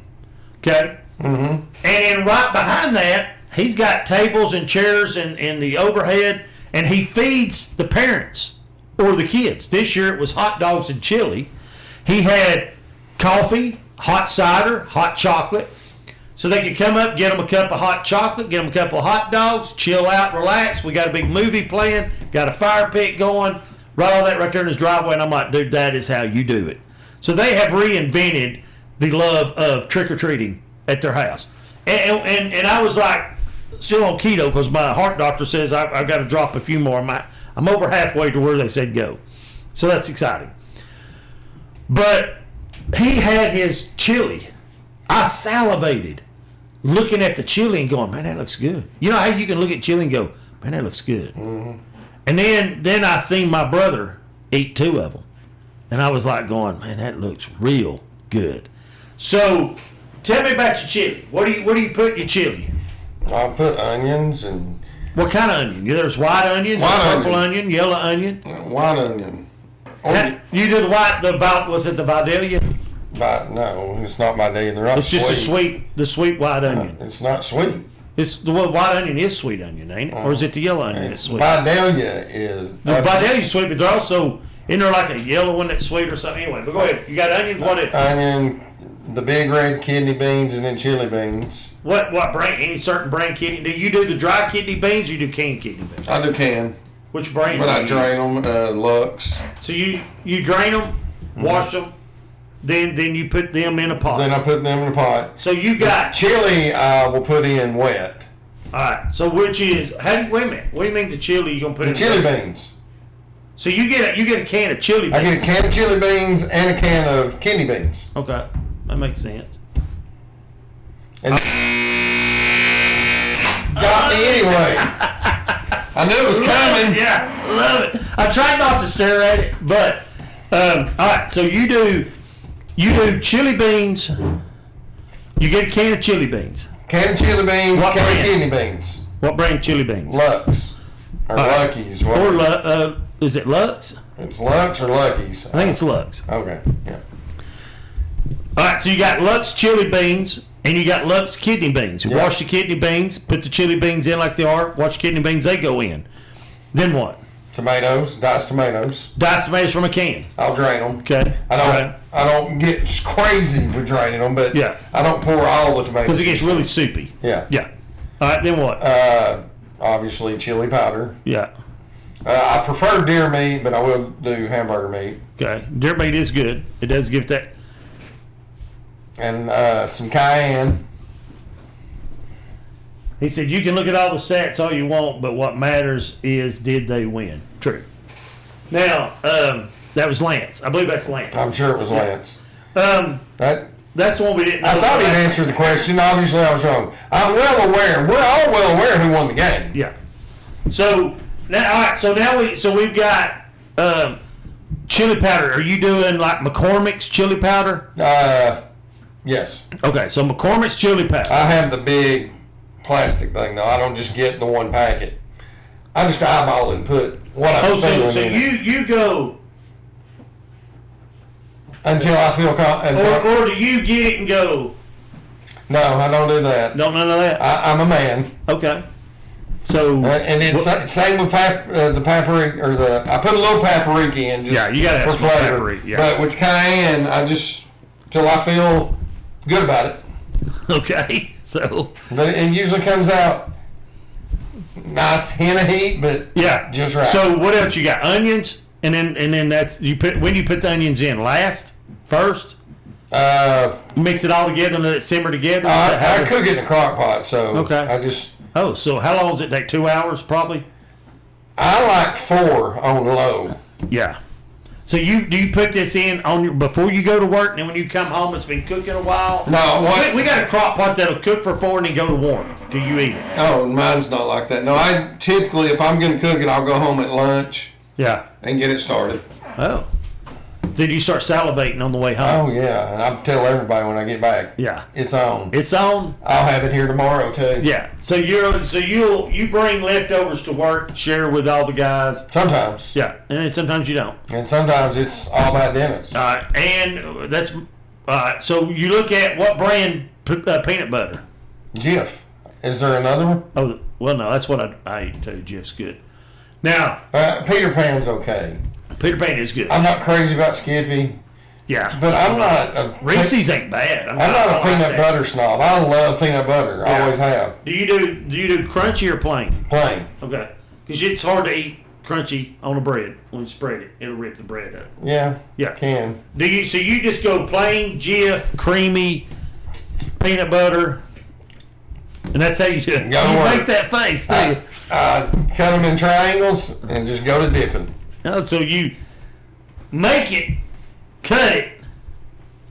okay? Mm-hmm. And right behind that, he's got tables and chairs and the overhead, and he feeds the parents or the kids. This year it was hot dogs and chili. He had coffee, hot cider, hot chocolate. So they could come up, get them a cup of hot chocolate, get them a couple of hot dogs, chill out, relax. We got a big movie playing, got a fire pit going, right all that right there in his driveway. And I'm like, dude, that is how you do it. So they have reinvented the love of trick-or-treating at their house. And I was like, still on keto because my heart doctor says I've got to drop a few more. I'm over halfway to where they said go. So that's exciting. But he had his chili. I salivated looking at the chili and going, man, that looks good. You know how you can look at chili and go, man, that looks good. Mm-hmm. And then I seen my brother eat 2 of them. And I was like going, man, that looks real good. So tell me about your chili. What do you put in your chili? I put onions and... What kind of onion? There's white onion, purple onion, yellow onion. White onion. You do was it the Vidalia? No, it's not Vidalia. They're not It's just the sweet white onion. It's not sweet. It's the white onion is sweet onion, ain't it? Or is it the yellow onion that's sweet? Vidalia is... The Vidalia's sweet, but they're also... Isn't there like a yellow one that's sweet or something? Anyway, but go ahead. You got onions? What is? Onion, the big red kidney beans, and then chili beans. What brand? Any certain brand kidney? Do you do the dry kidney beans or you do canned kidney beans? I do can. Which brand? But I drain them, Lux. So you drain them, wash them, then you put them in a pot. Then I put them in a pot. So you got... Chili I will put in wet. All right. So which is... wait a minute. What do you mean the chili you're going to put in? The chili beans. So you get a can of chili beans. I get a can of chili beans and a can of kidney beans. Okay. That makes sense. And got me anyway. I knew it was coming. Yeah, love it. I tried not to stare at it, but all right. So you do chili beans. You get a can of chili beans. Can of chili beans. What can brand? of kidney beans. What brand chili beans? Lux or Lucky's. Or is it Lux? It's Lux or Lucky's. I think it's Lux. Okay. Yeah. All right. So you got Lux chili beans. And you got Lux kidney beans. You wash the kidney beans, put the chili beans in like they are, wash the kidney beans, they go in. Then what? Tomatoes, diced tomatoes. Diced tomatoes from a can. I'll drain them. Okay. I don't get crazy with draining them, but yeah. I don't pour all the tomatoes. Because it gets really soupy. Yeah. Yeah. All right, then what? Obviously chili powder. Yeah. I prefer deer meat, but I will do hamburger meat. Okay. Deer meat is good. It does give that. And some cayenne. He said, you can look at all the stats all you want, but what matters is did they win? True. Now, that was Lance. I believe that's Lance. I'm sure it was Lance. That's one we didn't know. I thought he'd answer the question. Obviously, I was wrong. I'm well aware. We're all well aware who won the game. Yeah. So now, all right. So we've got chili powder. Are you doing like McCormick's chili powder? Yes. Okay. So McCormick's chili powder. I have the big plastic thing, though. I don't just get the one packet. I just eyeball and put what I'm feeling so in it. you go Until I feel or do you get it and go? No, I don't do that. Don't none of that. I'm a man. Okay. So And it's same with the paprika, or I put a little paprika in just you gotta have for some flavor. paprika, yeah. But with cayenne, I just till I feel good about it. okay. So But it usually comes out nice hint of heat, but yeah, just right. So what else you got? Onions, and then that's you put when you put the onions in last, first. Mix it all together and let it simmer together. I cook it in a crock pot, so Okay. I just. Oh, so how long does it take? 2 hours, probably. I like 4 on low. Yeah. So do you put this in on your before you go to work, and then when you come home, it's been cooking a while? No, what? We got a crock pot that'll cook for 4 and then go to warm. Do you eat it? Oh, mine's not like that. No, I typically, if I'm going to cook it, I'll go home at lunch Yeah. and get it started. Oh. Did you start salivating on the way home? Oh yeah, and I tell everybody when I get back. Yeah. It's on. It's on. I'll have it here tomorrow too. Yeah. So you bring leftovers to work, share with all the guys. Sometimes. Yeah, and then sometimes you don't. And sometimes it's all about Dennis. All right, and that's so you look at what brand peanut butter. Jif. Is there another one? Oh, well, no, that's what I eat too. Jif's good. Now, Peter Pan's okay. Peter Pan is good. I'm not crazy about Skippy, Yeah, but I'm not. Reese's ain't bad. I'm not a peanut butter snob. I love peanut butter. I always have. Do you do crunchy or plain? Plain. Okay, because it's hard to eat crunchy on a bread when you spread it. It'll rip the bread up. Yeah. Yeah. Can. Do you? So you just go plain Jif, creamy, peanut butter, and that's how you do it. Gotta You work. make that face. Do you? I cut them in triangles and just go to dipping. No, so you make it, cut it,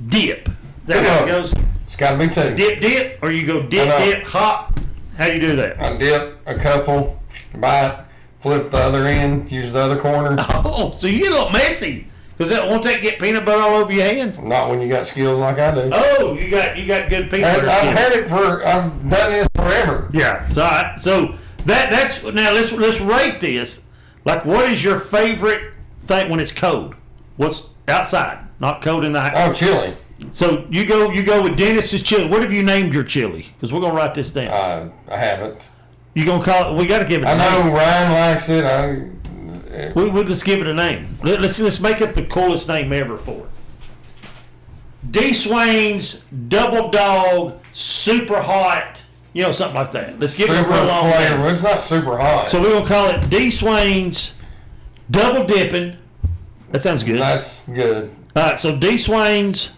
dip. Is that how it goes? It's got to be 2. Dip, or you go dip, I know. dip, hop. How do you do that? I dip a couple, bite, flip the other end, use the other corner. Oh, so you get a little messy. Because won't that get peanut butter all over your hands? Not when you got skills like I do. Oh, you got good peanut butter I've skills. I've done this forever. Yeah. So that's now let's rate this. Like, what is your favorite thing when it's cold? What's outside, not cold in the house? Oh, chili. So you go with Dennis's chili. What have you named your chili? Because we're gonna write this down. I haven't. You gonna call it? We got to give it. I a know name. Ryan likes it. We'll just give it a name. Let's make up the coolest name ever for it. D. Swain's Double Dog Super Hot. You know, something like that. Let's give it a Super real long name. flavor. It's not super hot. So we're gonna call it D. Swain's Double Dipping. That sounds good. That's good. All right, so D. Swain's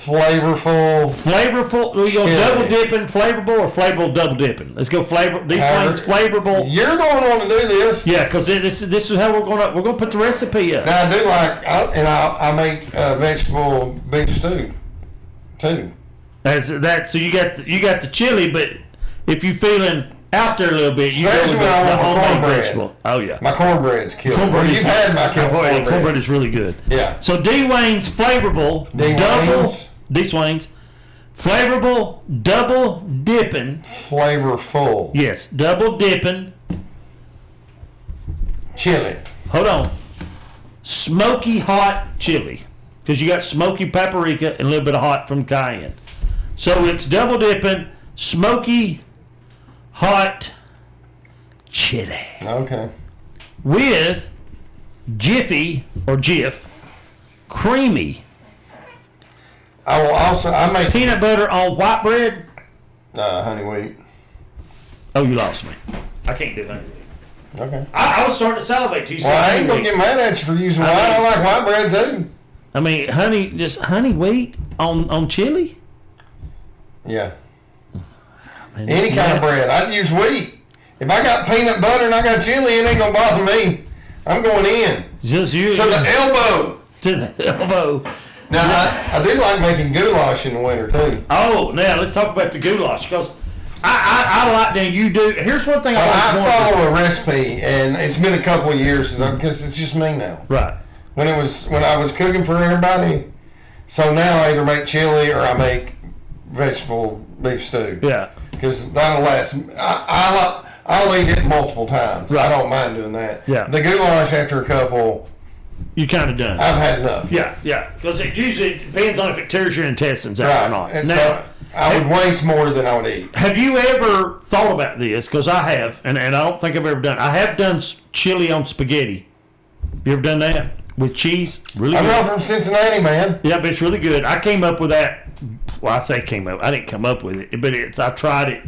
Flavorful. we go Chili. double dipping, flavorable, or flavorable double dipping. Let's go flavor. D. Swain's flavorable. You're the one wanting to do this. Yeah, because this is how we're gonna put the recipe up. Now I do like, I make vegetable beef stew too. That's so you got the chili, but if you're feeling out there a little bit, you go with Especially the when I want my homemade cornbread. vegetable. Oh yeah, My cornbread's killer. cornbread You've is had my cornbread. cornbread is really good. Yeah. So D. Wayne's flavorable D. double Wayne's. D. Swain's flavorable double dipping. Flavorful. Yes, double dipping. Chili. Hold on. Smoky hot chili, because you got smoky paprika and a little bit of hot from cayenne. So it's double dipping, smoky hot chili Okay. with Jiffy or Jif creamy I will also, I make peanut butter on white bread. honey wheat. Oh, you lost me. I can't do honey. Okay. I was starting to salivate. You said Well, I honey ain't gonna wheat. get mad at you for using white. mean- I like white bread too. I mean, honey wheat on chili. Yeah. Man, Any kind of bread. I'd use wheat. If I got peanut butter and I got chili, it ain't gonna bother me. I'm going in. Just you To the elbow. to the elbow. Now, I do like making goulash in the winter, too. Oh, now let's talk about the goulash, because I like that you do. Here's one thing I follow a recipe, and it's been a couple of years because it's just me now. Right. When I was cooking for everybody, so now I either make chili or I make vegetable beef stew. Yeah. Because that'll last. I'll eat it multiple times. Right. I don't mind doing that. Yeah. The goulash after a couple, You kind of done. I've had enough. Yeah. Because it usually depends on if it tears your intestines out Right. or not. And Now, so I would waste more than I would eat. have you ever thought about this? Because I have, and I don't think I've ever done. I have done chili on spaghetti. You ever done that with cheese? Really I'm good. not from Cincinnati, man. Yeah, but it's really good. I came up with that. Well, I say came up. I didn't come up with it, but I tried it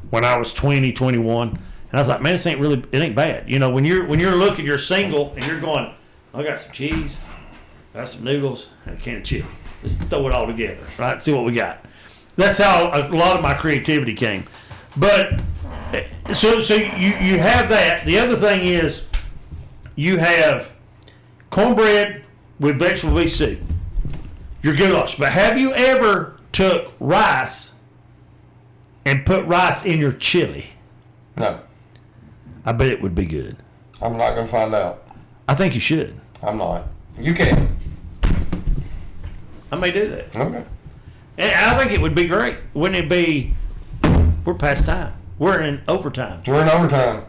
when I was 20, 21, and I was like, man, it ain't bad. You know, when you're looking, you're single, and you're going, I got some cheese, got some noodles, and a can of chili. Let's throw it all together, right? See what we got. That's how a lot of my creativity came. But so you have that. The other thing is you have cornbread with vegetable beef stew. Your goulash. But have you ever took rice and put rice in your chili? No, I bet it would be good. I'm not going to find out. I think you should. I'm not. You can. I may do that. Okay. And I think it would be great. Wouldn't it be? We're past time. We're in overtime. We're in overtime.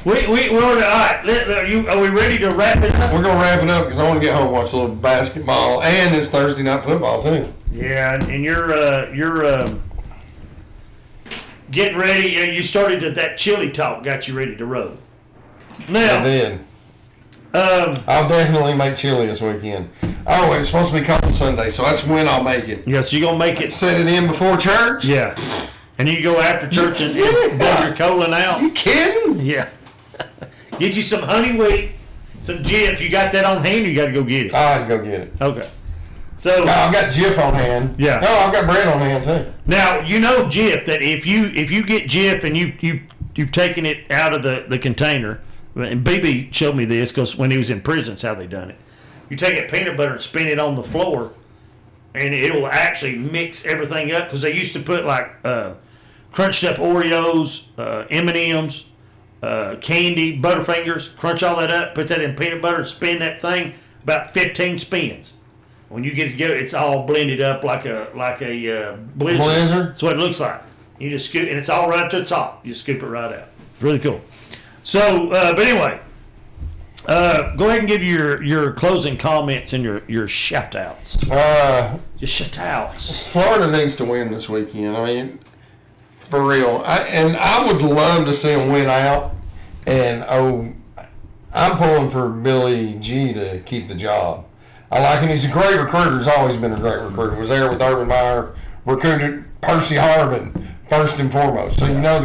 We're all right. Are we ready to wrap it up? We're going to wrap it up because I want to get home and watch a little basketball. And it's Thursday night football, too. Yeah, and you're getting ready. You started that chili talk, got you ready to roll. Now, I did. Um, I'll definitely make chili this weekend. Oh, it's supposed to be cold Sunday, so that's when I'll make it. yeah, so you're gonna make it. Set it in before church? Yeah, and you go after church and blow your colon out. You kidding? Yeah, get you some honey wheat, some Jif. You got that on hand? Or you got to go get it. I'd go get it. Okay. So No, I've got Jif on hand. Yeah. No, I've got bread on hand too. now you know Jif, that if you get Jif and you've taken it out of the container, and BB showed me this because when he was in prison, that's how they done it. You take it peanut butter and spin it on the floor, and it will actually mix everything up, because they used to put like crunched up Oreos, M&Ms, candy, Butterfingers, crunch all that up, put that in peanut butter and spin that thing about 15 spins. When you get it together, it's all blended up like a blizzard. That's what it looks like. You just scoop, and it's all right to the top. You scoop it right out. It's really cool. So, but anyway, go ahead and give your closing comments and your shout outs. Your shout outs. Florida needs to win this weekend. I mean, for real. I would love to see them win out. And I'm pulling for Billy G to keep the job. I like him. He's a great recruiter. He's always been a great recruiter. Was there with Urban Meyer, recruited Percy Harvin first and foremost. So you know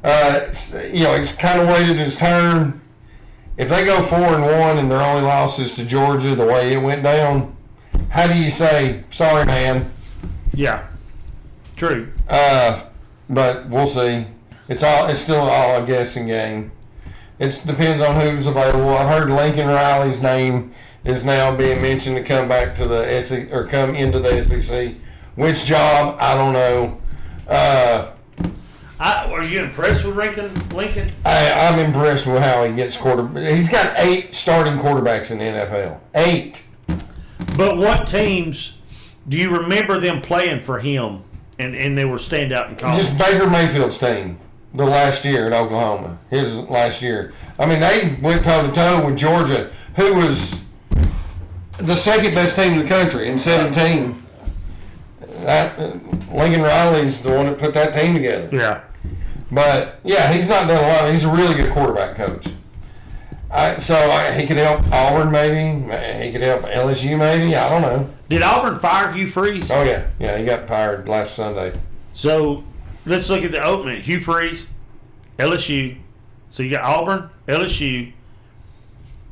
he's kind of waited his turn. If they go 4-1 and their only loss is to Georgia, the way it went down, how do you say sorry, man? Yeah, true. But we'll see. It's still all a guessing game. It depends on who's available. I've heard Lincoln Riley's name is now being mentioned to come back to the SEC or come into the SEC. Which job? I don't know. Are you impressed with Lincoln? I'm impressed with how he gets quarterback. He's got 8 starting quarterbacks in the NFL. 8. But what teams do you remember them playing for him, and they were standout in college? Just Baker Mayfield's team the last year at Oklahoma. His last year. I mean, they went toe-to-toe with Georgia, who was the second best team in the country in 17. Lincoln Riley's the one that put that team together. Yeah. But, yeah, he's not done a lot. He's a really good quarterback coach. He could help Auburn maybe. He could help LSU maybe. I don't know. Did Auburn fire Hugh Freeze? Oh, yeah. Yeah, he got fired last Sunday. So let's look at the opening. Hugh Freeze, LSU. So you got Auburn, LSU,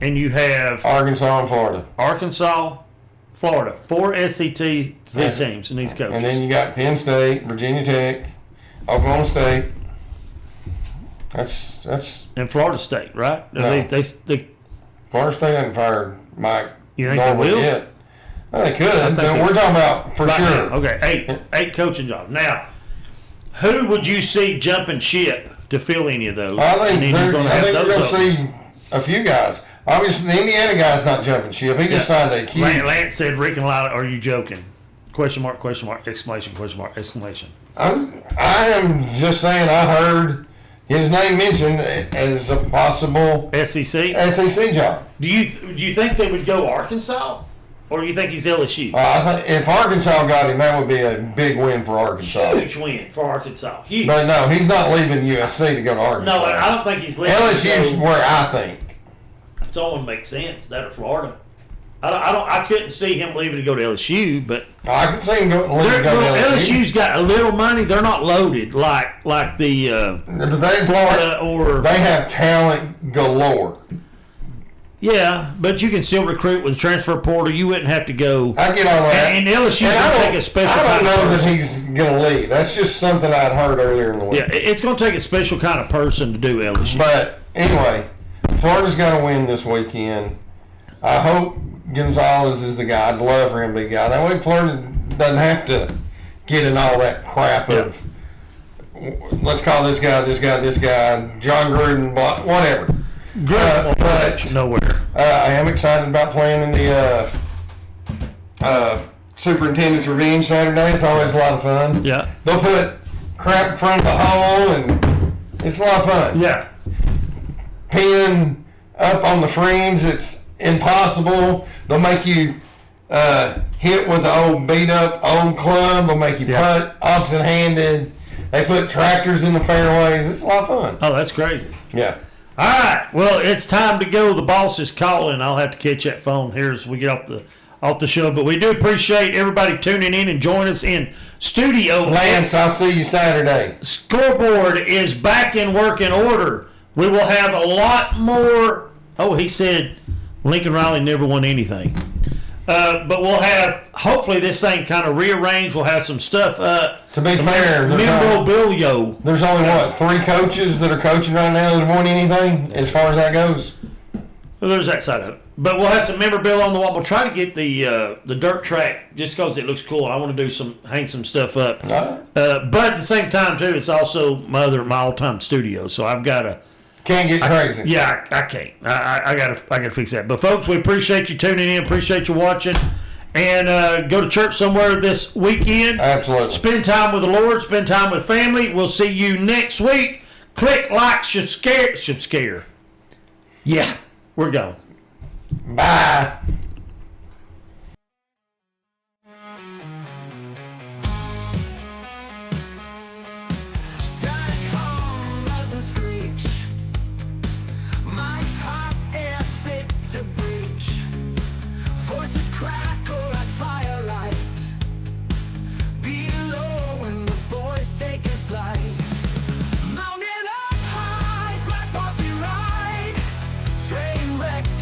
and you have Arkansas and Florida. Arkansas, Florida. 4 SEC teams in these coaches. And then you got Penn State, Virginia Tech, Oklahoma State. That's and Florida State, right? No. They Florida State hasn't fired Mike You think they normally will? get. Well, they could. think But they- we're talking about for Right sure. now. Okay, eight coaching jobs. Now, who would you see jumping ship to fill any of those? I think And then they're you're gonna I have think those you're going to openings. see a few guys. Obviously, the Indiana guy's not jumping ship. He just signed a huge. Lance said, Rick and Lila, are you joking? Question mark, exclamation, question mark, exclamation. I am just saying I heard his name mentioned as a possible SEC? SEC job. Do you think they would go Arkansas? Or do you think he's LSU? I think if Arkansas got him, that would be a big win for Arkansas. Huge win for Arkansas. Huge. But no, he's not leaving USC to go to Arkansas. No, I don't think he's leaving. LSU's where I think. It's all going to make sense. That or Florida. I couldn't see him leaving to go to LSU, but I can see him go to LSU. LSU's got a little money. They're not loaded like the Florida or they have talent galore. yeah, but you can still recruit with the transfer portal. You wouldn't have to go. I get all that. And LSU's And going to take a special. I don't kind of know that person. he's going to leave. That's just something I'd heard earlier in the week. Yeah, it's going to take a special kind of person to do LSU. But anyway, Florida's going to win this weekend. I hope Gonzalez is the guy. I'd love for him to be the guy. That way Florida doesn't have to get in all that crap of, let's call this guy, John Gruden, whatever. But nowhere. I am excited about playing in the Superintendent's Revenge Saturday. It's always a lot of fun. Yeah. They'll put crap in front of the hole, and it's a lot of fun. Yeah. Peeing up on the friends, it's impossible. They'll make you hit with the old beat-up old club. They'll make you putt opposite-handed. They put tractors in the fairways. It's a lot of fun. Oh, that's crazy. Yeah. All right. Well, it's time to go. The boss is calling. I'll have to catch that phone here as we get off the show. But we do appreciate everybody tuning in and joining us in studio. Lance, I'll see you Saturday. Scoreboard is back in working order. We will have a lot more. Oh, he said Lincoln Riley never won anything. But we'll have, hopefully this thing kind of rearranged. We'll have some stuff up. To be fair, memorabilia. There's only, 3 coaches that are coaching right now that have won anything as far as that goes? Well, there's that side of it. But we'll have some memorabilia on the wall. We'll try to get the dirt track just because it looks cool. I want to do hang some stuff up. But at the same time, too, it's also my all-time studio. So I've got to. Can't get crazy. Yeah, I can't. I gotta fix that. But folks, we appreciate you tuning in. Appreciate you watching. And go to church somewhere this weekend. Absolutely. Spend time with the Lord. Spend time with family. We'll see you next week. Click like should scare. Yeah, we're going. Bye.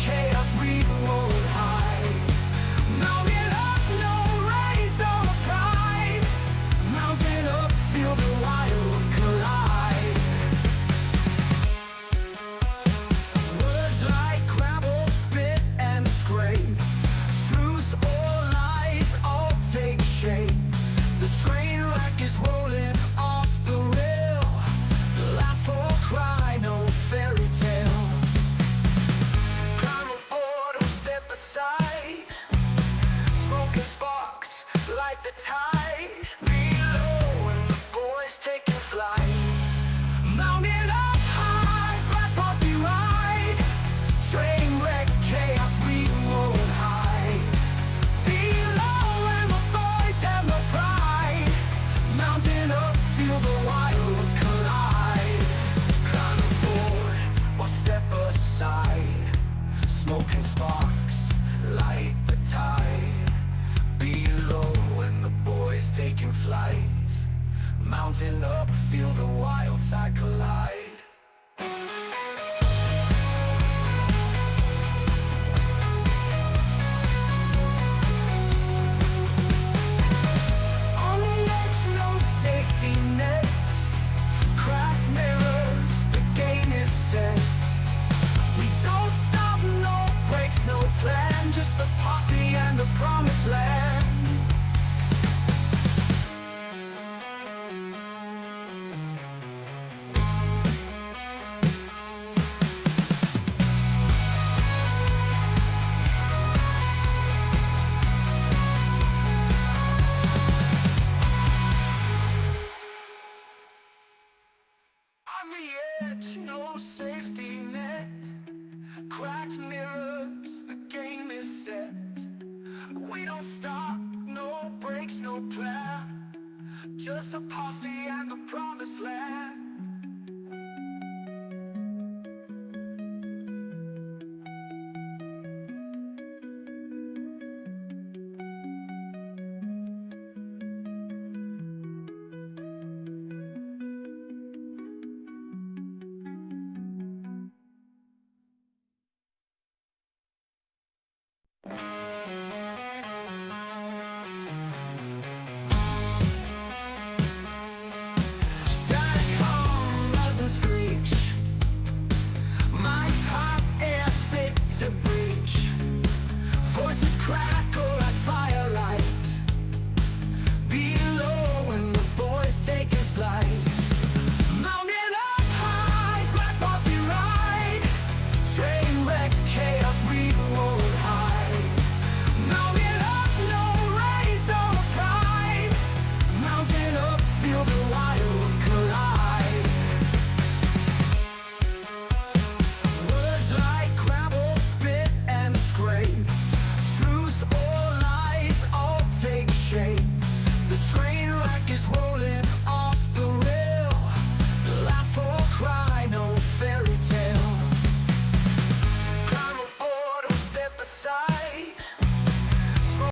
Chaos, we won't hide. On the edge, no safety net. Cracked mirrors, the game is set. We don't stop, no breaks, no plan. Just a posse and the promised land.